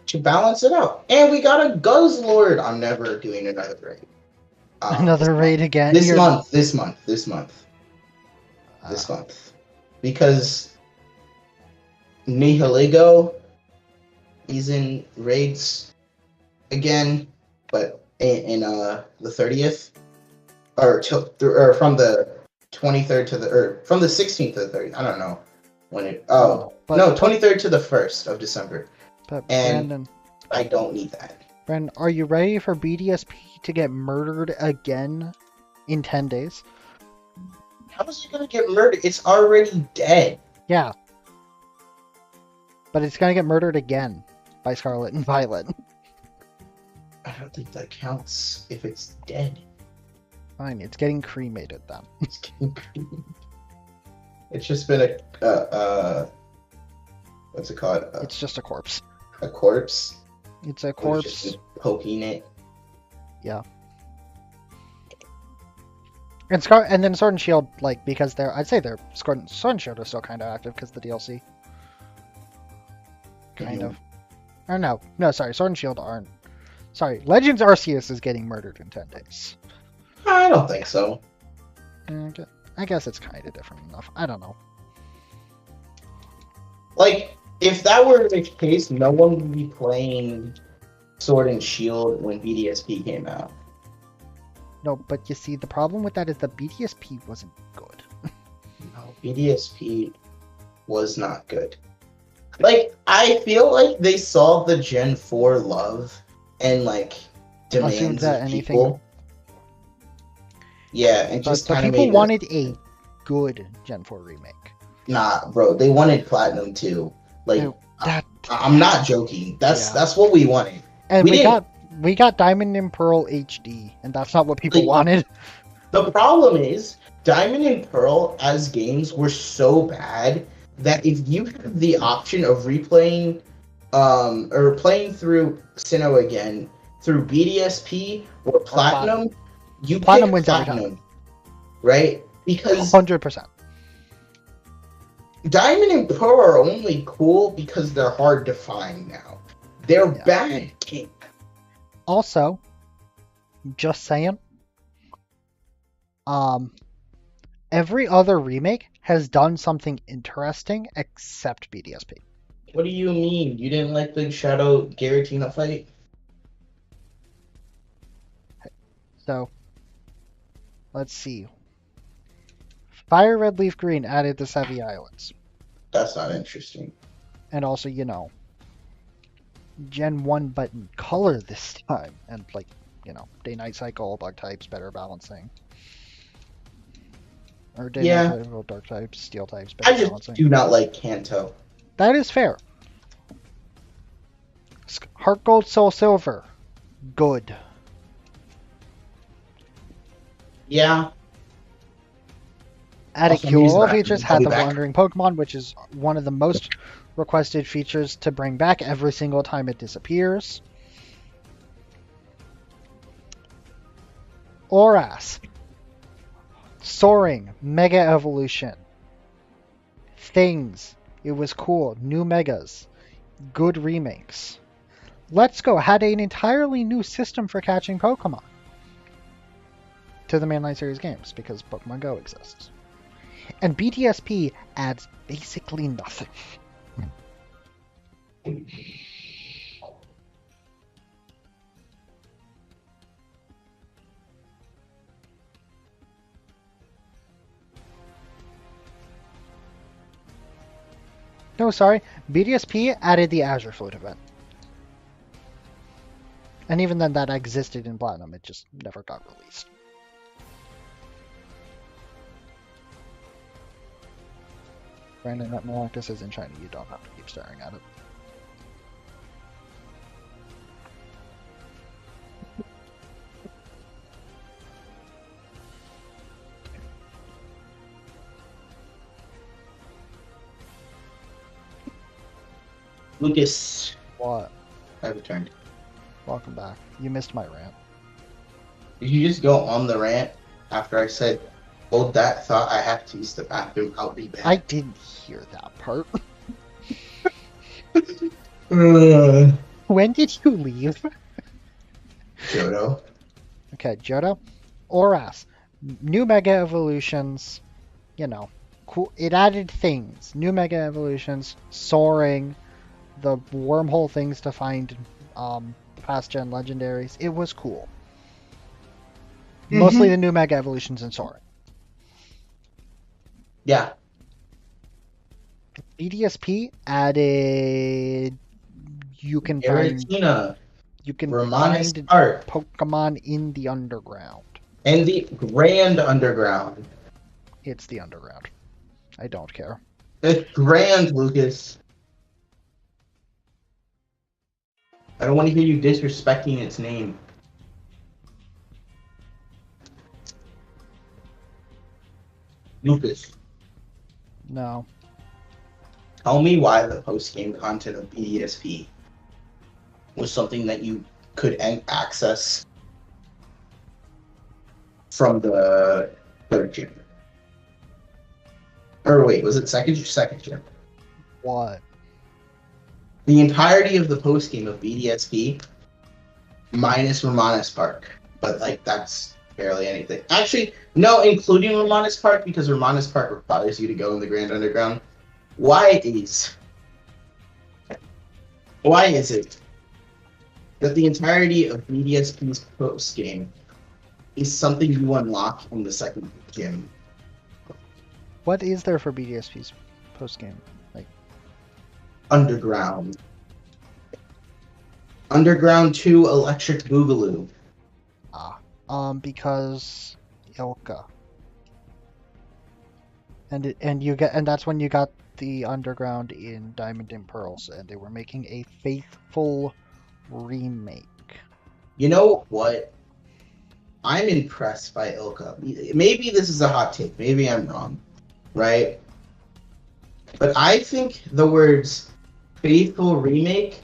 [SPEAKER 2] To balance it out. And we got a Guzzlord. I'm never doing another raid.
[SPEAKER 1] Another raid again.
[SPEAKER 2] This
[SPEAKER 1] You're-
[SPEAKER 2] month. Because Nihiligo, he's in raids again, but in the 30th. Or from the 23rd to from the 16th to the 30th. I don't know when it. Oh,
[SPEAKER 1] but-
[SPEAKER 2] no, 23rd to the 1st of December.
[SPEAKER 1] But
[SPEAKER 2] And-
[SPEAKER 1] Brandon,
[SPEAKER 2] I don't need that.
[SPEAKER 1] Brandon, are you ready for BDSP to get murdered again in 10 days?
[SPEAKER 2] How is it gonna get murdered? It's already dead.
[SPEAKER 1] Yeah. But it's gonna get murdered again by Scarlet and Violet.
[SPEAKER 2] I don't think that counts if it's dead.
[SPEAKER 1] Fine, it's getting cremated then.
[SPEAKER 2] It's getting creepy. It's just been what's it called?
[SPEAKER 1] It's just a corpse.
[SPEAKER 2] A corpse.
[SPEAKER 1] It's a
[SPEAKER 2] We've
[SPEAKER 1] corpse.
[SPEAKER 2] just been poking it.
[SPEAKER 1] And then Sword and Shield, like, because I'd say Sword and Shield is still kind of active because the DLC. Kind of. Or no, sorry, Sword and Shield aren't. Sorry, Legends Arceus is getting murdered in 10 days.
[SPEAKER 2] I don't think so.
[SPEAKER 1] I guess it's kind of different enough. I don't know.
[SPEAKER 2] Like, if that were the case, no one would be playing Sword and Shield when BDSP came out.
[SPEAKER 1] No, but you see, the problem with that is the BDSP wasn't good.
[SPEAKER 2] No, BDSP was not good. Like, I feel like they saw the Gen 4 love and, like, demands
[SPEAKER 1] that
[SPEAKER 2] of
[SPEAKER 1] anything-
[SPEAKER 2] people. Yeah, and just
[SPEAKER 1] But
[SPEAKER 2] kind of
[SPEAKER 1] people
[SPEAKER 2] made
[SPEAKER 1] wanted a good Gen 4 remake.
[SPEAKER 2] Nah, bro, they wanted Platinum too. Like,
[SPEAKER 1] No, that
[SPEAKER 2] I'm not joking.
[SPEAKER 1] Yeah.
[SPEAKER 2] That's what we wanted.
[SPEAKER 1] and
[SPEAKER 2] we
[SPEAKER 1] we got Diamond and Pearl HD, and that's not what people
[SPEAKER 2] Like-
[SPEAKER 1] wanted.
[SPEAKER 2] The problem is, Diamond and Pearl as games were so bad that if you have the option of replaying, or playing through Sinnoh again through BDSP or Platinum, you
[SPEAKER 1] Platinum
[SPEAKER 2] pick
[SPEAKER 1] wins every
[SPEAKER 2] Platinum, right? Because
[SPEAKER 1] 100%.
[SPEAKER 2] Diamond and Pearl are only cool because they're hard to find now. They're
[SPEAKER 1] Yeah.
[SPEAKER 2] bad games.
[SPEAKER 1] Also, just saying, every other remake has done something interesting except BDSP.
[SPEAKER 2] What do you mean? You didn't like the Shadow Giratina fight?
[SPEAKER 1] So, let's see. Fire Red Leaf Green added the Sevi Islands.
[SPEAKER 2] That's not interesting.
[SPEAKER 1] And also, Gen 1 button color this time. And, like, day-night cycle, bug types, better balancing. Or day-night
[SPEAKER 2] Yeah.
[SPEAKER 1] cycle, dark types, steel types, better
[SPEAKER 2] I just
[SPEAKER 1] balancing.
[SPEAKER 2] do not like Kanto.
[SPEAKER 1] That is fair. Heart Gold, Soul Silver. Good.
[SPEAKER 2] Yeah,
[SPEAKER 1] Added
[SPEAKER 2] Also, I'm
[SPEAKER 1] cure
[SPEAKER 2] using
[SPEAKER 1] all
[SPEAKER 2] the
[SPEAKER 1] features,
[SPEAKER 2] bathroom. I'll
[SPEAKER 1] had
[SPEAKER 2] be
[SPEAKER 1] the
[SPEAKER 2] back.
[SPEAKER 1] wandering Pokemon, which is one of the most requested features to bring back every single time it disappears. Oras. Soaring. Mega Evolution. Things. It was cool. New Megas. Good remakes. Let's Go had an entirely new system for catching Pokemon to the mainline series games because Pokemon Go exists. And BTSP adds basically nothing. No, sorry. BDSP added the Azure Flute event. And even then, that existed in Platinum. It just never got released. Brandon at Malactus is in China. You don't have to keep staring at it.
[SPEAKER 2] Lucas,
[SPEAKER 1] What?
[SPEAKER 2] I returned.
[SPEAKER 1] Welcome back. You missed my rant.
[SPEAKER 2] Did you just go on the rant after I said, hold that thought, I have to use the bathroom, I'll be back?
[SPEAKER 1] I didn't hear that part. When did you leave?
[SPEAKER 2] Johto.
[SPEAKER 1] Okay, Johto. Oras. New Mega Evolutions. You know, cool. It added things. New Mega Evolutions. Soaring. The wormhole things to find past gen legendaries. It was cool. Mostly the new Mega Evolutions and Soaring.
[SPEAKER 2] Yeah.
[SPEAKER 1] BDSP added. You can find
[SPEAKER 2] Giratina, Romanis
[SPEAKER 1] find
[SPEAKER 2] Park,
[SPEAKER 1] Pokemon in the underground.
[SPEAKER 2] and the Grand Underground.
[SPEAKER 1] It's the underground. I don't care.
[SPEAKER 2] It's grand, Lucas. I don't want to hear you disrespecting its name. Lucas,
[SPEAKER 1] No.
[SPEAKER 2] tell me why the post-game content of BDSP was something that you could access from the third gym. Or wait, was it second gym?
[SPEAKER 1] What?
[SPEAKER 2] The entirety of the post game of BDSP minus Romanis Park. But like that's barely anything. Actually, no, including Romanis Park because Romanis Park requires you to go in the Grand Underground. Why is it that the entirety of BDSP's post game is something you unlock in the second gym?
[SPEAKER 1] What is there for BDSP's post game? Like
[SPEAKER 2] Underground. Underground 2 Electric Boogaloo.
[SPEAKER 1] because Ilka. And that's when you got the underground in Diamond and Pearls, and they were making a faithful remake.
[SPEAKER 2] You know what? I'm impressed by Ilka. Maybe this is a hot take. Maybe I'm wrong. Right? But I think the words faithful remake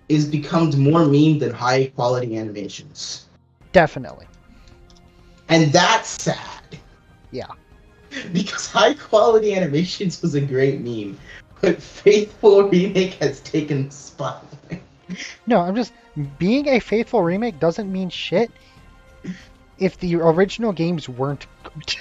[SPEAKER 2] is become more meme than high quality animations.
[SPEAKER 1] Definitely.
[SPEAKER 2] And that's sad.
[SPEAKER 1] Yeah.
[SPEAKER 2] Because high quality animations was a great meme. But faithful remake has taken the spotlight.
[SPEAKER 1] No, I'm just being a faithful remake doesn't mean shit if the original games weren't good.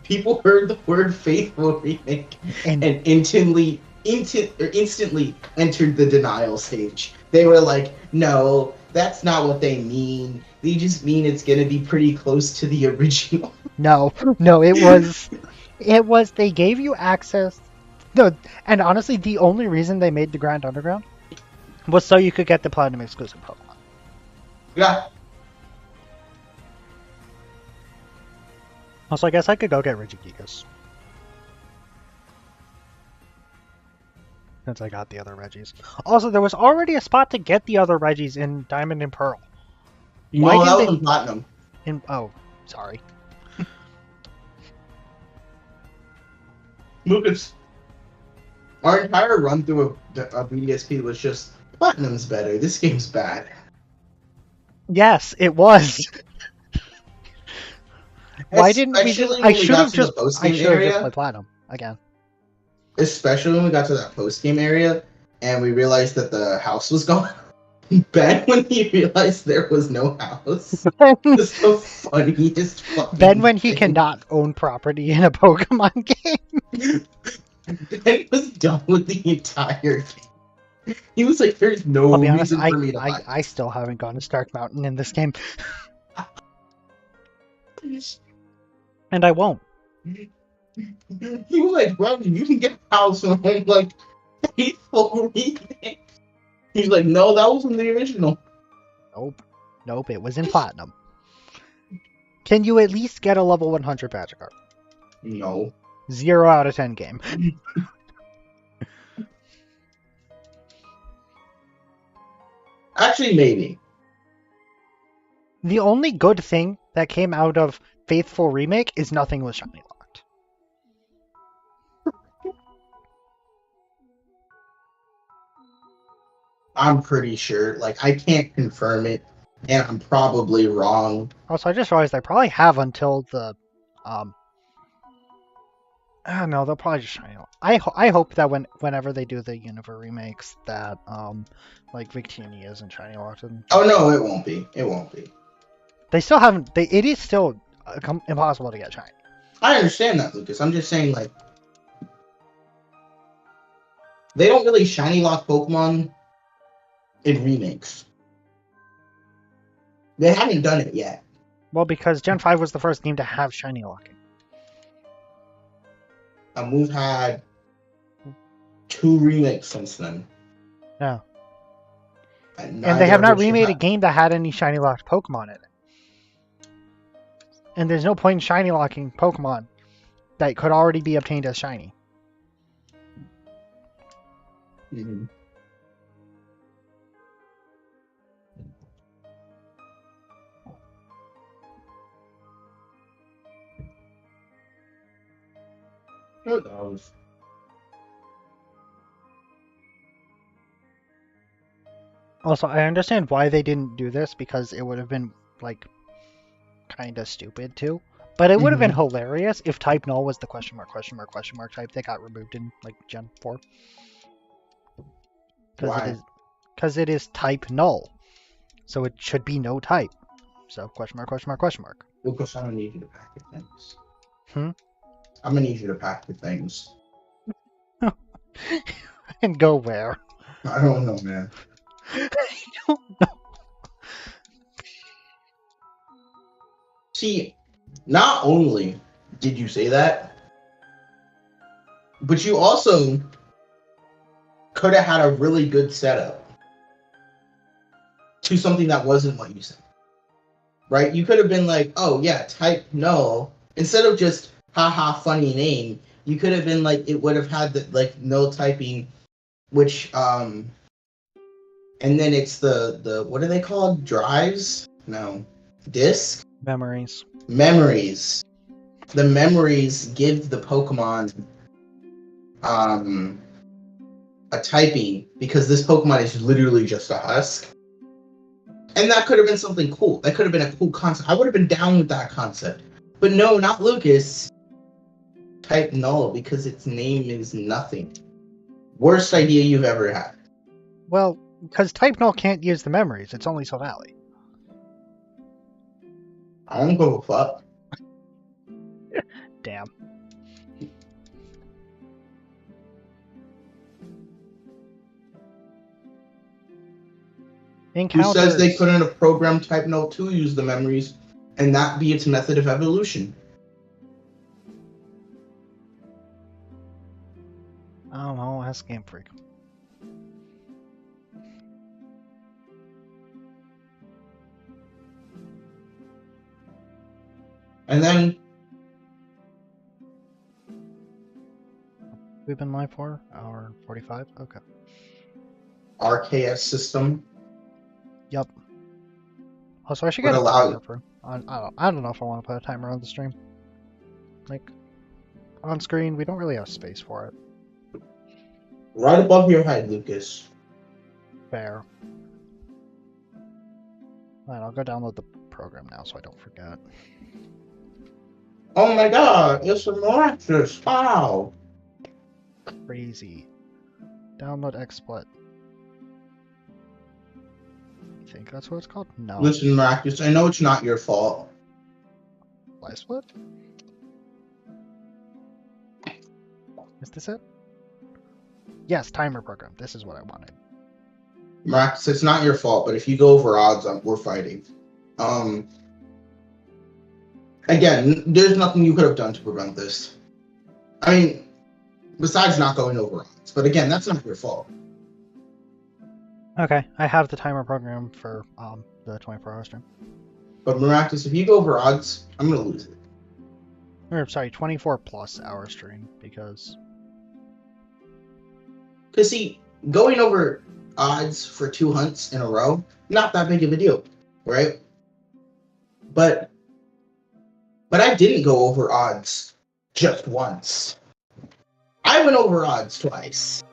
[SPEAKER 2] People heard the word faithful remake and instantly entered the denial stage. They were like, no, that's not what they mean. They just mean it's gonna be pretty close to the original.
[SPEAKER 1] No, it was they gave you access. No, and honestly, the only reason they made the Grand Underground was so you could get the Platinum exclusive Pokemon.
[SPEAKER 2] Yeah.
[SPEAKER 1] Also, I guess I could go get Regigigas. Since I got the other Regis. Also, there was already a spot to get the other Regis in Diamond and Pearl.
[SPEAKER 2] No, that was in Platinum.
[SPEAKER 1] Sorry.
[SPEAKER 2] Lucas, our entire run through of BDSP was just Platinum's better. This game's bad.
[SPEAKER 1] Yes, it was. Why didn't we just?
[SPEAKER 2] Especially
[SPEAKER 1] I
[SPEAKER 2] when we
[SPEAKER 1] should
[SPEAKER 2] got
[SPEAKER 1] have
[SPEAKER 2] to the
[SPEAKER 1] just. I
[SPEAKER 2] post-game
[SPEAKER 1] should have just
[SPEAKER 2] area.
[SPEAKER 1] played Platinum again.
[SPEAKER 2] Especially when we got to that post-game area and we realized that the house was gone. Ben, when he realized there was no house, is the funniest fucking
[SPEAKER 1] Ben, when he
[SPEAKER 2] thing.
[SPEAKER 1] cannot own property in a Pokemon game.
[SPEAKER 2] Ben was done with the entire game. He was like, "There's no
[SPEAKER 1] I'll be honest.
[SPEAKER 2] reason for me to buy
[SPEAKER 1] I still haven't gone to Stark Mountain in this game,
[SPEAKER 2] this."
[SPEAKER 1] and I won't.
[SPEAKER 2] He was like, "Bro, you can get a house." And I'm like, "Faithful remake." He's like, "No, that wasn't the original."
[SPEAKER 1] Nope. It was in Platinum. Can you at least get a level 100 Magikarp?
[SPEAKER 2] No.
[SPEAKER 1] 0 out of 10 game.
[SPEAKER 2] Actually, maybe.
[SPEAKER 1] The only good thing that came out of Faithful Remake is nothing was shiny locked.
[SPEAKER 2] I'm pretty sure. Like, I can't confirm it, and I'm probably wrong.
[SPEAKER 1] Also, I just realized I probably have until the, I don't know, they'll probably just shiny lock. I hope that whenever they do the Unova remakes that, like Victini isn't shiny locked. And
[SPEAKER 2] Oh no, it won't be. It won't be.
[SPEAKER 1] they still haven't, it is still impossible to get shiny.
[SPEAKER 2] I understand that, Lucas. I'm just saying, like, they don't really shiny lock Pokemon in remakes. They haven't done it yet.
[SPEAKER 1] Well, because Gen 5 was the first game to have shiny locking.
[SPEAKER 2] And we've had 2 remakes since then.
[SPEAKER 1] Yeah.
[SPEAKER 2] And
[SPEAKER 1] And they have
[SPEAKER 2] neither
[SPEAKER 1] not
[SPEAKER 2] of which
[SPEAKER 1] remade a
[SPEAKER 2] have-
[SPEAKER 1] game that had any shiny locked Pokemon in it. And there's no point in shiny locking Pokemon that could already be obtained as shiny.
[SPEAKER 2] Mhm. Who knows?
[SPEAKER 1] Also, I understand why they didn't do this because it would have been, like, kind of stupid too. But it would have been hilarious if Type Null was the question mark type that got removed in, like, Gen 4.
[SPEAKER 2] Why?
[SPEAKER 1] Because it is Type Null. So it should be no type. So, question mark.
[SPEAKER 2] Lucas, I'm gonna need you to pack your things.
[SPEAKER 1] Hmm?
[SPEAKER 2] I'm gonna need you to pack your things.
[SPEAKER 1] And go where?
[SPEAKER 2] I don't know, man.
[SPEAKER 1] I don't know.
[SPEAKER 2] See, not only did you say that, but you also could have had a really good setup to something that wasn't what you said. Right? You could have been like, oh yeah, type no. Instead of just haha funny name, you could have been like, it would have had the like no typing, which and then it's the what are they called? Drives? No. Disk?
[SPEAKER 1] Memories.
[SPEAKER 2] Memories. The memories give the Pokemon a typing because this Pokemon is literally just a husk. And that could have been something cool. That could have been a cool concept. I would have been down with that concept. But no, not Lucas. Type null because its name is nothing. Worst idea you've ever had.
[SPEAKER 1] Well, because Type Null can't use the memories. It's only Silvally.
[SPEAKER 2] I don't give a fuck.
[SPEAKER 1] Damn.
[SPEAKER 2] Who
[SPEAKER 1] Encounters.
[SPEAKER 2] says they couldn't have programmed Type null to use the memories and that be its method of evolution?
[SPEAKER 1] I don't know. Ask Game Freak.
[SPEAKER 2] And then
[SPEAKER 1] We've been live for hour 45. Okay.
[SPEAKER 2] RKS system
[SPEAKER 1] Yep. Also, I should
[SPEAKER 2] Would
[SPEAKER 1] get a
[SPEAKER 2] allow-
[SPEAKER 1] browser for I don't know if I want to put a timer on the stream. Like, on screen, we don't really have space for it.
[SPEAKER 2] Right above your head, Lucas.
[SPEAKER 1] Fair. Alright, I'll go download the program now so I don't forget.
[SPEAKER 2] Oh my god, it's a miraculous. Wow.
[SPEAKER 1] Crazy. Download XSplit. I think that's what it's called? No.
[SPEAKER 2] Listen, Miraculous, I know it's not your fault.
[SPEAKER 1] Split? Is this it? Yes, timer program. This is what I wanted.
[SPEAKER 2] Miraculous, it's not your fault, but if you go over odds, we're fighting. Again, there's nothing you could have done to prevent this. I mean, besides not going over odds. But again, that's not your fault.
[SPEAKER 1] Okay, I have the timer program for the 24-hour stream.
[SPEAKER 2] But Miraculous, if you go over odds, I'm gonna lose it.
[SPEAKER 1] Or sorry, 24+ hour stream because
[SPEAKER 2] See, going over odds for 2 hunts in a row, not that big of a deal, right? But I didn't go over odds just once. I went over odds twice.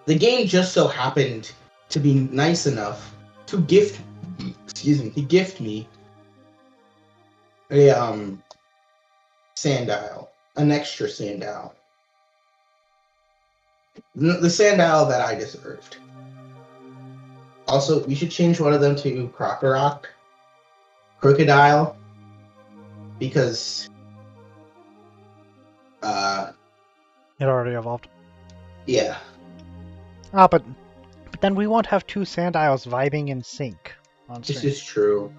[SPEAKER 2] The game just so happened to be nice enough to gift me a sandile, an extra sandile. The sandile that I deserved. Also, we should change one of them to Crocodile, because
[SPEAKER 1] it already evolved.
[SPEAKER 2] yeah.
[SPEAKER 1] Ah, but then we won't have two Sandiles vibing in sync on stream.
[SPEAKER 2] This is true.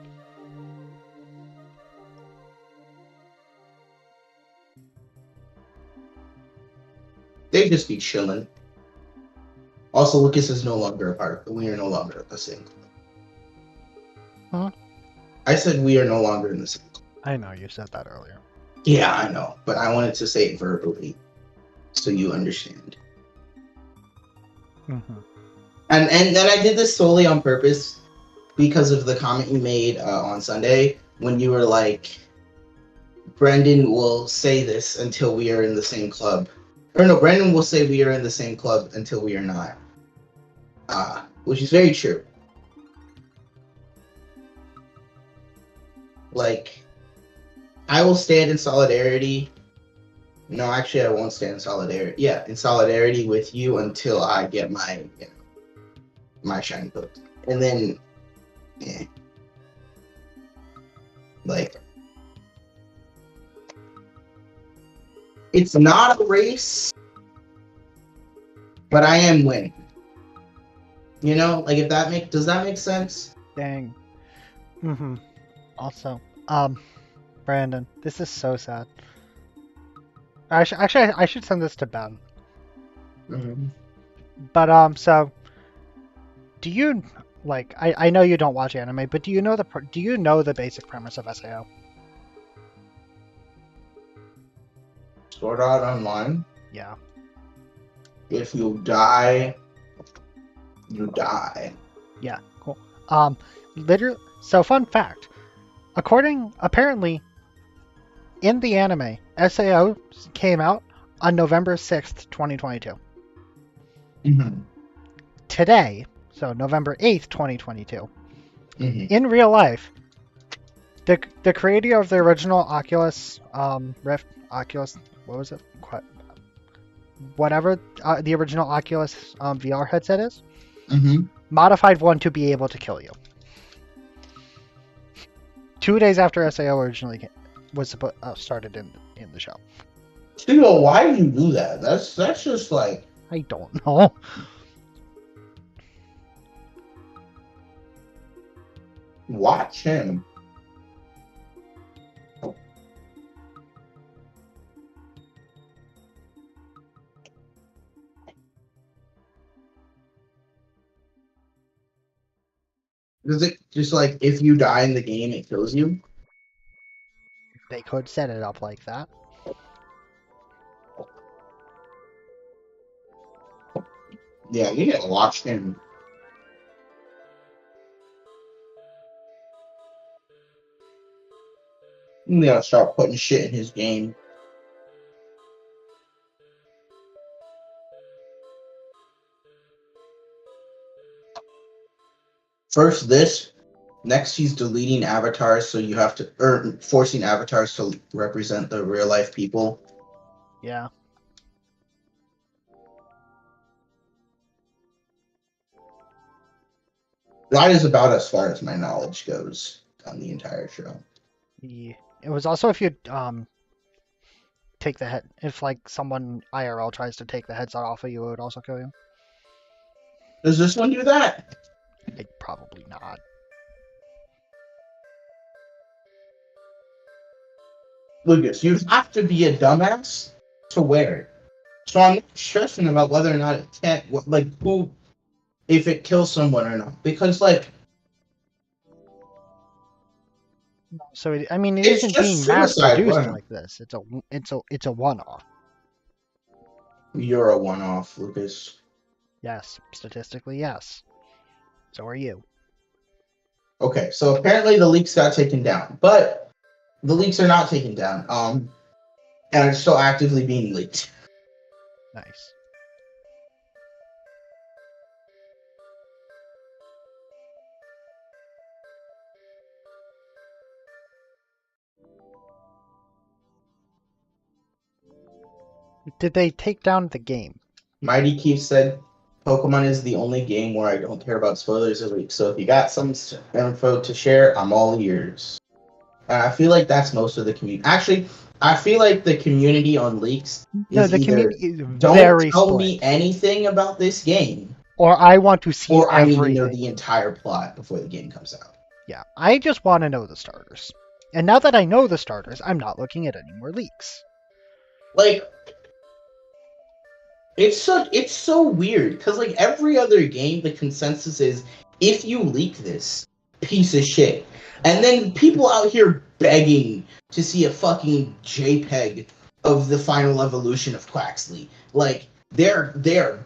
[SPEAKER 2] They just be chilling. Also, Lucas is no longer a part. We are no longer the same club.
[SPEAKER 1] Huh?
[SPEAKER 2] I said we are no longer in the same club.
[SPEAKER 1] I know you said that earlier.
[SPEAKER 2] Yeah, I know, but I wanted to say it verbally, so you understand.
[SPEAKER 1] Mm-hmm.
[SPEAKER 2] And then I did this solely on purpose because of the comment you made on Sunday when you were like, Brendan will say this until we are in the same club. Or no, Brendan will say we are in the same club until we are not. Which is very true. Like, I will stand in solidarity. No, actually, I won't stand in solidarity. Yeah, in solidarity with you until I get my, my shiny book. And then, yeah. Like, it's not a race, but I am winning. You know, like does that make sense?
[SPEAKER 1] Dang. Mm-hmm. Also, Brandon, this is so sad. I should send this to Ben.
[SPEAKER 2] Mm-hmm.
[SPEAKER 1] But so, do you like? I know you don't watch anime, but do you know the basic premise of SAO?
[SPEAKER 2] Sword Art Online.
[SPEAKER 1] Yeah.
[SPEAKER 2] If you die, you die.
[SPEAKER 1] Yeah. Cool. Literally. So, fun fact. Apparently, in the anime, SAO came out on November 6th, 2022.
[SPEAKER 2] Mm-hmm.
[SPEAKER 1] Today, so November 8th, 2022,
[SPEAKER 2] Mm-hmm.
[SPEAKER 1] in real life, the creator of the original Oculus Rift, what was it? Whatever the original Oculus VR headset is,
[SPEAKER 2] Mm-hmm.
[SPEAKER 1] modified one to be able to kill you. 2 days after SAO originally was started in the show.
[SPEAKER 2] Tio, why do you do that? That's just like,
[SPEAKER 1] I don't know.
[SPEAKER 2] watch him. Is it just like if you die in the game, it kills you?
[SPEAKER 1] They could set it up like that.
[SPEAKER 2] Yeah, you gotta watch him. I'm gonna start putting shit in his game. First this, next he's deleting avatars, so you have to, or forcing avatars to represent the real life people.
[SPEAKER 1] Yeah.
[SPEAKER 2] That is about as far as my knowledge goes on the entire show.
[SPEAKER 1] Yeah. It was also if you take the head, if like someone IRL tries to take the headset off of you, it would also kill you.
[SPEAKER 2] Does this one do that?
[SPEAKER 1] Probably not.
[SPEAKER 2] Lucas, you have to be a dumbass to wear it. So I'm not stressing about whether or not it can't, like, who, if it kills someone or not. Because, like,
[SPEAKER 1] So I mean, it
[SPEAKER 2] It's
[SPEAKER 1] isn't
[SPEAKER 2] just
[SPEAKER 1] being mass
[SPEAKER 2] suicide,
[SPEAKER 1] produced
[SPEAKER 2] right?
[SPEAKER 1] like this. It's a one-off.
[SPEAKER 2] you're a one-off, Lucas.
[SPEAKER 1] Yes, statistically, yes. So are you.
[SPEAKER 2] Okay, so apparently the leaks got taken down, but the leaks are not taken down. And are still actively being leaked.
[SPEAKER 1] Nice. Did they take down the game?
[SPEAKER 2] Mighty Keith said, Pokemon is the only game where I don't care about spoilers or leaks. So if you got some info to share, I'm all ears. And I feel like that's most of the community. Actually, I feel like the community on leaks
[SPEAKER 1] No,
[SPEAKER 2] is
[SPEAKER 1] the
[SPEAKER 2] either
[SPEAKER 1] community is
[SPEAKER 2] don't
[SPEAKER 1] very
[SPEAKER 2] tell
[SPEAKER 1] split.
[SPEAKER 2] me anything about this game,
[SPEAKER 1] Or I want to see
[SPEAKER 2] or I need to
[SPEAKER 1] everything.
[SPEAKER 2] know the entire plot before the game comes out.
[SPEAKER 1] Yeah, I just want to know the starters. And now that I know the starters, I'm not looking at any more leaks.
[SPEAKER 2] Like, it's so weird because like every other game, the consensus is if you leak this, piece of shit. And then people out here begging to see a fucking JPEG of the final evolution of Quaxley. Like they're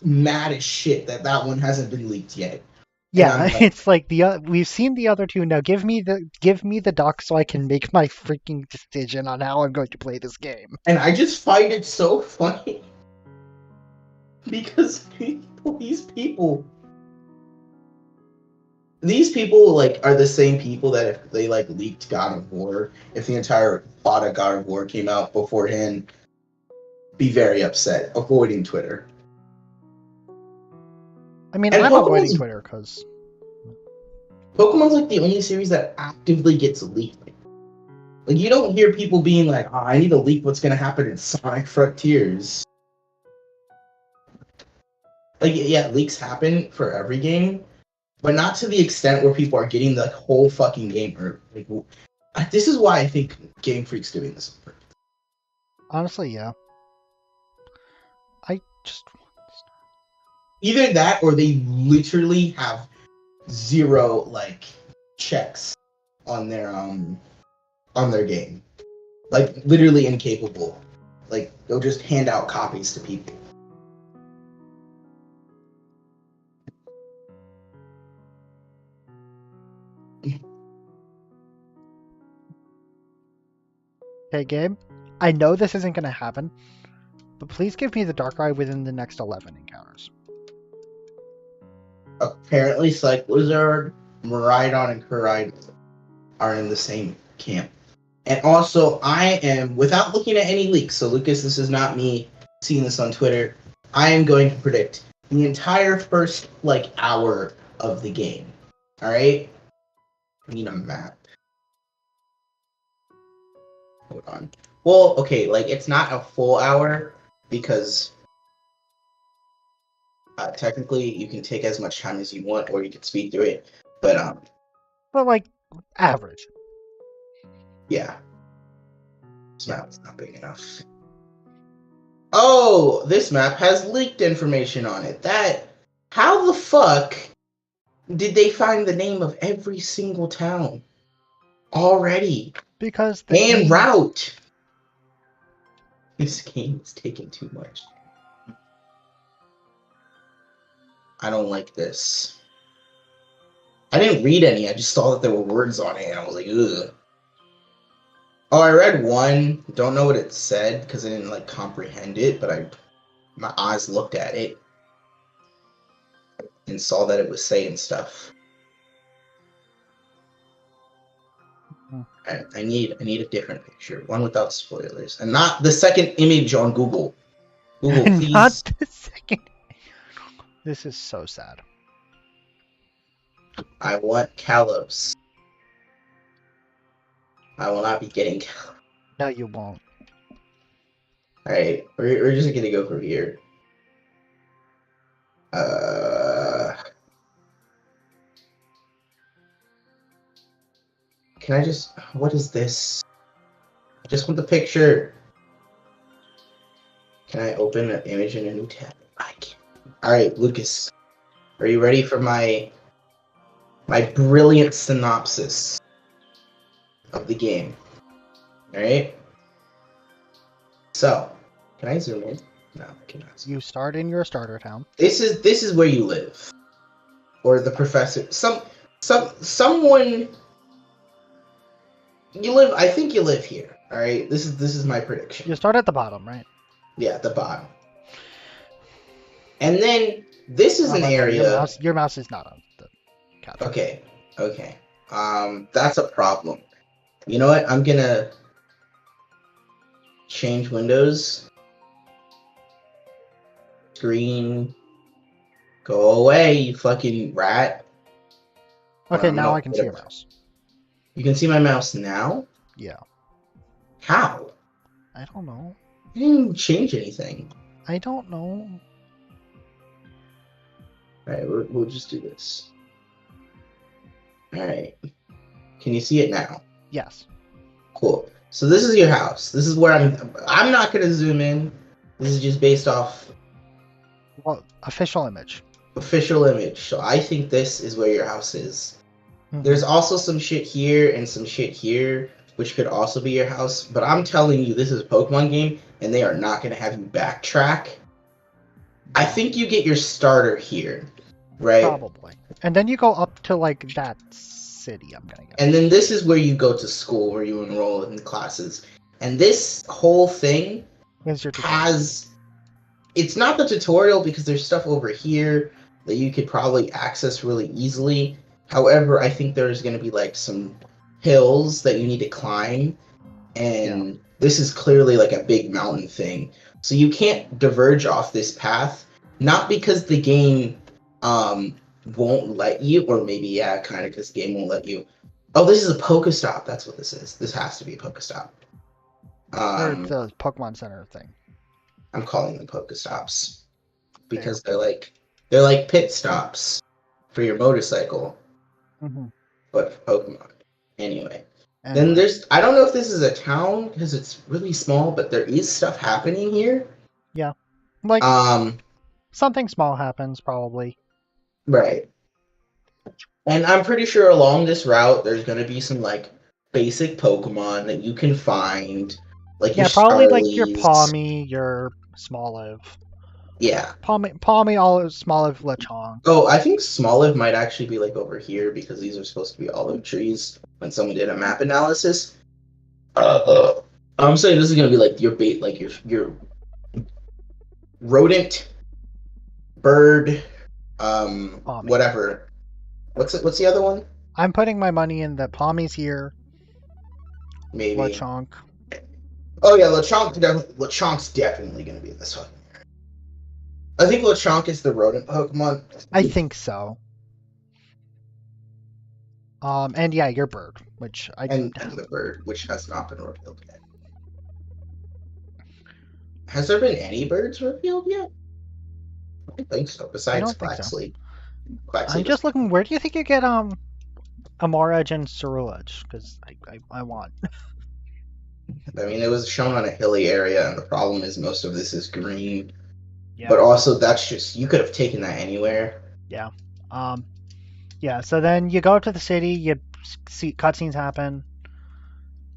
[SPEAKER 2] mad as shit that one hasn't been leaked yet.
[SPEAKER 1] Yeah,
[SPEAKER 2] Like,
[SPEAKER 1] it's like we've seen the other two. Now give me the doc so I can make my freaking decision on how I'm going to play this game.
[SPEAKER 2] and I just find it so funny because these people like are the same people that if they like leaked God of War, if the entire plot of God of War came out beforehand, be very upset, avoiding Twitter.
[SPEAKER 1] I mean,
[SPEAKER 2] And
[SPEAKER 1] I'm
[SPEAKER 2] Pokemon's-
[SPEAKER 1] avoiding Twitter because
[SPEAKER 2] Pokemon's like the only series that actively gets leaked. Like you don't hear people being like, oh, I need to leak what's gonna happen in Sonic Frontiers. Like yeah, leaks happen for every game, but not to the extent where people are getting the whole fucking game. Or like, this is why I think Game Freak's doing this.
[SPEAKER 1] honestly, yeah. I just
[SPEAKER 2] Either that, or they literally have zero like checks on their game, like literally incapable. Like they'll just hand out copies to people.
[SPEAKER 1] Okay, Gabe. I know this isn't going to happen, but please give me the Darkrai within the next 11 encounters.
[SPEAKER 2] Apparently, Cyclizard, Miraidon, and Koraidon are in the same camp. And also, I am, without looking at any leaks, so Lucas, this is not me seeing this on Twitter, I am going to predict the entire first, like, hour of the game. Alright? I need a map. Hold on. Well, okay, like, it's not a full hour, because technically you can take as much time as you want, or you can speed through it. But,
[SPEAKER 1] But like average.
[SPEAKER 2] yeah. This map is not big enough. Oh, this map has leaked information on it. How the fuck did they find the name of every single town already?
[SPEAKER 1] Because the
[SPEAKER 2] And
[SPEAKER 1] game,
[SPEAKER 2] route. This game is taking too much. I don't like this. I didn't read any. I just saw that there were words on it, and I was like, ugh. Oh, I read one. Don't know what it said because I didn't like comprehend it, but my eyes looked at it and saw that it was saying stuff. I need a different picture, one without spoilers, and not the second image on Google. Google, please.
[SPEAKER 1] Not the second. This is so sad.
[SPEAKER 2] I want Kalos. I will not be getting Kalos.
[SPEAKER 1] No, you won't.
[SPEAKER 2] Alright, we're just gonna go from here. Can I just... What is this? I just want the picture. Can I open an image in a new tab? I can't. Alright, Lucas. Are you ready for my brilliant synopsis of the game? Alright? So, can I zoom in? No, I cannot.
[SPEAKER 1] You start in your starter town.
[SPEAKER 2] This is where you live. Or the professor. Someone... You live... I think you live here. Alright? This is my prediction.
[SPEAKER 1] You start at the bottom, right?
[SPEAKER 2] Yeah, at the bottom. And then, this is an area...
[SPEAKER 1] Your mouse is not on the couch.
[SPEAKER 2] Okay. That's a problem. You know what? I'm gonna... change windows. Screen. Go away, you fucking rat.
[SPEAKER 1] Okay, now I can see your mouse.
[SPEAKER 2] You can see my mouse now?
[SPEAKER 1] Yeah.
[SPEAKER 2] How?
[SPEAKER 1] I don't know.
[SPEAKER 2] You didn't change anything.
[SPEAKER 1] I don't know.
[SPEAKER 2] Alright, we'll just do this. Alright. Can you see it now?
[SPEAKER 1] Yes.
[SPEAKER 2] Cool. So this is your house. This is where I'm not going to zoom in. This is just based off...
[SPEAKER 1] Well, official image.
[SPEAKER 2] Official image. So I think this is where your house is.
[SPEAKER 1] Mm-hmm.
[SPEAKER 2] There's also some shit here and some shit here, which could also be your house. But I'm telling you, this is a Pokemon game, and they are not going to have you backtrack. I think you get your starter here, right?
[SPEAKER 1] Probably. And then you go up to, like, that city, I'm gonna guess.
[SPEAKER 2] And then this is where you go to school, where you enroll in classes. And this whole thing has... It's not the tutorial because there's stuff over here that you could probably access really easily. However, I think there's going to be like some hills that you need to climb. And this is clearly like a big mountain thing. So you can't diverge off this path. Not because the game won't let you, or maybe, yeah, kind of because the game won't let you. Oh, this is a Pokestop. That's what this is. This has to be a Pokestop.
[SPEAKER 1] Or the Pokemon Center thing.
[SPEAKER 2] I'm calling them Pokestops because they're like pit stops for your motorcycle, but for Pokemon. Anyway, then there's I don't know if this is a town because it's really small, but there is stuff happening here.
[SPEAKER 1] Yeah, like something small happens probably.
[SPEAKER 2] Right, and I'm pretty sure along this route there's gonna be some like basic Pokemon that you can find. Like
[SPEAKER 1] probably like your Pawmi, your Smoliv.
[SPEAKER 2] Yeah.
[SPEAKER 1] Pawmi, Smoliv, Lechonk.
[SPEAKER 2] Oh, I think Smoliv might actually be like over here because these are supposed to be olive trees when someone did a map analysis. I'm saying this is gonna be like your bait, like your rodent, bird,
[SPEAKER 1] Pawmi.
[SPEAKER 2] Whatever. What's the other one?
[SPEAKER 1] I'm putting my money in that Pawmi's here.
[SPEAKER 2] Maybe.
[SPEAKER 1] Lechonk.
[SPEAKER 2] Oh yeah, Lechonk's definitely gonna be in this one. I think Lechonk is the rodent Pokemon.
[SPEAKER 1] I think so. And yeah, your bird, which
[SPEAKER 2] and the bird, which has not been revealed yet. Has there been any birds revealed yet? I don't think so. Besides Quaxly.
[SPEAKER 1] I'm just looking. Where do you think you get Amoredge and Cerulege? Because I want.
[SPEAKER 2] I mean, it was shown on a hilly area, and the problem is most of this is green.
[SPEAKER 1] Yeah.
[SPEAKER 2] But also, that's just you could have taken that anywhere.
[SPEAKER 1] Yeah. Yeah. So then you go to the city. You see cutscenes happen,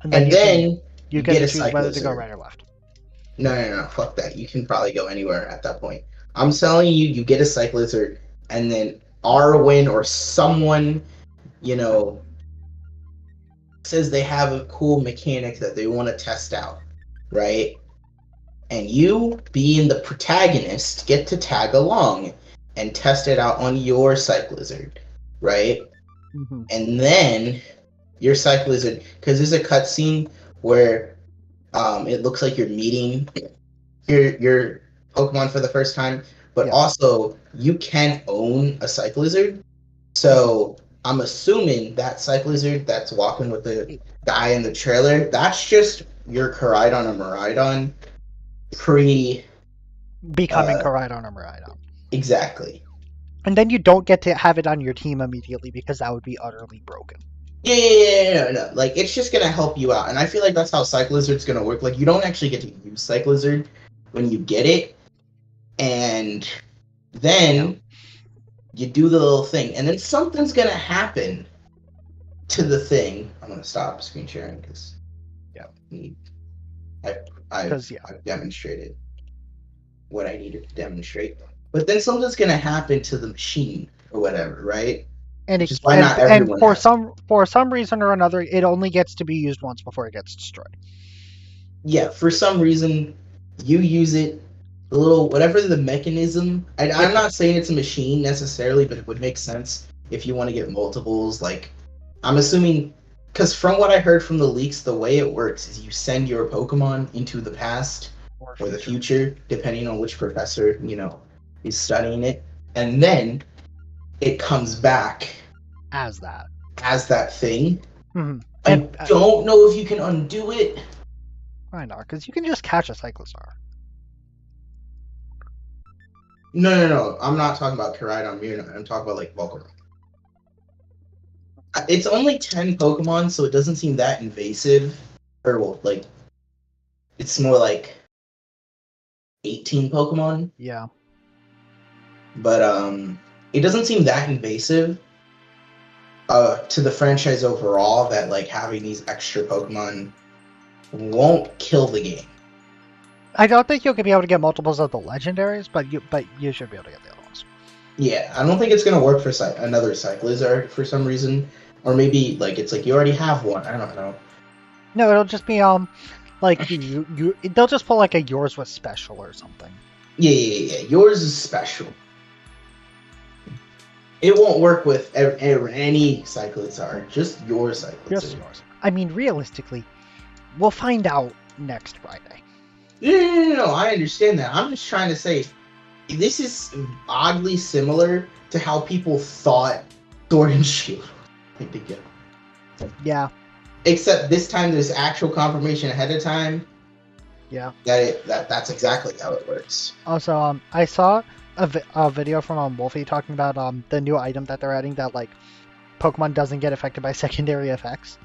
[SPEAKER 2] and then
[SPEAKER 1] you get to choose whether to go right or left.
[SPEAKER 2] No. Fuck that. You can probably go anywhere at that point. I'm telling you, you get a Cyclizard, and then Arwen or someone, says they have a cool mechanic that they want to test out, right? And you, being the protagonist, get to tag along and test it out on your Cyclizard, right?
[SPEAKER 1] Mm-hmm.
[SPEAKER 2] And then your Cyclizard, because there's a cutscene where it looks like you're meeting your Pokemon for the first time, but also you can own a Cyclizard. So I'm assuming that Cyclizard that's walking with the guy in the trailer, that's just your Koraidon or Miraidon
[SPEAKER 1] becoming Koraidon or Miraidon.
[SPEAKER 2] Exactly.
[SPEAKER 1] And then you don't get to have it on your team immediately because that would be utterly broken.
[SPEAKER 2] No. Like, it's just gonna help you out. And I feel like that's how Cyclizard's gonna work. Like, you don't actually get to use Cyclizard when you get it. And then you do the little thing. And then something's gonna happen to the thing. I'm gonna stop screen sharing because I've demonstrated what I needed to demonstrate. But then something's gonna happen to the machine or whatever, right?
[SPEAKER 1] And for some reason or another, it only gets to be used once before it gets destroyed.
[SPEAKER 2] Yeah, for some reason, you use it, the little whatever the mechanism. I'm not saying it's a machine necessarily, but it would make sense if you want to get multiples. Like, I'm assuming, because from what I heard from the leaks, the way it works is you send your Pokemon into the past or the future, depending on which professor is studying it, and then it comes back
[SPEAKER 1] as that
[SPEAKER 2] thing.
[SPEAKER 1] Mm-hmm.
[SPEAKER 2] I don't know if you can undo it.
[SPEAKER 1] I know, because you can just catch a Cyclizar.
[SPEAKER 2] No. I'm not talking about Koraidon Mirna. I'm talking about, like, Volcarona. It's only 10 Pokemon, so it doesn't seem that invasive. Or, well, like, it's more like 18 Pokemon.
[SPEAKER 1] Yeah.
[SPEAKER 2] But, it doesn't seem that invasive to the franchise overall that, like, having these extra Pokemon won't kill the game.
[SPEAKER 1] I don't think you'll be able to get multiples of the legendaries, but you should be able to get the other ones.
[SPEAKER 2] Yeah, I don't think it's going to work for another Cyclizar for some reason. Or maybe, like, it's like you already have one. I don't know.
[SPEAKER 1] No, it'll just be, like, they'll just pull, like, a yours was special or something.
[SPEAKER 2] Yeah. Yours is special. It won't work with any Cyclizar, just your Cyclizar.
[SPEAKER 1] Just yours. I mean, realistically, we'll find out next Friday.
[SPEAKER 2] No, I understand that. I'm just trying to say, this is oddly similar to how people thought Sword and Shield went together.
[SPEAKER 1] Yeah.
[SPEAKER 2] Except this time there's actual confirmation ahead of time.
[SPEAKER 1] Yeah.
[SPEAKER 2] That's exactly how it works.
[SPEAKER 1] Also, I saw a video from Wolfie talking about the new item that they're adding that, like, Pokemon doesn't get affected by secondary effects.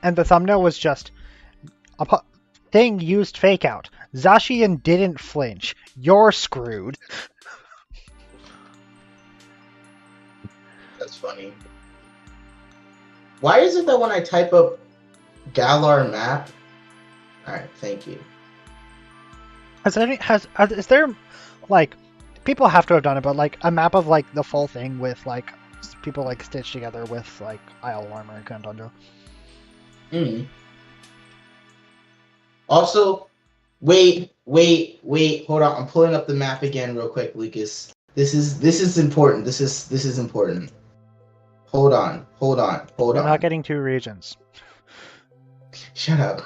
[SPEAKER 1] And the thumbnail was just a thing used fake out. Zacian didn't flinch. You're screwed.
[SPEAKER 2] That's funny. Why is it that when I type up Galar map? Alright, thank you.
[SPEAKER 1] Is there, like, people have to have done it, but, like, a map of, like, the full thing with, like, people, like, stitched together with, like, Isle Armor and Kandundra?
[SPEAKER 2] Also, wait, hold on. I'm pulling up the map again real quick, Lucas. This is important. This is important. Hold on.
[SPEAKER 1] You're not getting 2 regions.
[SPEAKER 2] Shut up.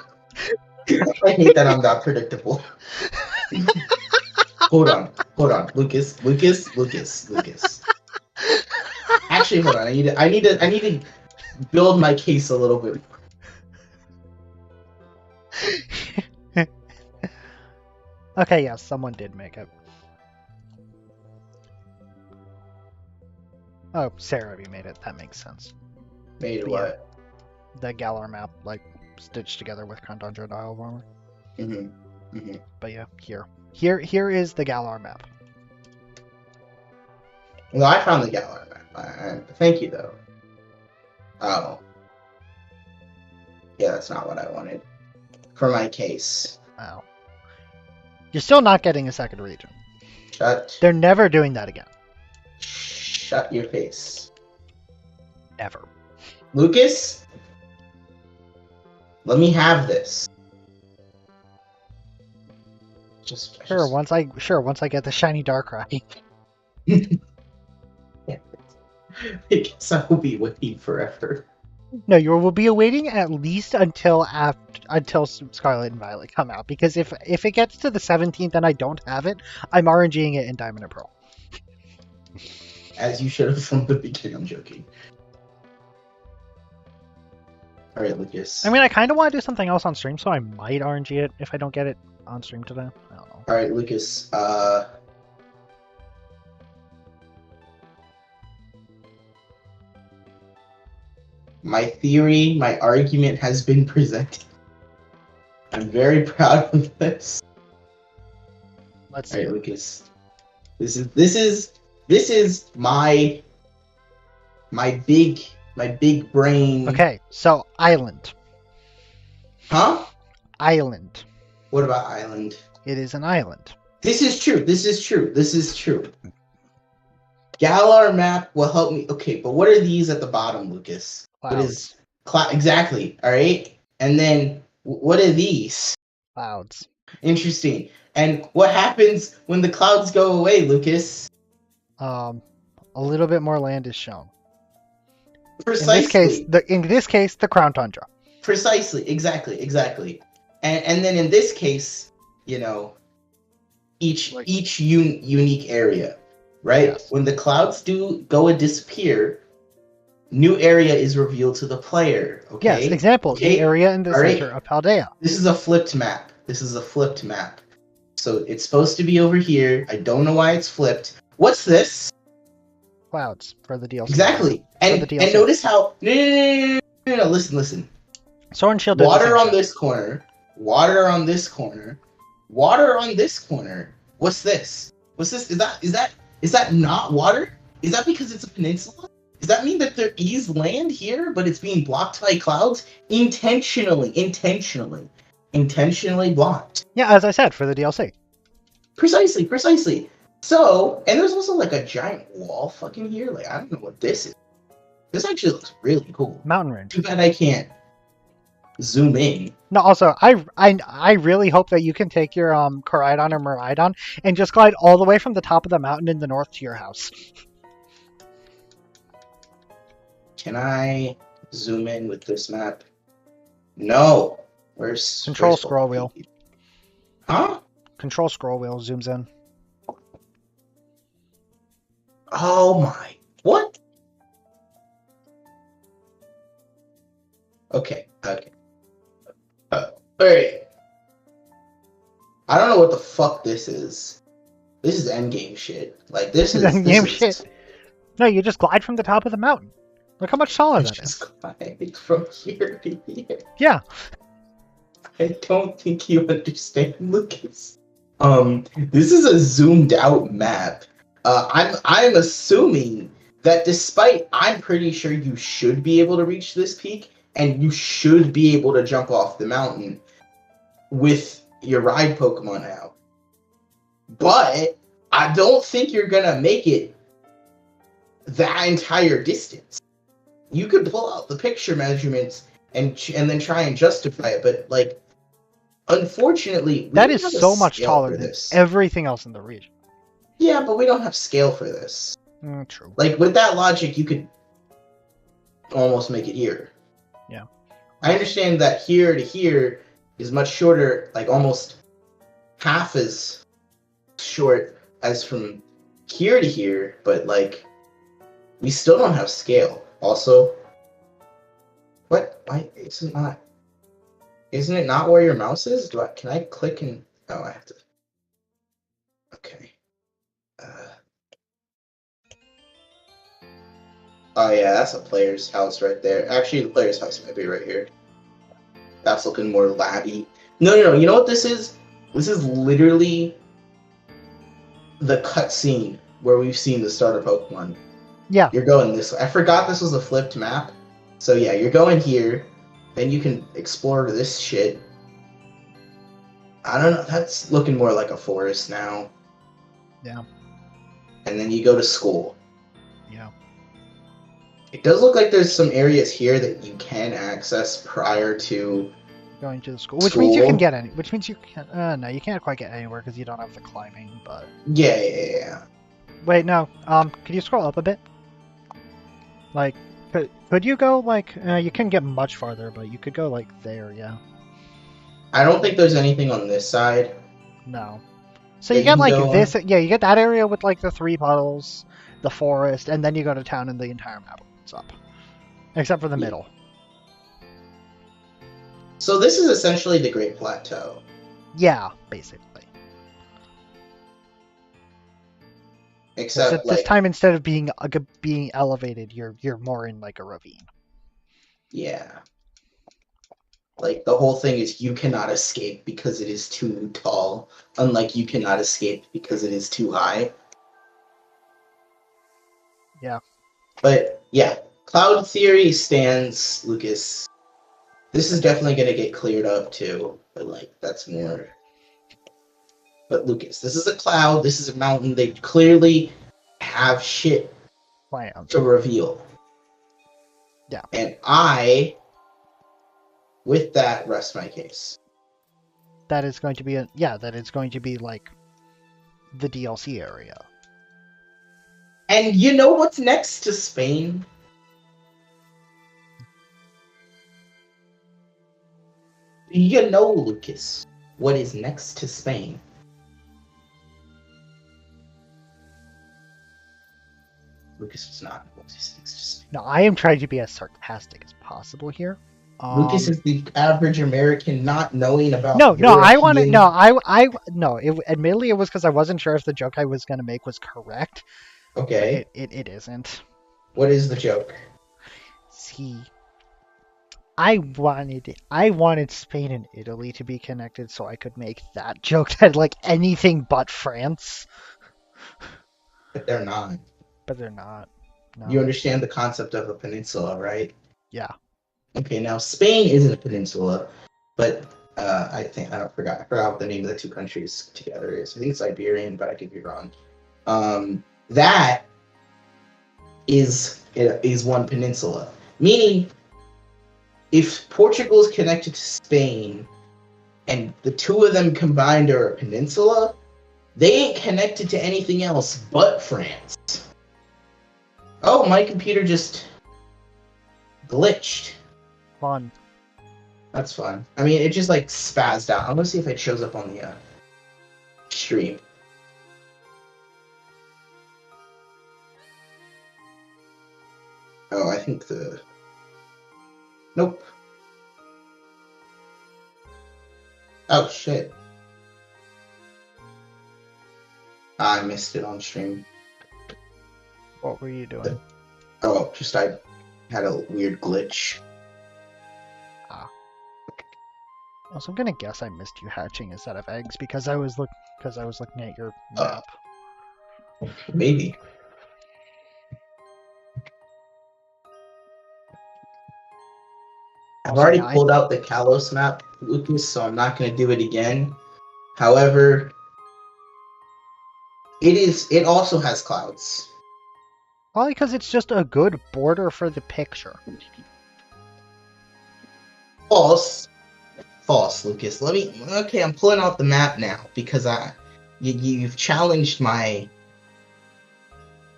[SPEAKER 2] I hate that I'm not predictable. Hold on. Lucas. Actually, hold on. I need to build my case a little bit.
[SPEAKER 1] Okay, yes, someone did make it. Oh, Cerebi made it. That makes sense.
[SPEAKER 2] Made what?
[SPEAKER 1] The Galar map, like, stitched together with Kandundra and Isle of Armor. But yeah, here is the Galar map.
[SPEAKER 2] No, I found the Galar map. Thank you, though. Oh. Yeah, that's not what I wanted. For my case.
[SPEAKER 1] Oh. You're still not getting a second region. They're never doing that again.
[SPEAKER 2] Shut your face.
[SPEAKER 1] Ever.
[SPEAKER 2] Lucas, let me have this.
[SPEAKER 1] Sure, once I get the shiny Darkrai.
[SPEAKER 2] I guess I will be waiting forever.
[SPEAKER 1] No, you will be awaiting at least until Scarlet and Violet come out. Because if it gets to the 17th and I don't have it, I'm RNGing it in Diamond and Pearl.
[SPEAKER 2] As you should have from the beginning. I'm joking. All right, Lucas.
[SPEAKER 1] I mean, I kind of want to do something else on stream, so I might RNG it if I don't get it on stream today. I don't know.
[SPEAKER 2] All right, Lucas. My theory, my argument has been presented. I'm very proud of this.
[SPEAKER 1] Let's
[SPEAKER 2] All
[SPEAKER 1] see.
[SPEAKER 2] right, Lucas. This is my big brain.
[SPEAKER 1] Okay, so Island.
[SPEAKER 2] Huh?
[SPEAKER 1] Island.
[SPEAKER 2] What about Island?
[SPEAKER 1] It is an island.
[SPEAKER 2] This is true. Galar map will help me. Okay, but what are these at the bottom, Lucas?
[SPEAKER 1] Clouds.
[SPEAKER 2] What is exactly? All right, and then what are these?
[SPEAKER 1] Clouds.
[SPEAKER 2] Interesting. And what happens when the clouds go away, Lucas?
[SPEAKER 1] A little bit more land is shown.
[SPEAKER 2] Precisely.
[SPEAKER 1] In this case, the Crown Tundra.
[SPEAKER 2] Precisely. Exactly. And then in this case, you know, each unique area, right?
[SPEAKER 1] Yes.
[SPEAKER 2] When the clouds do go and disappear, new area is revealed to the player. Okay.
[SPEAKER 1] Yes. Example: the area in the center of Paldea.
[SPEAKER 2] This is a flipped map. So it's supposed to be over here. I don't know why it's flipped. What's this?
[SPEAKER 1] Clouds for the DLC.
[SPEAKER 2] Exactly. And notice how no, listen.
[SPEAKER 1] Sword and Shield.
[SPEAKER 2] Water on this corner. Water on this corner. Water on this corner. What's this? Is that not water? Is that because it's a peninsula? Does that mean that there is land here, but it's being blocked by clouds? Intentionally blocked.
[SPEAKER 1] Yeah, as I said, for the DLC.
[SPEAKER 2] Precisely. So, and there's also like a giant wall fucking here. Like, I don't know what this is. This actually looks really cool.
[SPEAKER 1] Mountain range.
[SPEAKER 2] Too bad I can't zoom in.
[SPEAKER 1] No, also, I really hope that you can take your Koraidon or Miraidon and just glide all the way from the top of the mountain in the north to your house.
[SPEAKER 2] Can I zoom in with this map? No. Where's
[SPEAKER 1] Scroll wheel.
[SPEAKER 2] Huh?
[SPEAKER 1] Control scroll wheel zooms in.
[SPEAKER 2] Oh my. What? Okay. Alright. I don't know what the fuck this is. This is endgame shit. Like, this is
[SPEAKER 1] endgame shit. No, you just glide from the top of the mountain. Look how much taller that is.
[SPEAKER 2] Just glide from here to here.
[SPEAKER 1] Yeah.
[SPEAKER 2] I don't think you understand, Lucas. This is a zoomed out map. I'm assuming that despite, I'm pretty sure you should be able to reach this peak, and you should be able to jump off the mountain with your ride Pokemon out. But I don't think you're gonna make it that entire distance. You could pull out the picture measurements and then try and justify it, but like, unfortunately,
[SPEAKER 1] that is so much taller than everything else in the region.
[SPEAKER 2] Yeah, but we don't have scale for this.
[SPEAKER 1] True.
[SPEAKER 2] Like, with that logic, you could almost make it here.
[SPEAKER 1] Yeah.
[SPEAKER 2] I understand that here to here is much shorter, like almost half as short as from here to here, but like, we still don't have scale. Also, what? Why isn't it not where your mouse is? Can I click and? Oh, I have to. Okay. Oh yeah, that's a player's house right there. Actually, the player's house might be right here. That's looking more labby. No. You know what this is? This is literally the cutscene where we've seen the starter Pokemon.
[SPEAKER 1] Yeah.
[SPEAKER 2] You're going this way. I forgot this was a flipped map. So yeah, you're going here. Then you can explore this shit. I don't know. That's looking more like a forest now.
[SPEAKER 1] Yeah.
[SPEAKER 2] And then you go to school.
[SPEAKER 1] Yeah.
[SPEAKER 2] It does look like there's some areas here that you can access prior to.
[SPEAKER 1] Going to the school, which means you can
[SPEAKER 2] School?
[SPEAKER 1] get any. Which means you can. No, you can't quite get anywhere because you don't have the climbing. But
[SPEAKER 2] Yeah.
[SPEAKER 1] wait, no. Could you scroll up a bit? Like, could you go like? You couldn't get much farther, but you could go like there. Yeah.
[SPEAKER 2] I don't think there's anything on this side.
[SPEAKER 1] No. So
[SPEAKER 2] Yeah,
[SPEAKER 1] you get
[SPEAKER 2] you
[SPEAKER 1] like
[SPEAKER 2] can go
[SPEAKER 1] this. Yeah, you get that area with like the 3 puddles, the forest, and then you go to town and the entire map opens up, except for the
[SPEAKER 2] Yeah.
[SPEAKER 1] middle.
[SPEAKER 2] So this is essentially the Great Plateau.
[SPEAKER 1] Yeah, basically.
[SPEAKER 2] Except
[SPEAKER 1] Except this time, instead of being elevated, you're more in like a ravine.
[SPEAKER 2] yeah. Like the whole thing is you cannot escape because it is too tall, unlike you cannot escape because it is too high.
[SPEAKER 1] Yeah.
[SPEAKER 2] But yeah, cloud theory stands, Lucas. This is definitely gonna get cleared up too, but like that's more. But Lucas, this is a cloud, this is a mountain, they clearly have shit
[SPEAKER 1] Plans.
[SPEAKER 2] to reveal.
[SPEAKER 1] Yeah.
[SPEAKER 2] And I, with that, rest my case.
[SPEAKER 1] That is going to be that is going to be like the DLC area.
[SPEAKER 2] And you know what's next to Spain? You know, Lucas, what is next to Spain? Lucas is not. What is next to Spain?
[SPEAKER 1] No, I am trying to be as sarcastic as possible here.
[SPEAKER 2] Lucas is the average American not knowing about.
[SPEAKER 1] No, I want to.
[SPEAKER 2] European-
[SPEAKER 1] No. Admittedly, it was because I wasn't sure if the joke I was going to make was correct.
[SPEAKER 2] Okay,
[SPEAKER 1] It isn't.
[SPEAKER 2] what is the joke?
[SPEAKER 1] See, I wanted Spain and Italy to be connected so I could make that joke that like anything but France,
[SPEAKER 2] But they're not.
[SPEAKER 1] but they're not. No.
[SPEAKER 2] You understand the concept of a peninsula, right?
[SPEAKER 1] Yeah.
[SPEAKER 2] Okay, now Spain isn't a peninsula, but I forgot what the name of the two countries together is. I think it's Iberian, but I could be wrong. That is one peninsula, meaning if Portugal is connected to Spain, and the two of them combined are a peninsula, they ain't connected to anything else but France. Oh, my computer just glitched.
[SPEAKER 1] Fun.
[SPEAKER 2] That's fine. I mean, it just like spazzed out. I'm gonna see if it shows up on the stream. Oh, I think the. Nope. Oh shit. I missed it on stream.
[SPEAKER 1] What were you doing?
[SPEAKER 2] Oh, just I had a weird glitch.
[SPEAKER 1] Also, I'm gonna guess I missed you hatching a set of eggs because I was looking at your map.
[SPEAKER 2] Maybe. I've
[SPEAKER 1] Also,
[SPEAKER 2] already
[SPEAKER 1] yeah,
[SPEAKER 2] pulled out the Kalos map, Lucas, so I'm not going to do it again. However, it also has clouds.
[SPEAKER 1] Probably because it's just a good border for the picture.
[SPEAKER 2] False. False, Lucas. Okay, I'm pulling out the map now because you've challenged my.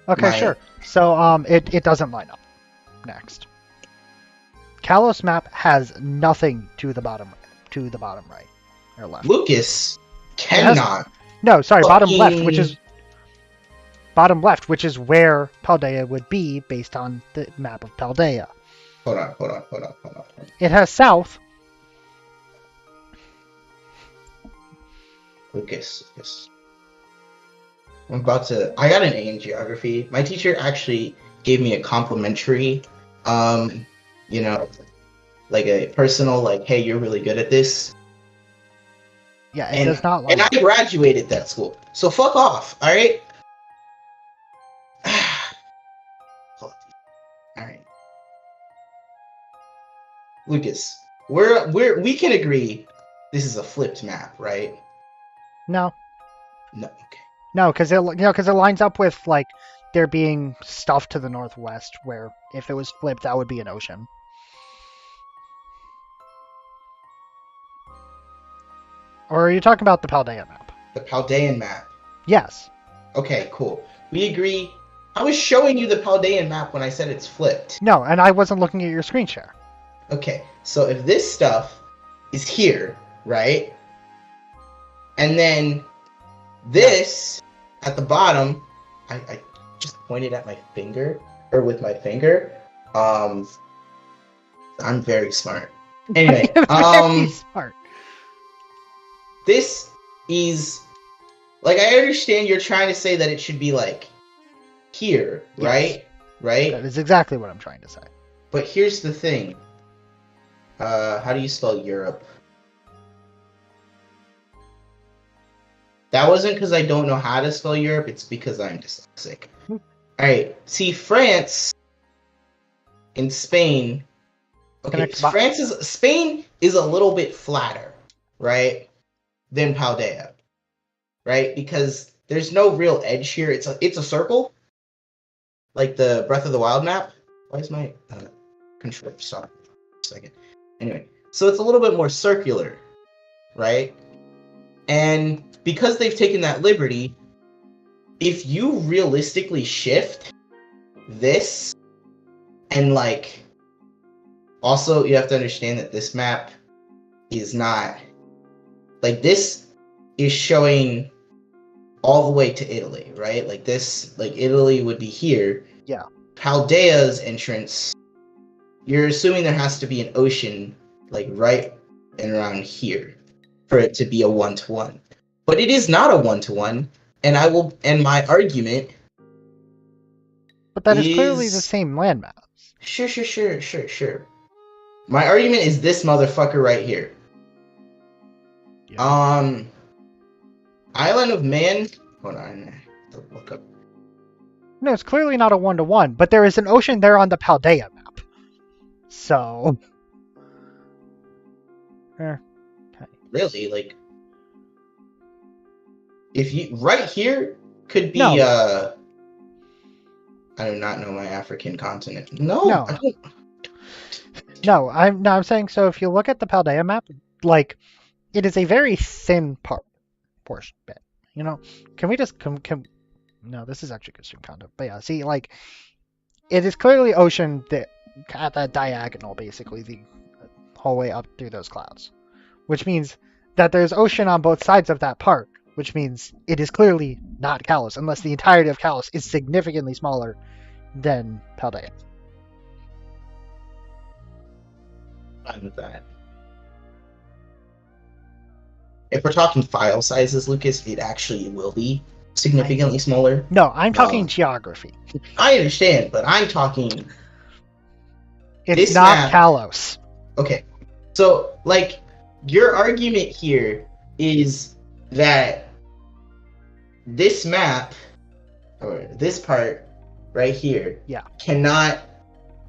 [SPEAKER 1] Okay, sure. So it doesn't line up. Next. Kalos map has nothing to the bottom right or left.
[SPEAKER 2] Lucas cannot.
[SPEAKER 1] No, sorry, bottom left,
[SPEAKER 2] fucking-
[SPEAKER 1] which is where Paldea would be based on the map of Paldea.
[SPEAKER 2] Hold on.
[SPEAKER 1] It has south.
[SPEAKER 2] Lucas. I got an A in geography. My teacher actually gave me a complimentary, like a personal, like, hey, you're really good at this.
[SPEAKER 1] Yeah, it does not line
[SPEAKER 2] And I
[SPEAKER 1] up.
[SPEAKER 2] graduated that school. So fuck off, alright? Alright. Lucas, we can agree this is a flipped map, right?
[SPEAKER 1] No,
[SPEAKER 2] No, okay.
[SPEAKER 1] because it lines up with like there being stuff to the northwest where if it was flipped, that would be an ocean. Or are you talking about the Paldea map?
[SPEAKER 2] The Paldean map.
[SPEAKER 1] Yes.
[SPEAKER 2] Okay, cool. We agree. I was showing you the Paldean map when I said it's flipped.
[SPEAKER 1] No, and I wasn't looking at your screen share.
[SPEAKER 2] Okay, so if this stuff is here, right? And then this at the bottom, I just pointed at my finger, or with my finger. I'm very smart. Anyway,
[SPEAKER 1] Very smart.
[SPEAKER 2] this is, like, I understand you're trying to say that it should be, like, here,
[SPEAKER 1] Yes.
[SPEAKER 2] right? Right?
[SPEAKER 1] That is exactly what I'm trying to say.
[SPEAKER 2] But here's the thing. How do you spell Europe? That wasn't because I don't know how to spell Europe, it's because I'm dyslexic. Alright, see, France and Spain. Okay, Spain is a little bit flatter, right? Than Paldea. Right? Because there's no real edge here. It's a circle. Like the Breath of the Wild map. Why is my control stop for a second? Anyway, so it's a little bit more circular, right? And because they've taken that liberty, if you realistically shift this, and like, also you have to understand that this map is not, like, this is showing all the way to Italy, right? Like this, like Italy would be here.
[SPEAKER 1] Yeah.
[SPEAKER 2] Paldea's entrance, you're assuming there has to be an ocean, like right and around here, for it to be a 1-to-1. But it is not a 1-to-1, and my argument.
[SPEAKER 1] But that is clearly the same landmass.
[SPEAKER 2] Sure. My argument is this motherfucker right here.
[SPEAKER 1] Yeah.
[SPEAKER 2] Island of Man. Hold on, I have to look up.
[SPEAKER 1] No, it's clearly not a 1-to-1, but there is an ocean there on the Paldea map. So. Okay.
[SPEAKER 2] Really, like, if you right here could be
[SPEAKER 1] No.
[SPEAKER 2] I do not know my African continent. No. I don't.
[SPEAKER 1] No, I'm saying, so if you look at the Paldea map, like, it is a very thin portion bit. You know, can we just no, this is actually good stream content. But yeah, see, like, it is clearly ocean at that diagonal, basically, the whole way up through those clouds. Which means that there's ocean on both sides of that park, which means it is clearly not Kalos, unless the entirety of Kalos is significantly smaller than Paldea.
[SPEAKER 2] Fine with that. If we're talking file sizes, Lucas, it actually will be significantly smaller.
[SPEAKER 1] No, I'm talking geography.
[SPEAKER 2] I understand, but I'm talking.
[SPEAKER 1] It's
[SPEAKER 2] this
[SPEAKER 1] not
[SPEAKER 2] map-
[SPEAKER 1] Kalos.
[SPEAKER 2] Okay, so, like, your argument here is that this map, or this part right here,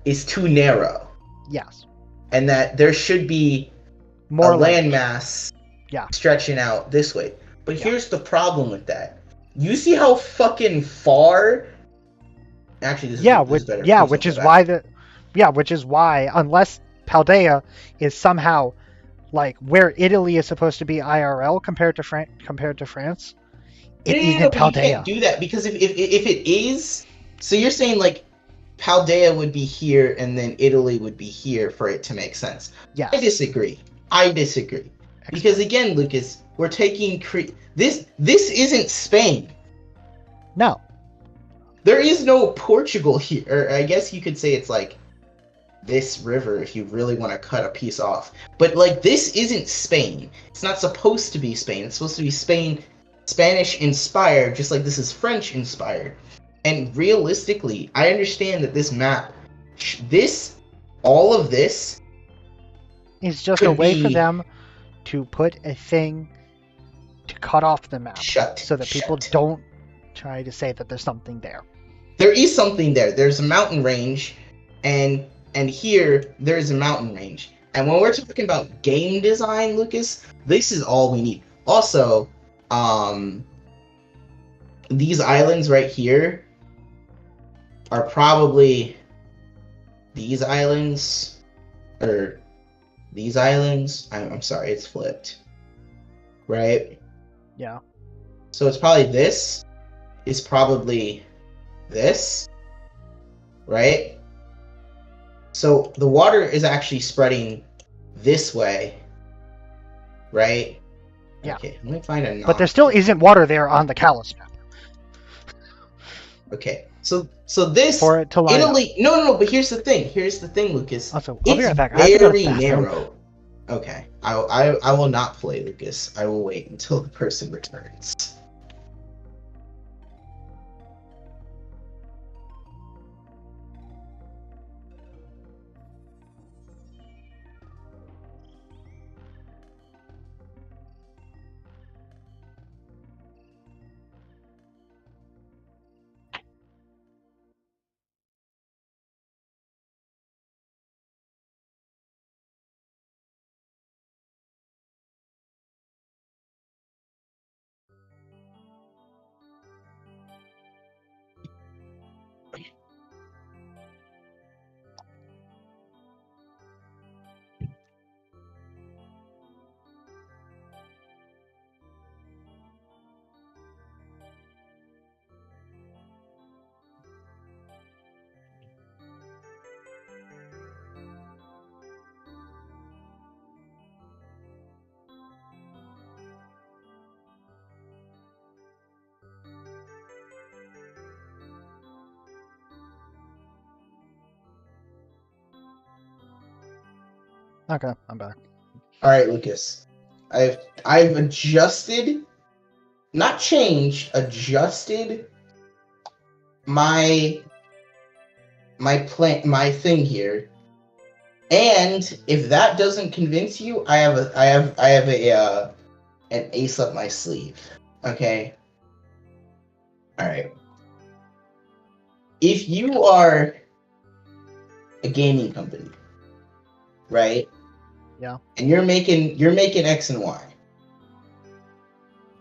[SPEAKER 2] is too narrow,
[SPEAKER 1] Yes.
[SPEAKER 2] and that there should be
[SPEAKER 1] More
[SPEAKER 2] a
[SPEAKER 1] land.
[SPEAKER 2] landmass
[SPEAKER 1] Yeah.
[SPEAKER 2] stretching out this way. But
[SPEAKER 1] Yeah.
[SPEAKER 2] here's the problem with that. You see how fucking far? Actually, this is better. Please
[SPEAKER 1] which is
[SPEAKER 2] don't
[SPEAKER 1] why which is why, unless Paldea is somehow like where Italy is supposed to be IRL compared to France, it isn't
[SPEAKER 2] but you
[SPEAKER 1] Paldea.
[SPEAKER 2] can't do that because if it is, so you're saying like Paldea would be here and then Italy would be here for it to make sense.
[SPEAKER 1] Yes.
[SPEAKER 2] I disagree. Because again, Lucas, we're taking this isn't Spain.
[SPEAKER 1] No.
[SPEAKER 2] There is no Portugal here. Or I guess you could say it's like this river if you really want to cut a piece off. But like this isn't Spain. It's not supposed to be Spain. It's supposed to be Spanish inspired, just like this is French inspired. And realistically, I understand that this map, all of this
[SPEAKER 1] It's just a way for them to put a thing to cut off the map so that people don't try to say that there's something there.
[SPEAKER 2] There is something there. There's a mountain range, and here there's a mountain range. And when we're talking about game design, Lucas, this is all we need. Also, these islands right here, are probably these islands, or these islands. I'm sorry, it's flipped. Right?
[SPEAKER 1] Yeah.
[SPEAKER 2] So it's probably this is probably this, right? So the water is actually spreading this way, right?
[SPEAKER 1] Yeah.
[SPEAKER 2] Okay, let me find a
[SPEAKER 1] But there still isn't water there on the Kalos map
[SPEAKER 2] Okay, so this
[SPEAKER 1] for it to line up.
[SPEAKER 2] Italy. No. But here's the thing. Lucas.
[SPEAKER 1] Also, I'll be
[SPEAKER 2] It's
[SPEAKER 1] right back. I have to go to the
[SPEAKER 2] very
[SPEAKER 1] bathroom.
[SPEAKER 2] narrow. Okay, I will not play, Lucas. I will wait until the person returns.
[SPEAKER 1] Okay, I'm back.
[SPEAKER 2] All right, Lucas. I've adjusted, not changed, adjusted my my thing here. And if that doesn't convince you, I have a an ace up my sleeve. Okay. All right. If you are a gaming company, right?
[SPEAKER 1] Yeah.
[SPEAKER 2] And you're making X and Y.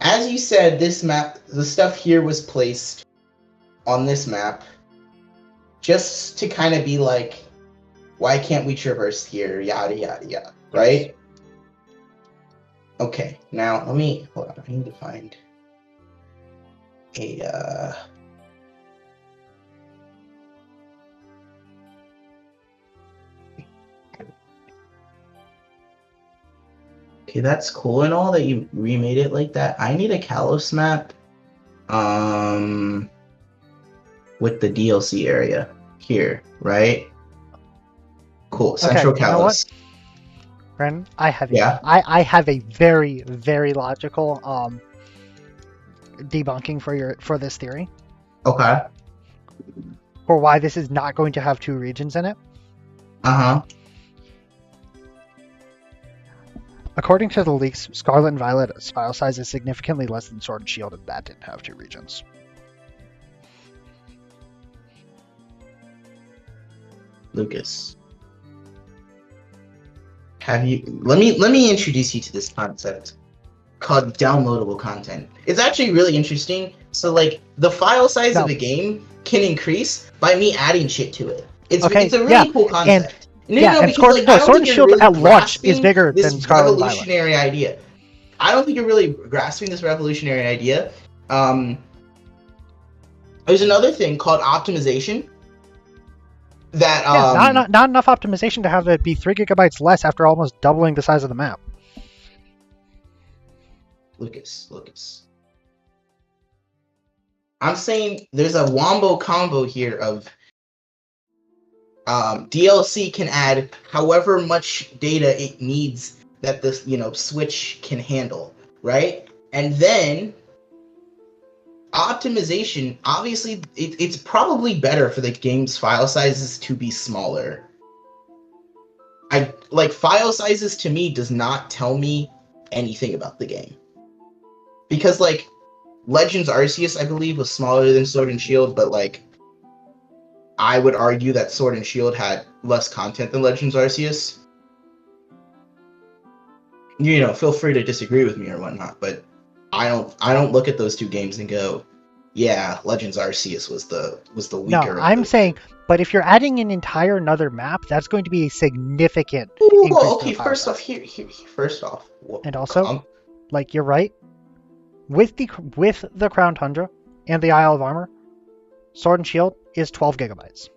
[SPEAKER 2] As you said, this map, the stuff here was placed on this map just to kind of be like, why can't we traverse here? Yada yada yada. Right? Okay. Now let me hold on. I need to find a Okay, that's cool and all that you remade it like that. I need a Kalos map with the DLC area here, right? Cool. Central
[SPEAKER 1] Okay, you know what?
[SPEAKER 2] Kalos.
[SPEAKER 1] Brandon, I have
[SPEAKER 2] Yeah.
[SPEAKER 1] I have a very, very logical debunking for this theory.
[SPEAKER 2] Okay.
[SPEAKER 1] For why this is not going to have two regions in it.
[SPEAKER 2] Uh-huh.
[SPEAKER 1] According to the leaks, Scarlet and Violet's file size is significantly less than Sword and Shield, and that didn't have two regions.
[SPEAKER 2] Lucas. Let me introduce you to this concept called downloadable content. It's actually really interesting. So like the file size of a game can increase by me adding shit to it. It's a really cool concept.
[SPEAKER 1] And Sword and Shield really at launch is bigger than Scarlet and Violet.
[SPEAKER 2] Revolutionary idea. I don't think you're really grasping this revolutionary idea. There's another thing called optimization. That
[SPEAKER 1] not enough optimization to have it be 3 gigabytes less after almost doubling the size of the map.
[SPEAKER 2] Lucas. I'm saying there's a wombo combo here of DLC can add however much data it needs that this Switch can handle, right? And then optimization, obviously it's probably better for the game's file sizes to be smaller. File sizes to me does not tell me anything about the game. Because Legends Arceus, I believe, was smaller than Sword and Shield, but I would argue that Sword and Shield had less content than Legends Arceus. Feel free to disagree with me or whatnot, but I don't look at those two games and go, Yeah, Legends Arceus was the
[SPEAKER 1] No,
[SPEAKER 2] weaker. of
[SPEAKER 1] I'm
[SPEAKER 2] the-
[SPEAKER 1] saying, but if you're adding an entire another map, that's going to be a significant
[SPEAKER 2] Ooh,
[SPEAKER 1] increase to
[SPEAKER 2] okay,
[SPEAKER 1] the file
[SPEAKER 2] first off,
[SPEAKER 1] size.
[SPEAKER 2] first off,
[SPEAKER 1] And also, like you're right, with the Crown Tundra and the Isle of Armor, Sword and Shield is 12 gigabytes,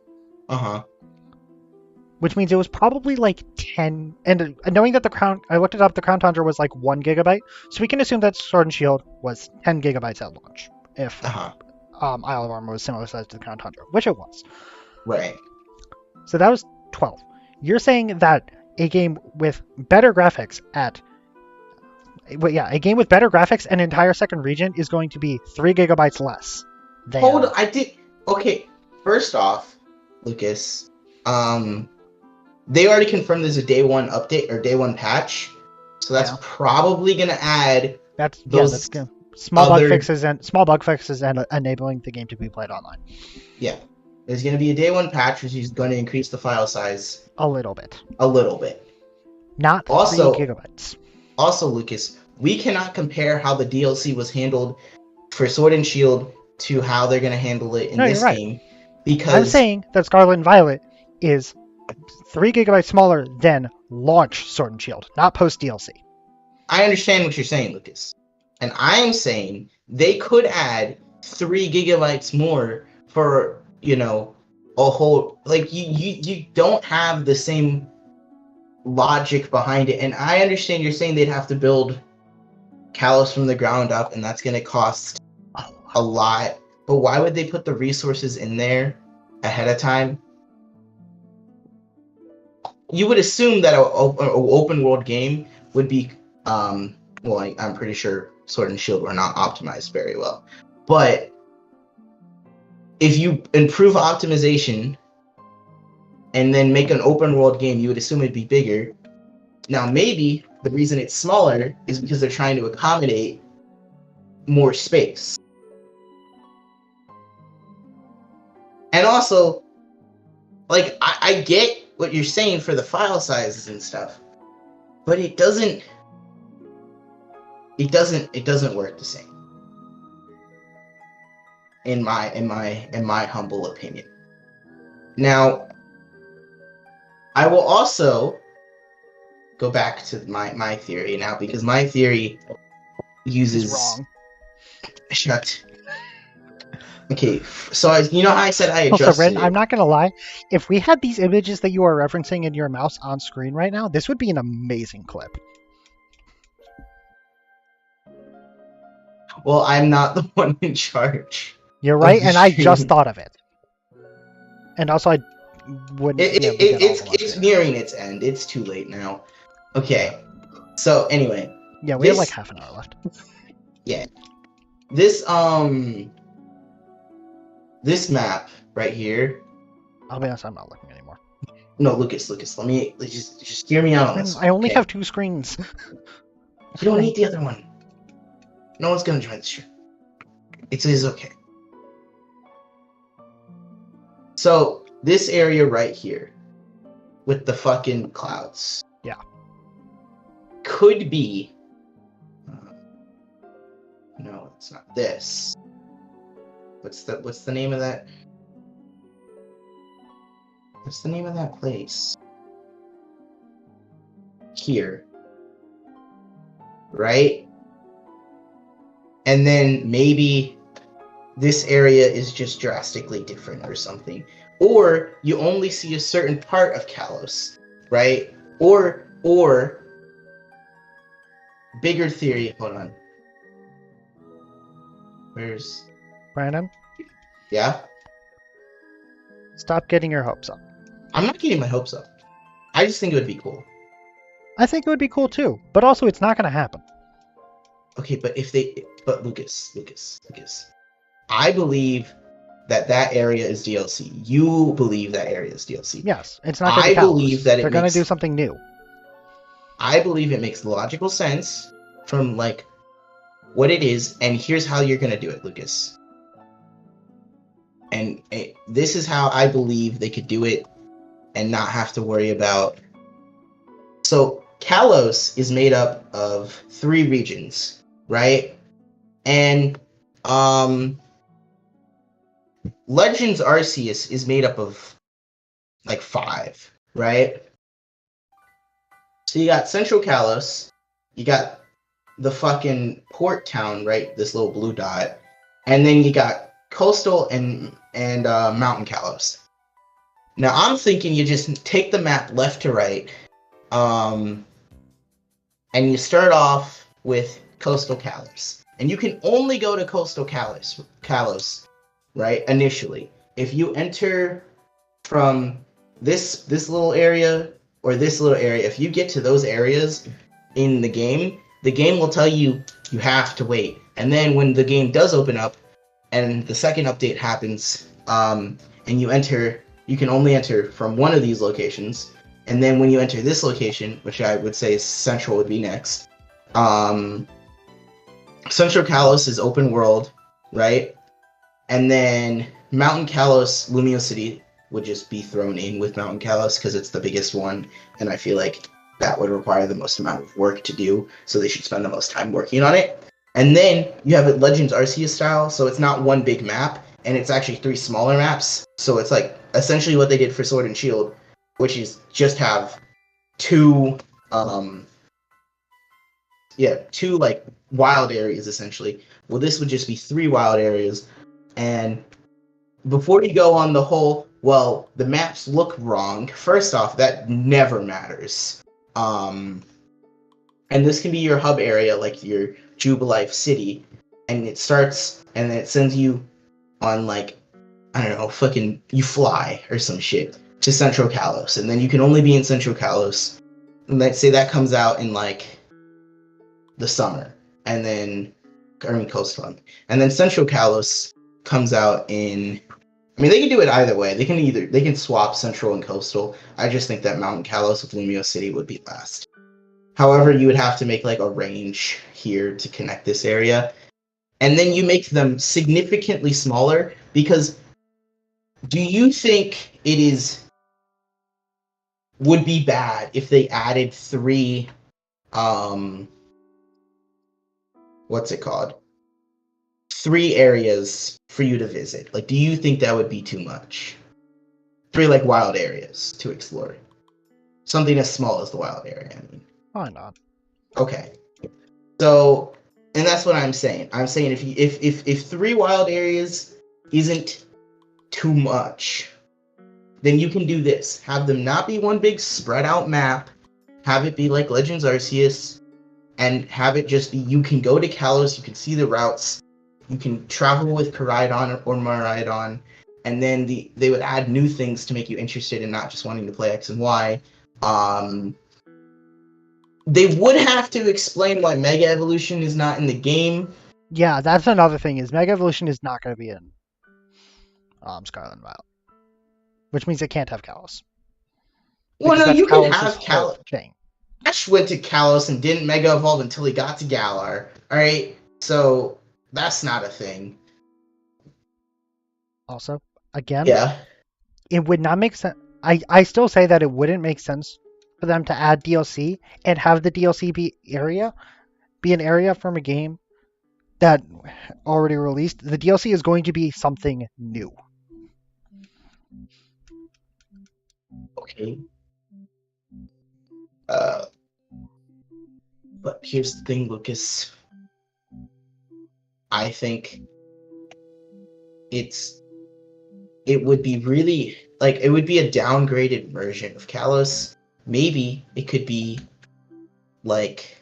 [SPEAKER 1] which means it was probably like 10. And knowing that I looked it up, the Crown Tundra was like 1 gigabyte, so we can assume that Sword and Shield was 10 gigabytes at launch. If Isle of Armor was similar size to the Crown Tundra, which it was.
[SPEAKER 2] Right.
[SPEAKER 1] So that was 12. You're saying that a game with better graphics a game with better graphics and entire second region is going to be 3 gigabytes less than...
[SPEAKER 2] Hold on, okay, first off, Lucas, they already confirmed there's a day one update or day one patch, so that's probably gonna add
[SPEAKER 1] that's good. Small bug fixes and enabling the game to be played online.
[SPEAKER 2] Yeah, there's gonna be a day one patch which is going to increase the file size
[SPEAKER 1] a little bit. Not 3 gigabytes.
[SPEAKER 2] Also, Lucas, we cannot compare how the DLC was handled for Sword and Shield to how they're going to handle it in this game. Because
[SPEAKER 1] I'm saying that Scarlet and Violet is 3 gigabytes smaller than launch Sword and Shield, not post DLC.
[SPEAKER 2] I understand what you're saying, Lucas. And I am saying they could add 3 gigabytes more for, a whole... Like, you don't have the same logic behind it. And I understand you're saying they'd have to build Kalos from the ground up, and that's going to cost a lot. But why would they put the resources in there ahead of time? You would assume that an open world game would be, I'm pretty sure Sword and Shield were not optimized very well. But if you improve optimization and then make an open world game, you would assume it'd be bigger. Now, maybe the reason it's smaller is because they're trying to accommodate more space. And also, like, I get what you're saying for the file sizes and stuff, but it doesn't work the same. In my humble opinion. Now, I will also go back to my theory now, because my theory uses...
[SPEAKER 1] wrong.
[SPEAKER 2] Shut. Okay, so you know how I said I adjusted
[SPEAKER 1] Also, Ren,
[SPEAKER 2] it?
[SPEAKER 1] I'm not going to lie. If we had these images that you are referencing in your mouse on screen right now, this would be an amazing clip.
[SPEAKER 2] Well, I'm not the one in charge.
[SPEAKER 1] You're right, and I just thought of it. And also, I wouldn't...
[SPEAKER 2] It's nearing its end. It's too late now. Okay, so anyway.
[SPEAKER 1] Yeah, we have like half an hour left.
[SPEAKER 2] Yeah. This map right here.
[SPEAKER 1] I'll be honest, I'm not looking anymore.
[SPEAKER 2] No, Lucas, let me just hear me out on this.
[SPEAKER 1] I only have 2 screens.
[SPEAKER 2] You don't need the other one. No one's gonna join the stream. It is okay. So this area right here, with the fucking clouds.
[SPEAKER 1] Yeah.
[SPEAKER 2] Could be. No, it's not this. What's the name of that? What's the name of that place? Here. Right? And then maybe this area is just drastically different or something. Or you only see a certain part of Kalos, right? Or bigger theory, hold on. Where's...
[SPEAKER 1] Brandon?
[SPEAKER 2] Yeah?
[SPEAKER 1] Stop getting your hopes up.
[SPEAKER 2] I'm not getting my hopes up. I just think it would be cool.
[SPEAKER 1] I think it would be cool too, but also it's not going to happen.
[SPEAKER 2] Okay, but Lucas. I believe that area is DLC. You believe that area is DLC.
[SPEAKER 1] Yes, it's not going to be
[SPEAKER 2] I believe that
[SPEAKER 1] they're going to do something new.
[SPEAKER 2] I believe it makes logical sense from like what it is, and here's how you're going to do it, Lucas. And this is how I believe they could do it and not have to worry about... So, Kalos is made up of 3 regions, right? And Legends Arceus is made up of like 5, right? So you got Central Kalos, you got the fucking port town, right? This little blue dot, and then you got Coastal and Mountain Kalos. Now I'm thinking you just take the map left to right, and you start off with Coastal Kalos, and you can only go to Coastal Kalos, right? Initially, if you enter from this little area or this little area, if you get to those areas in the game will tell you you have to wait. And then when the game does open up and the second update happens, and you can only enter from one of these locations. And then when you enter this location, which I would say Central would be next, Central Kalos is open world, right? And then Mountain Kalos, Lumio City would just be thrown in with Mountain Kalos because it's the biggest one, and I feel like that would require the most amount of work to do, so they should spend the most time working on it. And then you have it Legends Arceus style, so it's not one big map, and it's actually 3 smaller maps. So it's like essentially what they did for Sword and Shield, which is just have 2 like wild areas essentially. Well, this would just be 3 wild areas. And before you go on the whole, well, the maps look wrong, first off, that never matters. And this can be your hub area, like your Jubilife City, and it starts, and then it sends you on, like, I don't know, fucking, you fly or some shit to Central Kalos, and then you can only be in Central Kalos. And let's say that comes out in, like, the summer, and then, Coastal, and then Central Kalos comes out in, I mean, they can do it either way. They can swap Central and Coastal. I just think that Mountain Kalos with Lumio City would be last. However, you would have to make like a range here to connect this area. And then you make them significantly smaller because do you think would be bad if they added 3 what's it called? 3 areas for you to visit. Like, do you think that would be too much? 3 like wild areas to explore. Something as small as the wild area, I mean.
[SPEAKER 1] Why not?
[SPEAKER 2] Okay. So, and that's what I'm saying. I'm saying if 3 wild areas isn't too much, then you can do this. Have them not be one big spread out map. Have it be like Legends Arceus, and have it just be you can go to Kalos, you can see the routes, you can travel with Koraidon or Miraidon, and then they would add new things to make you interested in not just wanting to play X and Y. They would have to explain why Mega Evolution is not in the game.
[SPEAKER 1] Yeah, that's another thing, is Mega Evolution is not going to be in Scarlet and Violet. Which means it can't have Kalos.
[SPEAKER 2] Well, no, you can have
[SPEAKER 1] Kalos.
[SPEAKER 2] Ash went to Kalos and didn't Mega Evolve until he got to Galar. Alright, so that's not a thing.
[SPEAKER 1] Also, again,
[SPEAKER 2] yeah,
[SPEAKER 1] it would not make sense. I still say that it wouldn't make sense for them to add DLC and have the DLC be an area from a game that already released. The DLC is going to be something new.
[SPEAKER 2] Okay. But here's the thing, Lucas. I think it would be really, like, it would be a downgraded version of Kalos. Maybe it could be like,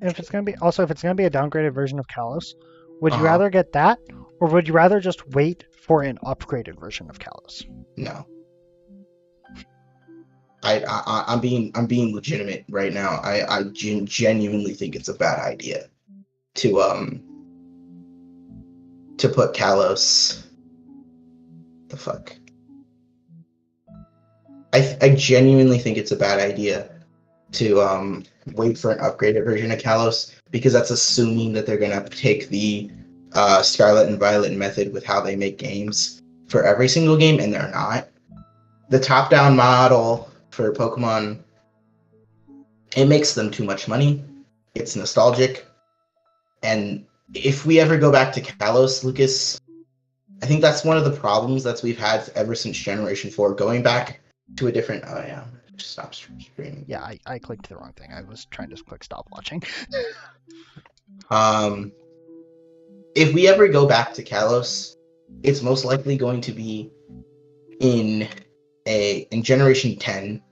[SPEAKER 1] if it's gonna be a downgraded version of Kalos, would you rather get that, or would you rather just wait for an upgraded version of Kalos?
[SPEAKER 2] No. I'm being legitimate right now. I genuinely think it's a bad idea to put Kalos. The fuck. I genuinely think it's a bad idea to wait for an upgraded version of Kalos, because that's assuming that they're gonna take the Scarlet and Violet method with how they make games for every single game, and they're not. The top-down model for Pokemon, it makes them too much money. It's nostalgic. And if we ever go back to Kalos, Lucas, I think that's one of the problems that we've had ever since Generation 4, going back to a different... Oh, yeah. Stop streaming.
[SPEAKER 1] Yeah, I clicked the wrong thing. I was trying to click stop watching.
[SPEAKER 2] If we ever go back to Kalos, it's most likely going to be in Generation 10,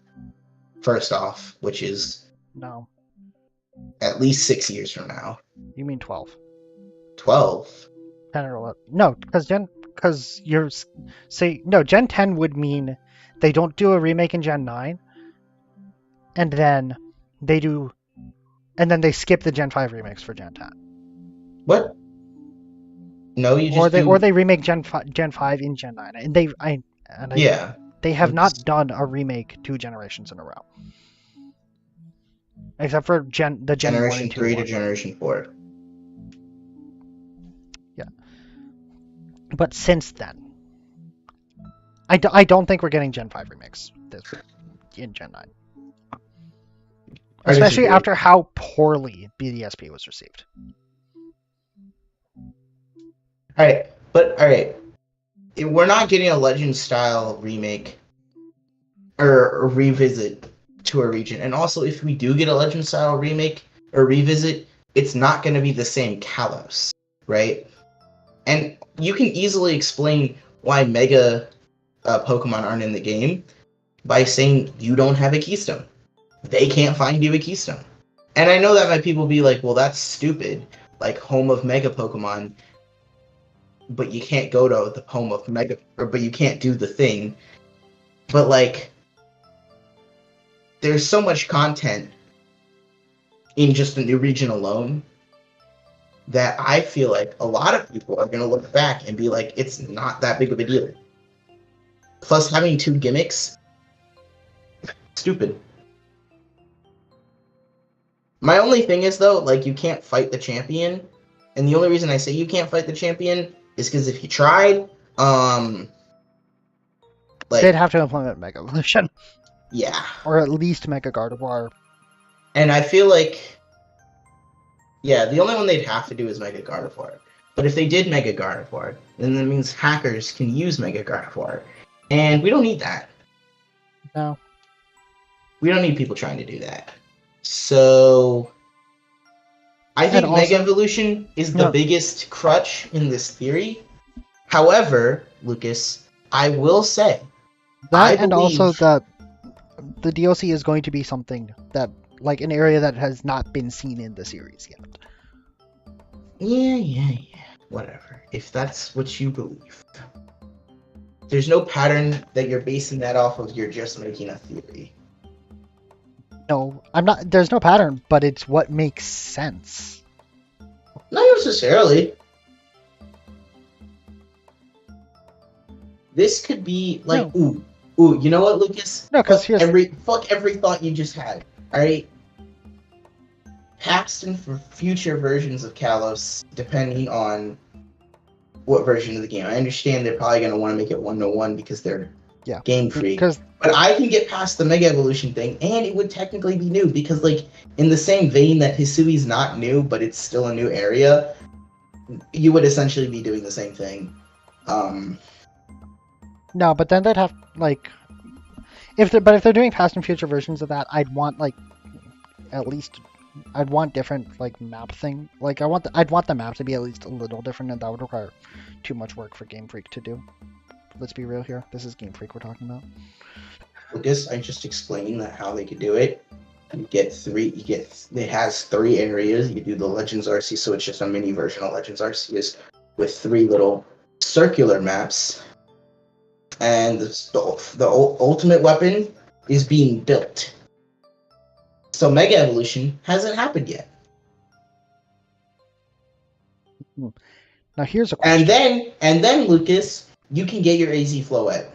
[SPEAKER 2] first off, which is
[SPEAKER 1] No,
[SPEAKER 2] at least 6 years from now.
[SPEAKER 1] you mean 12.
[SPEAKER 2] 12.
[SPEAKER 1] 10 or 11. No, because you're Gen 10 would mean they don't do a remake in Gen 9, and then they skip the Gen 5 remakes for Gen 10.
[SPEAKER 2] What? No, you just
[SPEAKER 1] Or they remake Gen 5 in Gen 9, and they have not done a remake 2 generations in a row, except for Gen 1
[SPEAKER 2] Generation
[SPEAKER 1] and 2
[SPEAKER 2] 3 to
[SPEAKER 1] one.
[SPEAKER 2] Generation 4.
[SPEAKER 1] Yeah, but since then, I don't think we're getting Gen 5 remakes in Gen 9. Especially after how poorly BDSP was received.
[SPEAKER 2] Alright. We're not getting a Legend style remake or revisit to a region. And also, if we do get a Legend style remake or revisit, it's not going to be the same Kalos, right? And you can easily explain why Mega Pokemon aren't in the game by saying you don't have a Keystone. They can't find you a Keystone. And I know that might people be like, well, that's stupid. Like, home of Mega Pokemon, but you can't go to the home of Mega, but you can't do the thing. But, like, there's so much content in just the new region alone that I feel like a lot of people are going to look back and be like, it's not that big of a deal. Plus, having 2 gimmicks, stupid. My only thing is, though, like, you can't fight the champion. And the only reason I say you can't fight the champion is because if you tried,
[SPEAKER 1] They'd have to implement Mega Evolution.
[SPEAKER 2] Yeah.
[SPEAKER 1] Or at least Mega Gardevoir.
[SPEAKER 2] And I feel like, yeah, the only one they'd have to do is Mega Gardevoir. But if they did Mega Gardevoir, then that means hackers can use Mega Gardevoir. And we don't need that.
[SPEAKER 1] No.
[SPEAKER 2] We don't need people trying to do that. So, I think Mega Evolution is the biggest crutch in this theory. However, Lucas, I will say
[SPEAKER 1] that, and also the DLC is going to be something that, like, an area that has not been seen in the series yet.
[SPEAKER 2] Yeah. Whatever. If that's what you believe. There's no pattern that you're basing that off of. You're just making a theory.
[SPEAKER 1] No, I'm not. There's no pattern, but it's what makes sense.
[SPEAKER 2] Not necessarily. This could be like, ooh, you know what, Lucas?
[SPEAKER 1] No, because
[SPEAKER 2] fuck every thought you just had. All right. Past and for future versions of Kalos, depending on what version of the game. I understand they're probably going to want to make it 1-1 because they're Game Freak. But I can get past the Mega Evolution thing, and it would technically be new because, like, in the same vein that Hisui's not new, but it's still a new area, you would essentially be doing the same thing.
[SPEAKER 1] No, but then they'd have, like, if they're doing past and future versions of that, I'd want, like, at least, I'd want different, like, map thing. Like, I'd want the map to be at least a little different, and that would require too much work for Game Freak to do. Let's be real here. This is Game Freak we're talking about.
[SPEAKER 2] Lucas, I just explained that how they could do it. It has 3 areas. You do the Legends Arceus, so it's just a mini version of Legends Arceus with 3 little circular maps. And the ultimate weapon is being built. So Mega Evolution hasn't happened yet.
[SPEAKER 1] Now here's a question.
[SPEAKER 2] And then Lucas, you can get your AZ Floette.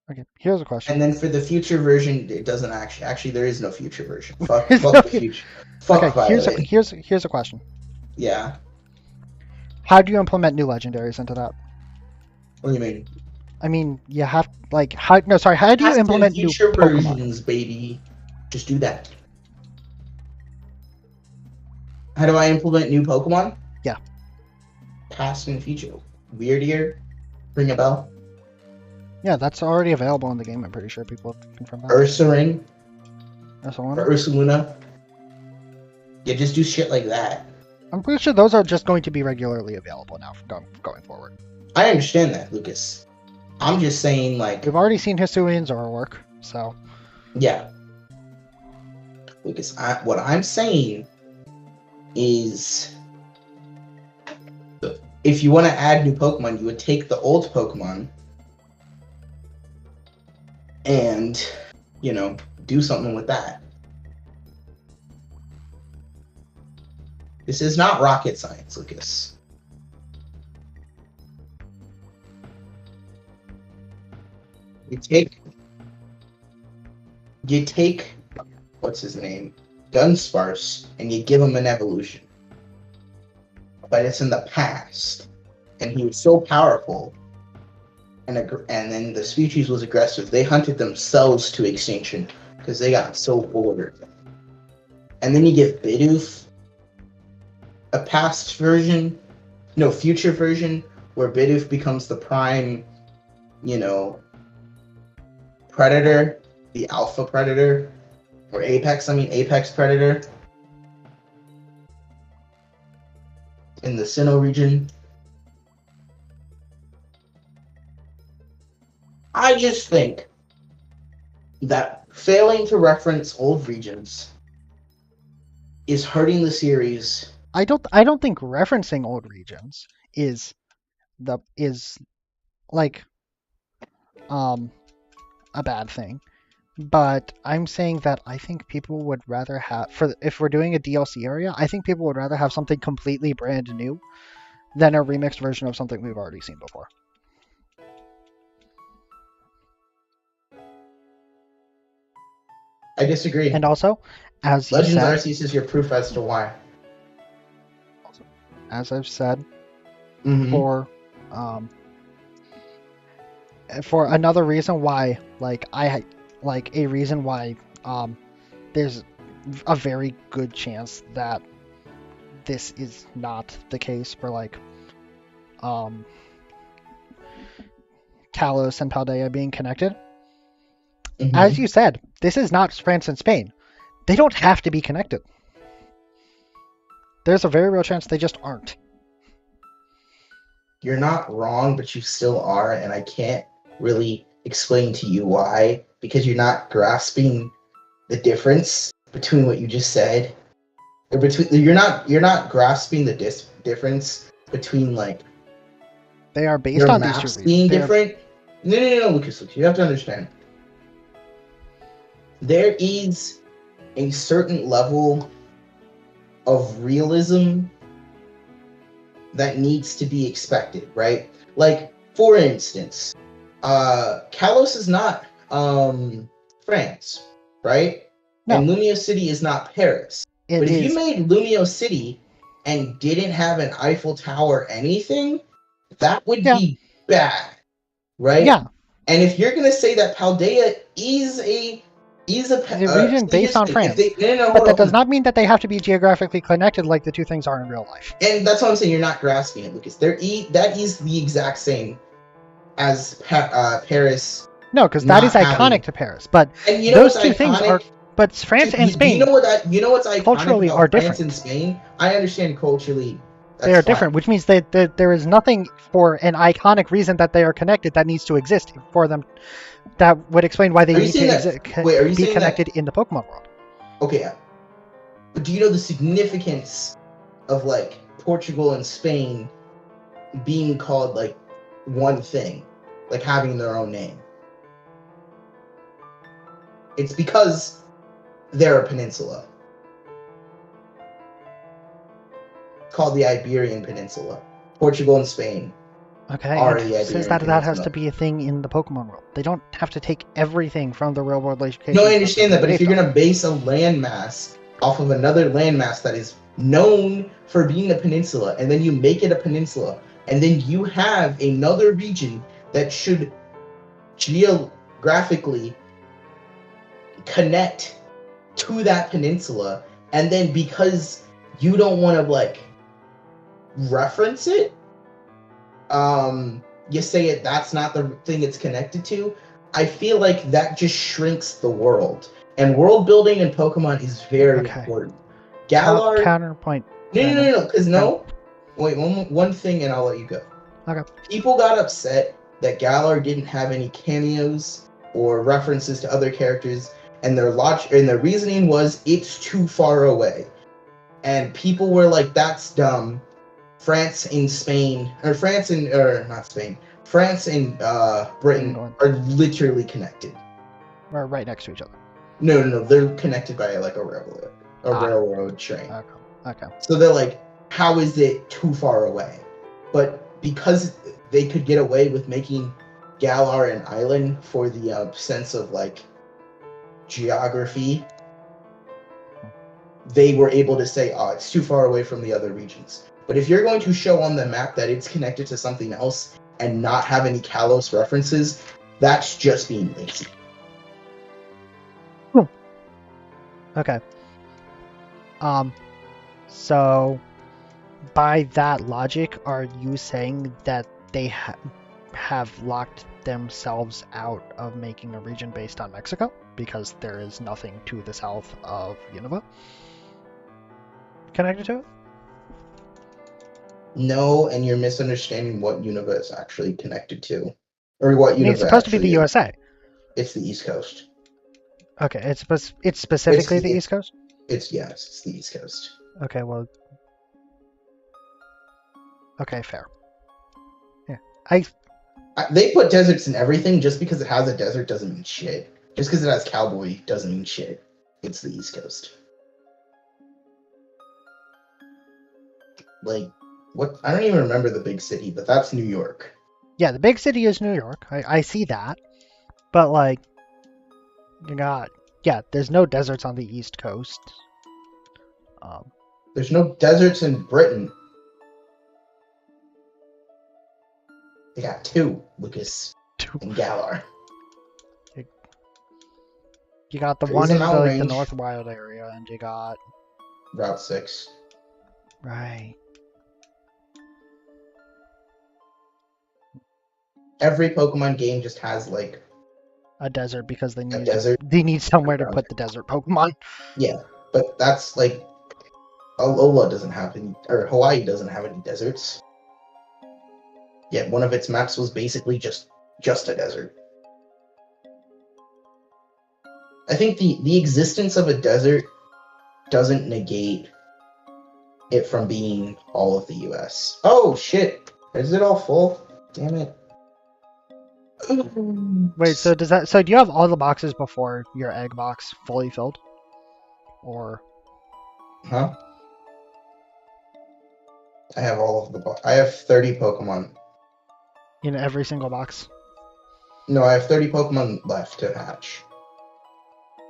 [SPEAKER 1] Okay, here's a question.
[SPEAKER 2] And then for the future version, it doesn't actually there is no future version. Fuck the future. Fuck
[SPEAKER 1] okay, here's a question.
[SPEAKER 2] Yeah.
[SPEAKER 1] How do you implement new legendaries into that?
[SPEAKER 2] What do you mean?
[SPEAKER 1] I mean, you have how do you implement new
[SPEAKER 2] future
[SPEAKER 1] Pokemon?
[SPEAKER 2] versions, baby? Just do that. How do I implement new Pokemon?
[SPEAKER 1] Yeah.
[SPEAKER 2] Past and future. Weird Ear, ring a bell?
[SPEAKER 1] Yeah, that's already available in the game. I'm pretty sure people have confirmed that.
[SPEAKER 2] Ursaring
[SPEAKER 1] That's the
[SPEAKER 2] or
[SPEAKER 1] one.
[SPEAKER 2] Ursaluna. Yeah, just do shit like that.
[SPEAKER 1] I'm pretty sure those are just going to be regularly available now going forward.
[SPEAKER 2] I understand that, Lucas. I'm just saying, like,
[SPEAKER 1] We've already seen Hisuian Zoroark, so
[SPEAKER 2] yeah. Lucas, what I'm saying is, if you want to add new Pokemon, you would take the old Pokemon and, you know, do something with that. This is not rocket science, Lucas. You take, what's his name? Dunsparce, and you give him an evolution. But it's in the past. And he was so powerful, and then the species was aggressive. They hunted themselves to extinction because they got so bored. And then you give Bidoof a future version, where Bidoof becomes the prime, you know, predator, the alpha predator, or apex predator in the Sinnoh region. I just think that failing to reference old regions is hurting the series.
[SPEAKER 1] I don't think referencing old regions is like a bad thing. But I'm saying that I think people would rather have, if we're doing a DLC area, I think people would rather have something completely brand new than a remixed version of something we've already seen before.
[SPEAKER 2] I disagree.
[SPEAKER 1] And also, as you
[SPEAKER 2] Legends
[SPEAKER 1] said,
[SPEAKER 2] Arceus is your proof as to why.
[SPEAKER 1] as I've said,
[SPEAKER 2] Mhm.
[SPEAKER 1] for another reason why, a reason why there's a very good chance that this is not the case for Kalos and Paldea being connected.
[SPEAKER 2] Mhm.
[SPEAKER 1] As you said, this is not France and Spain. They don't have to be connected. There's a very real chance they just aren't.
[SPEAKER 2] You're not wrong, but you still are, and I can't really explain to you why, because you're not grasping the difference between what you just said. Or you're not grasping the difference between, like,
[SPEAKER 1] They are based
[SPEAKER 2] your
[SPEAKER 1] on these
[SPEAKER 2] maps
[SPEAKER 1] two
[SPEAKER 2] being
[SPEAKER 1] regions.
[SPEAKER 2] different. No, Lucas, you have to understand. There is a certain level of realism that needs to be expected, right? Like, for instance, Kalos is not France, right?
[SPEAKER 1] No.
[SPEAKER 2] And Lumio City is not Paris.
[SPEAKER 1] It
[SPEAKER 2] But if
[SPEAKER 1] is
[SPEAKER 2] you made Lumio City and didn't have an Eiffel Tower or anything, that would be bad, right?
[SPEAKER 1] Yeah.
[SPEAKER 2] And if you're gonna say that Paldea is a
[SPEAKER 1] region based on France. But that does not mean that they have to be geographically connected like the two things are in real life.
[SPEAKER 2] And that's what I'm saying. You're not grasping it, Lucas. That is the exact same as Paris.
[SPEAKER 1] No, because that is iconic to Paris. But
[SPEAKER 2] and you know
[SPEAKER 1] those two things are. But France and Spain.
[SPEAKER 2] You know what's iconic
[SPEAKER 1] culturally
[SPEAKER 2] about
[SPEAKER 1] are
[SPEAKER 2] France
[SPEAKER 1] different.
[SPEAKER 2] and Spain? I understand culturally.
[SPEAKER 1] They are different, which means that there is nothing for an iconic reason that they are connected that needs to exist for them. That would explain why they need to be connected in the Pokemon world.
[SPEAKER 2] Okay, but do you know the significance of, like, Portugal and Spain being called, like, one thing, like having their own name? It's because they're a peninsula. It's called the Iberian Peninsula. Portugal and Spain.
[SPEAKER 1] Okay,
[SPEAKER 2] it
[SPEAKER 1] says that has to be a thing in the Pokemon world. They don't have to take everything from the real world location.
[SPEAKER 2] No, I understand that, but if you're going to base a landmass off of another landmass that is known for being a peninsula, and then you make it a peninsula, and then you have another region that should geographically connect to that peninsula, and then because you don't want to, like, reference it, you say it that's not the thing it's connected to, I feel like that just shrinks the world. And world building in Pokemon is very
[SPEAKER 1] Okay.
[SPEAKER 2] important. Galar.
[SPEAKER 1] Counterpoint.
[SPEAKER 2] No. Because no. Wait, one thing, and I'll let you go.
[SPEAKER 1] Okay.
[SPEAKER 2] People got upset that Galar didn't have any cameos or references to other characters, and their reasoning was it's too far away. And people were like, "That's dumb." France and Britain
[SPEAKER 1] England.
[SPEAKER 2] are literally connected.
[SPEAKER 1] Or right next to each other.
[SPEAKER 2] No, they're connected by like a railroad train.
[SPEAKER 1] Okay.
[SPEAKER 2] So they're like, how is it too far away? But because they could get away with making Galar an island for the sense of like geography, they were able to say, oh, it's too far away from the other regions. But if you're going to show on the map that it's connected to something else and not have any Kalos references, that's just being lazy.
[SPEAKER 1] Okay. So by that logic, are you saying that they have locked themselves out of making a region based on Mexico because there is nothing to the south of Unova connected to it?
[SPEAKER 2] No, and you're misunderstanding what Unova is actually connected to. Or what Unova
[SPEAKER 1] It's supposed to be the USA.
[SPEAKER 2] It's the East Coast.
[SPEAKER 1] Okay, it's specifically the East Coast?
[SPEAKER 2] It's the East Coast.
[SPEAKER 1] Okay, well... Okay, fair. Yeah.
[SPEAKER 2] They put deserts in everything. Just because it has a desert doesn't mean shit. Just because it has cowboy doesn't mean shit. It's the East Coast. Like, what? I don't even remember the big city, but that's New York.
[SPEAKER 1] Yeah, the big city is New York. I see that. But, like, there's no deserts on the East Coast.
[SPEAKER 2] There's no deserts in Britain. They got two, Lucas and Galar.
[SPEAKER 1] You got the
[SPEAKER 2] There
[SPEAKER 1] one
[SPEAKER 2] is a
[SPEAKER 1] in
[SPEAKER 2] mountain
[SPEAKER 1] the
[SPEAKER 2] range.
[SPEAKER 1] North Wild area, and you got...
[SPEAKER 2] Route 6.
[SPEAKER 1] Right.
[SPEAKER 2] Every Pokemon game just has, like...
[SPEAKER 1] A desert because they need
[SPEAKER 2] desert.
[SPEAKER 1] They need somewhere to put the desert Pokemon.
[SPEAKER 2] Yeah, but that's, like... Alola doesn't have any... Or Hawaii doesn't have any deserts. Yet one of its maps was basically just a desert. I think the existence of a desert doesn't negate it from being all of the US. Oh shit! Is it all full? Damn it.
[SPEAKER 1] Wait, so do you have all the boxes before your egg box fully filled? Or
[SPEAKER 2] Huh? I have all of the I have 30 Pokemon.
[SPEAKER 1] in every single box?
[SPEAKER 2] No, I have 30 Pokemon left to hatch.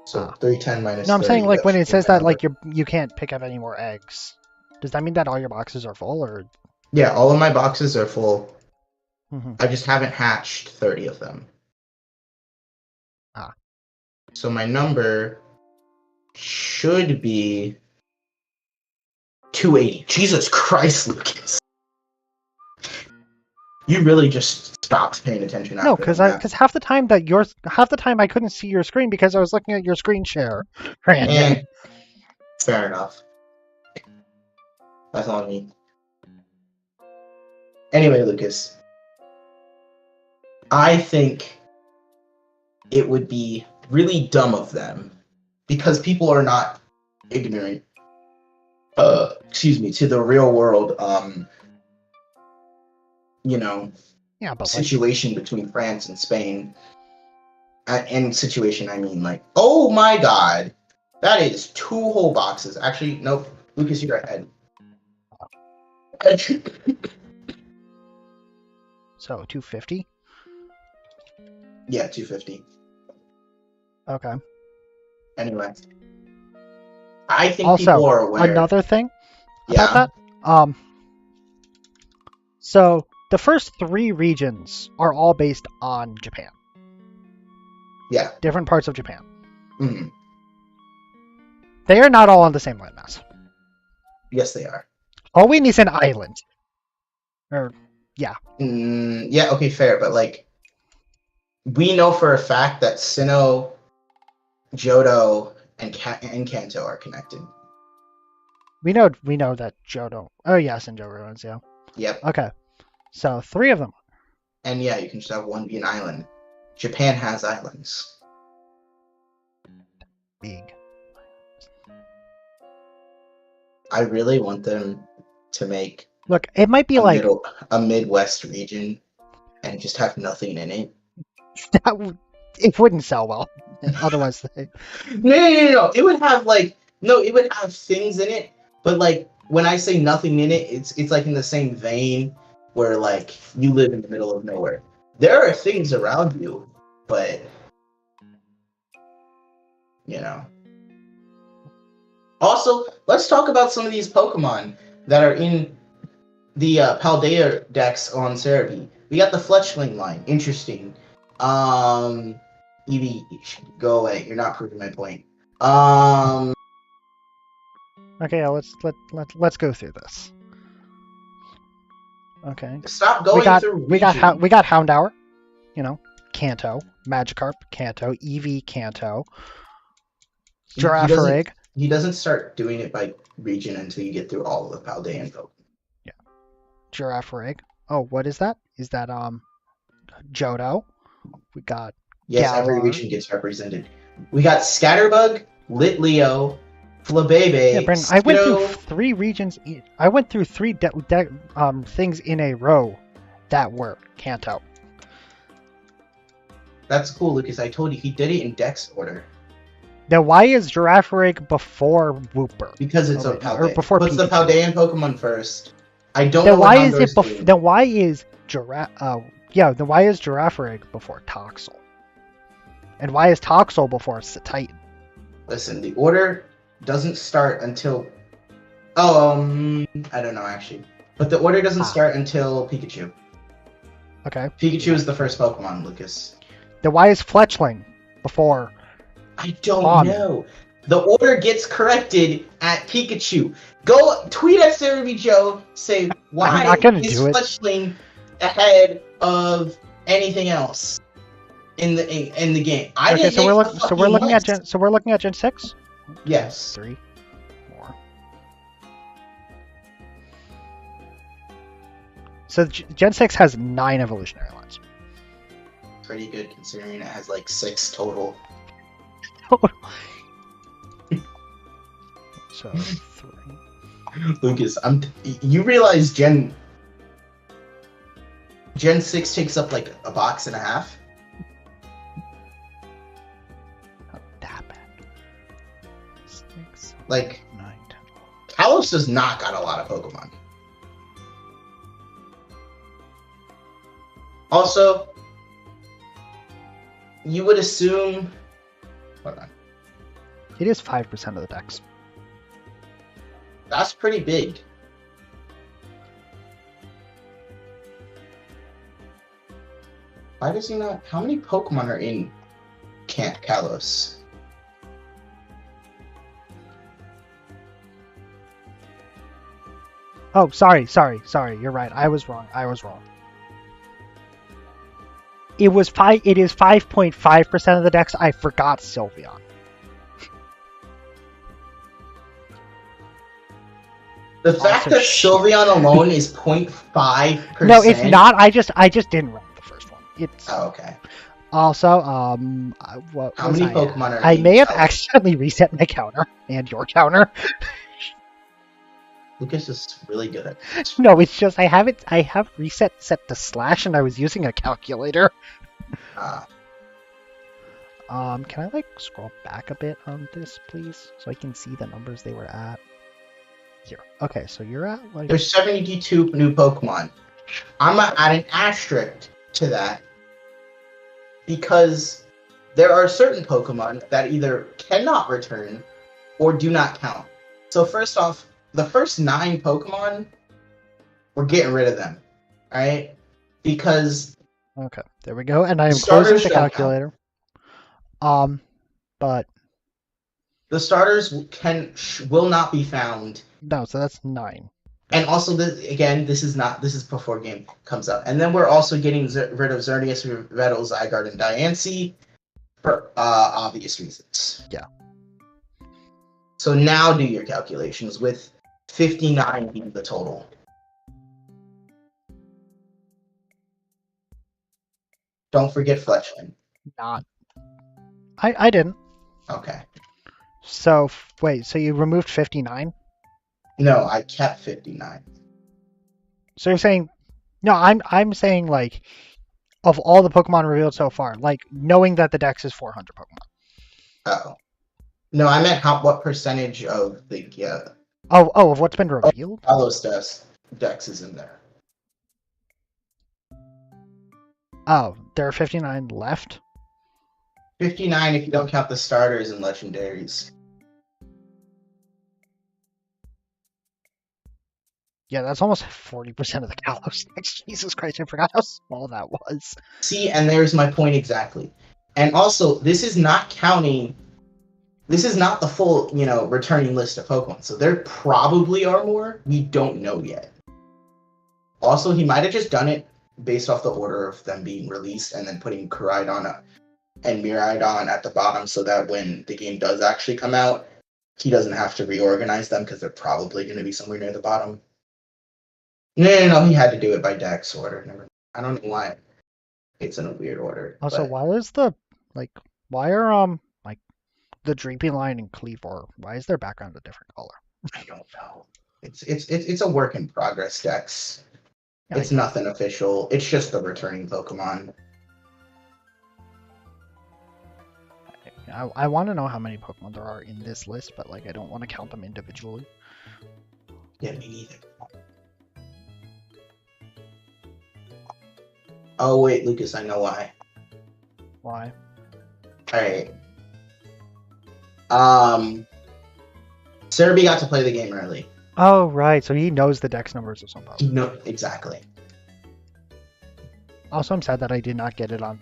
[SPEAKER 2] So 310 minus.
[SPEAKER 1] No, I'm
[SPEAKER 2] 30,
[SPEAKER 1] saying like when it says that
[SPEAKER 2] number.
[SPEAKER 1] like you can't pick up any more eggs. Does that mean that all your boxes are full, or?
[SPEAKER 2] Yeah, all of my boxes are full.
[SPEAKER 1] Mm-hmm.
[SPEAKER 2] I just haven't hatched 30 of them.
[SPEAKER 1] Ah.
[SPEAKER 2] So my number should be 280. Jesus Christ, Lucas. You really just stopped paying attention after
[SPEAKER 1] No, because half the time I couldn't see your screen because I was looking at your screen share.
[SPEAKER 2] Fair enough. That's on me. Anyway, Lucas. I think it would be really dumb of them because people are not ignorant to the real world
[SPEAKER 1] Yeah, but
[SPEAKER 2] situation between France and Spain. And situation, I mean, like, oh my god, that is 2 whole boxes. Actually, nope, Lucas, you're ahead.
[SPEAKER 1] So 250.
[SPEAKER 2] Yeah, 250.
[SPEAKER 1] Okay.
[SPEAKER 2] Anyway, I think
[SPEAKER 1] Also,
[SPEAKER 2] people are aware.
[SPEAKER 1] another thing about that. So the first 3 regions are all based on Japan.
[SPEAKER 2] Yeah.
[SPEAKER 1] Different parts of Japan.
[SPEAKER 2] Mm-hmm.
[SPEAKER 1] They are not all on the same landmass.
[SPEAKER 2] Yes, they are.
[SPEAKER 1] Hoenn is an island. Or Yeah.
[SPEAKER 2] Yeah, okay, fair, but like, we know for a fact that Sinnoh, Johto, and Kanto are connected.
[SPEAKER 1] We know that Johto. Oh yes, and Johto runs. Yeah.
[SPEAKER 2] Yep.
[SPEAKER 1] Okay. So 3 of them.
[SPEAKER 2] And yeah, you can just have one be an island. Japan has islands.
[SPEAKER 1] Big.
[SPEAKER 2] I really want them to make
[SPEAKER 1] Look, it might be like
[SPEAKER 2] a Midwest region and just have nothing in it.
[SPEAKER 1] it wouldn't sell well. Otherwise,
[SPEAKER 2] No. It would have it would have things in it, but like when I say nothing in it, it's like in the same vein where like you live in the middle of nowhere. There are things around you, but you know. Also, let's talk about some of these Pokemon that are in the Paldea decks on Cerebi. We got the Fletchling line. Interesting. Eevee, go away. You're not proving my point.
[SPEAKER 1] okay, let's go through this. Okay.
[SPEAKER 2] Stop going through.
[SPEAKER 1] We got Houndour, Kanto, Magikarp, Kanto, Eevee, Kanto, Girafarig.
[SPEAKER 2] He doesn't start doing it by region until you get through all of the Paldean Pokemon.
[SPEAKER 1] Yeah. Girafarig. Oh, what is that? Is that Johto? We got
[SPEAKER 2] Yes,
[SPEAKER 1] Galar.
[SPEAKER 2] every region gets represented. We got Scatterbug, Litleo, Flabebe.
[SPEAKER 1] Yeah, Brandon, I went through 3 regions. I went through 3 things in a row that were Kanto.
[SPEAKER 2] That's cool, Lucas. I told you he did it in Dex order.
[SPEAKER 1] Now, why is Girafarig before Wooper?
[SPEAKER 2] Because it's
[SPEAKER 1] Oh,
[SPEAKER 2] a
[SPEAKER 1] wait,
[SPEAKER 2] Paldea.
[SPEAKER 1] or before
[SPEAKER 2] What's the
[SPEAKER 1] Pikachu.
[SPEAKER 2] Paldean Pokemon first? I don't
[SPEAKER 1] Then
[SPEAKER 2] know
[SPEAKER 1] why
[SPEAKER 2] what
[SPEAKER 1] is it
[SPEAKER 2] Houndour's doing.
[SPEAKER 1] then why is then why is Girafarig before Toxel? And why is Toxel before Titan?
[SPEAKER 2] Listen, the order doesn't start until... I don't know, actually. But the order doesn't start until Pikachu.
[SPEAKER 1] Okay.
[SPEAKER 2] Pikachu is the first Pokemon, Lucas.
[SPEAKER 1] Then why is Fletchling before?
[SPEAKER 2] I don't
[SPEAKER 1] Pawmi.
[SPEAKER 2] know. The order gets corrected at Pikachu. Go tweet at Cerebi Joe. Say why
[SPEAKER 1] not gonna
[SPEAKER 2] is
[SPEAKER 1] do it.
[SPEAKER 2] Fletchling ahead of anything else in the game?
[SPEAKER 1] Okay, so we're looking at Gen 6.
[SPEAKER 2] Yes.
[SPEAKER 1] 3 more. So Gen 6 has 9 evolutionary lines.
[SPEAKER 2] Pretty good considering it has like 6 total.
[SPEAKER 1] So 3.
[SPEAKER 2] Lucas, you realize Gen 6 takes up like a box and a half?
[SPEAKER 1] Not that bad. 6,
[SPEAKER 2] Like
[SPEAKER 1] 9, 10.
[SPEAKER 2] Kalos does not got a lot of Pokemon. Also, you would assume... Hold on.
[SPEAKER 1] It is 5% of the decks.
[SPEAKER 2] That's pretty big. Why does he not... How many Pokemon are in Kalos?
[SPEAKER 1] Oh, sorry. You're right. I was wrong. It is 5.5% of the decks. I forgot Sylveon.
[SPEAKER 2] The fact
[SPEAKER 1] Also,
[SPEAKER 2] that
[SPEAKER 1] shit.
[SPEAKER 2] Sylveon alone is 0.5%.
[SPEAKER 1] No, it's not. I just didn't rank the first one. It's
[SPEAKER 2] Oh, okay.
[SPEAKER 1] also what
[SPEAKER 2] How
[SPEAKER 1] was
[SPEAKER 2] many
[SPEAKER 1] I
[SPEAKER 2] Pokemon
[SPEAKER 1] at?
[SPEAKER 2] are
[SPEAKER 1] I
[SPEAKER 2] in
[SPEAKER 1] may have
[SPEAKER 2] Kalos?
[SPEAKER 1] accidentally reset my counter and your counter.
[SPEAKER 2] Lucas is really good at this.
[SPEAKER 1] No, it's just I have reset set to slash and I was using a calculator. Can I like scroll back a bit on this, please, so I can see the numbers they were at? Here. Okay, so you're at like
[SPEAKER 2] There's 72 new Pokemon. I'm gonna add an asterisk to that because there are certain Pokemon that either cannot return or do not count. So first off, the first 9 Pokemon, we're getting rid of them, alright? Because
[SPEAKER 1] okay, there we go, and I am
[SPEAKER 2] Starters
[SPEAKER 1] closing the
[SPEAKER 2] don't count.
[SPEAKER 1] calculator. But
[SPEAKER 2] the starters will not be found.
[SPEAKER 1] no, so that's 9.
[SPEAKER 2] And also, this is before game comes out. And then we're also getting rid of Xerneas, Vettel, Zygarde, and Diancie for obvious reasons.
[SPEAKER 1] Yeah.
[SPEAKER 2] So now do your calculations with 59 being the total. Don't forget Fletchling.
[SPEAKER 1] Not. I didn't.
[SPEAKER 2] Okay.
[SPEAKER 1] So wait, so you removed 59?
[SPEAKER 2] No, I kept 59.
[SPEAKER 1] So you're saying, no, I'm saying like, of all the Pokemon revealed so far, like knowing that the Dex is 400 Pokemon.
[SPEAKER 2] Oh. No, I meant what percentage of the
[SPEAKER 1] Oh, of what's been revealed?
[SPEAKER 2] Kalos Dex is in there.
[SPEAKER 1] Oh, there are 59 left?
[SPEAKER 2] 59 if you don't count the starters and legendaries.
[SPEAKER 1] Yeah, that's almost 40% of the Kalos Dex. Jesus Christ, I forgot how small that was.
[SPEAKER 2] See, and there's my point exactly. And also, this is not the full, returning list of Pokemon. So there probably are more. We don't know yet. Also, he might have just done it based off the order of them being released and then putting Koraidon and Miraidon at the bottom so that when the game does actually come out, he doesn't have to reorganize them because they're probably going to be somewhere near the bottom. No, he had to do it by Dex order. I don't know why it's in a weird order.
[SPEAKER 1] Also,
[SPEAKER 2] but
[SPEAKER 1] why are the Dreepy Line and Cleavor, why is their background a different color?
[SPEAKER 2] I don't know. It's a work in progress, Dex.
[SPEAKER 1] Yeah,
[SPEAKER 2] It's nothing official. It's just the returning Pokemon.
[SPEAKER 1] I want to know how many Pokemon there are in this list, but I don't want to count them individually.
[SPEAKER 2] Yeah, me neither. Oh wait, Lucas, I know why.
[SPEAKER 1] Why?
[SPEAKER 2] Alright. Cerebi got to play the game early.
[SPEAKER 1] Oh, right. So he knows the Dex numbers of some Pokemon.
[SPEAKER 2] No, exactly.
[SPEAKER 1] Also, I'm sad that I did not get it on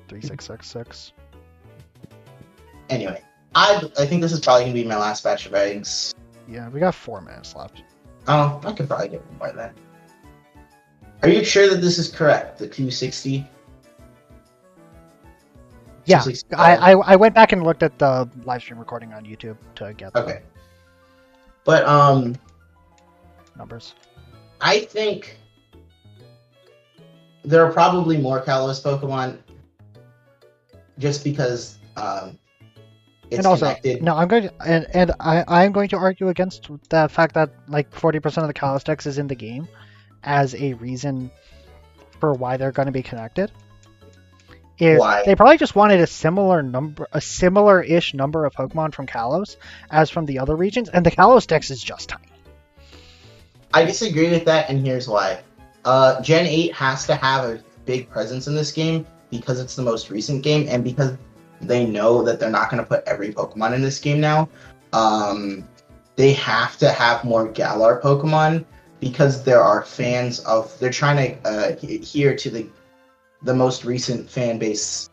[SPEAKER 1] 3666.
[SPEAKER 2] Anyway, I think this is probably gonna be my last batch of eggs.
[SPEAKER 1] Yeah, we got 4 minutes left.
[SPEAKER 2] Oh, I could probably get one more then. Are you sure that this is correct? The 260?
[SPEAKER 1] Yeah,
[SPEAKER 2] 265?
[SPEAKER 1] I went back and looked at the live stream recording on YouTube to get the
[SPEAKER 2] Okay. But
[SPEAKER 1] numbers.
[SPEAKER 2] I think there are probably more Kalos Pokemon just because it's
[SPEAKER 1] And also,
[SPEAKER 2] connected.
[SPEAKER 1] no, I'm going to, and I'm going to argue against the fact that 40% of the Kalos Dex is in the game as a reason for why they're going to be connected.
[SPEAKER 2] Why?
[SPEAKER 1] They probably just wanted a similar-ish number of Pokemon from Kalos as from the other regions, and the Kalos Dex is just tiny.
[SPEAKER 2] I disagree with that, and here's why. Gen 8 has to have a big presence in this game because it's the most recent game, and because they know that they're not going to put every Pokemon in this game now. They have to have more Galar Pokemon because there are fans of... They're trying to adhere to the most recent fan base,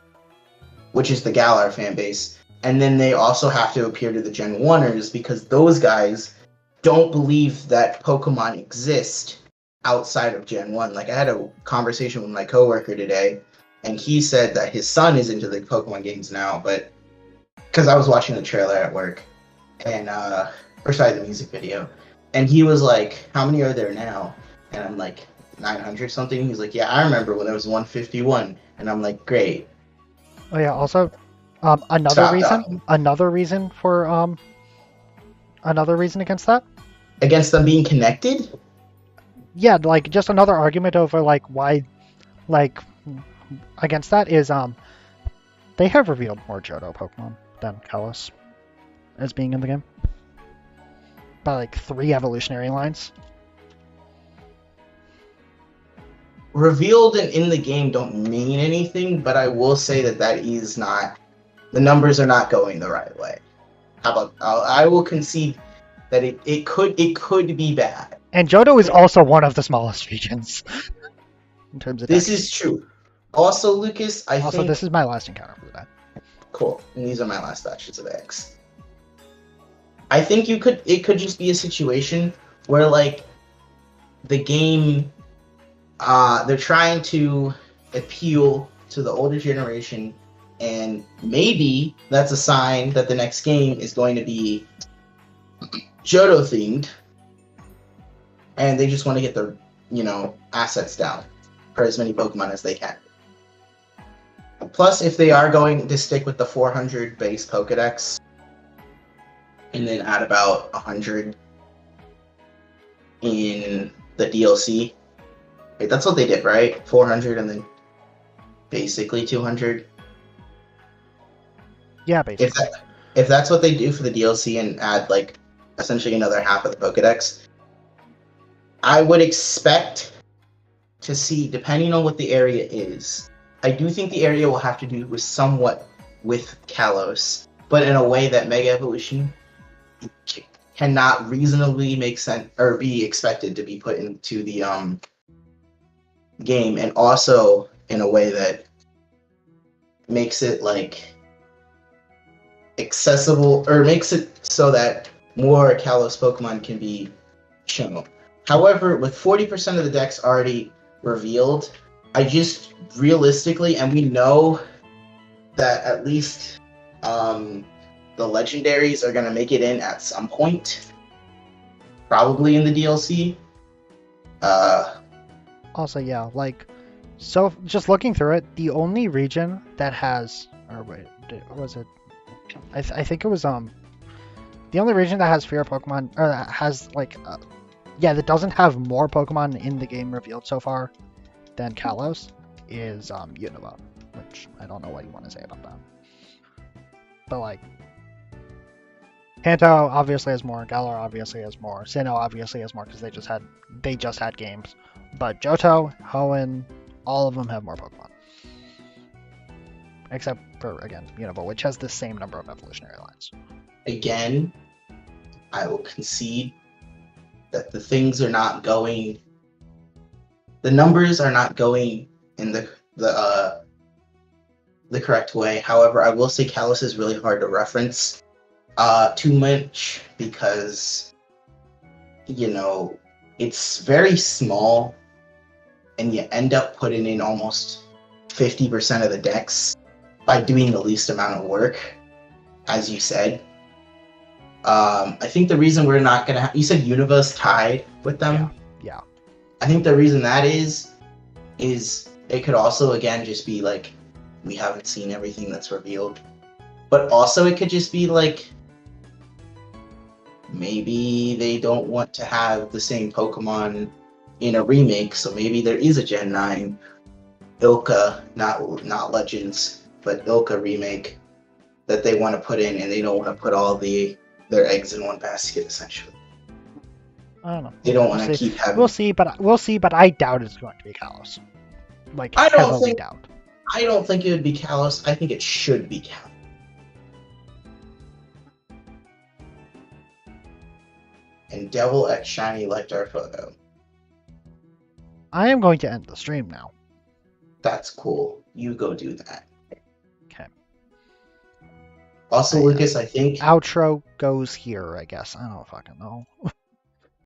[SPEAKER 2] which is the Galar fan base. And then they also have to appear to the Gen 1ers because those guys don't believe that Pokemon exist outside of Gen 1. I had a conversation with my coworker today, and he said that his son is into the Pokemon games now, but because I was watching the trailer at work, and the music video, and he was like, "How many are there now?" And I'm like, 900 something. He's like, "Yeah, I remember when there was 151," and I'm like, "Great."
[SPEAKER 1] Oh yeah. Also, another reason against that.
[SPEAKER 2] Against them being connected?
[SPEAKER 1] Yeah, just another argument over why, against that is they have revealed more Johto Pokemon than Kalos as being in the game by 3 evolutionary lines.
[SPEAKER 2] Revealed and in the game don't mean anything, but I will say that is not... The numbers are not going the right way. How about... I will concede that it could be bad.
[SPEAKER 1] And Johto is also one of the smallest regions in terms of
[SPEAKER 2] This
[SPEAKER 1] Dex.
[SPEAKER 2] is true. Also, Lucas, I think...
[SPEAKER 1] this is my last encounter for that.
[SPEAKER 2] Cool. And these are my last batches of eggs. I think it could just be a situation where the game, they're trying to appeal to the older generation, and maybe that's a sign that the next game is going to be Johto themed, and they just want to get their, assets down for as many Pokemon as they can. Plus, if they are going to stick with the 400 base Pokedex, and then add about 100 in the DLC, wait, that's what they did, right? 400 and then basically 200.
[SPEAKER 1] Yeah, basically.
[SPEAKER 2] If that's what they do for the DLC and add like essentially another half of the Pokedex, I would expect to see, depending on what the area is, I do think the area will have to do with somewhat with Kalos, but in a way that Mega Evolution cannot reasonably make sense or be expected to be put into the game, and also in a way that makes it like accessible or makes it so that more Kalos Pokemon can be shown. However, with 40% of the decks already revealed, I just realistically, and we know that at least the legendaries are going to make it in at some point, probably in the DLC.
[SPEAKER 1] Also, yeah, like, so just looking through it, the only region that has, or wait, was it? I think it was the only region that has fewer Pokemon, or that has like, that doesn't have more Pokemon in the game revealed so far than Kalos is Unova, which I don't know what you want to say about that. But like, Kanto obviously has more, Galar obviously has more, Sinnoh obviously has more because they just had games. But Johto, Hoenn, all of them have more Pokemon. Except for, again, Unova, which has the same number of evolutionary lines.
[SPEAKER 2] Again, I will concede that the things are not going, the numbers are not going in the correct way. However, I will say Kalos is really hard to reference too much because, it's very small, and you end up putting in almost 50% of the decks by doing the least amount of work, as you said. I think the reason we're not going to you said Unova's tied with them?
[SPEAKER 1] Yeah.
[SPEAKER 2] I think the reason that is it could also, again, just be like, we haven't seen everything that's revealed. But also it could just be like, maybe they don't want to have the same Pokemon in a remake, so maybe there is a Gen 9 Ilka, not Legends, but Ilka remake that they want to put in, and they don't want to put all their eggs in one basket, essentially.
[SPEAKER 1] I don't know.
[SPEAKER 2] They don't want to keep having...
[SPEAKER 1] We'll see, but I doubt it's going to be Kalos. Like,
[SPEAKER 2] I
[SPEAKER 1] heavily doubt.
[SPEAKER 2] I don't think it would be Kalos. I think it should be Kalos. And Devil X Shiny liked our photo.
[SPEAKER 1] I am going to end the stream now.
[SPEAKER 2] That's cool. You go do that.
[SPEAKER 1] Okay.
[SPEAKER 2] Also, Lucas, I think...
[SPEAKER 1] Outro goes here, I guess. I don't fucking know.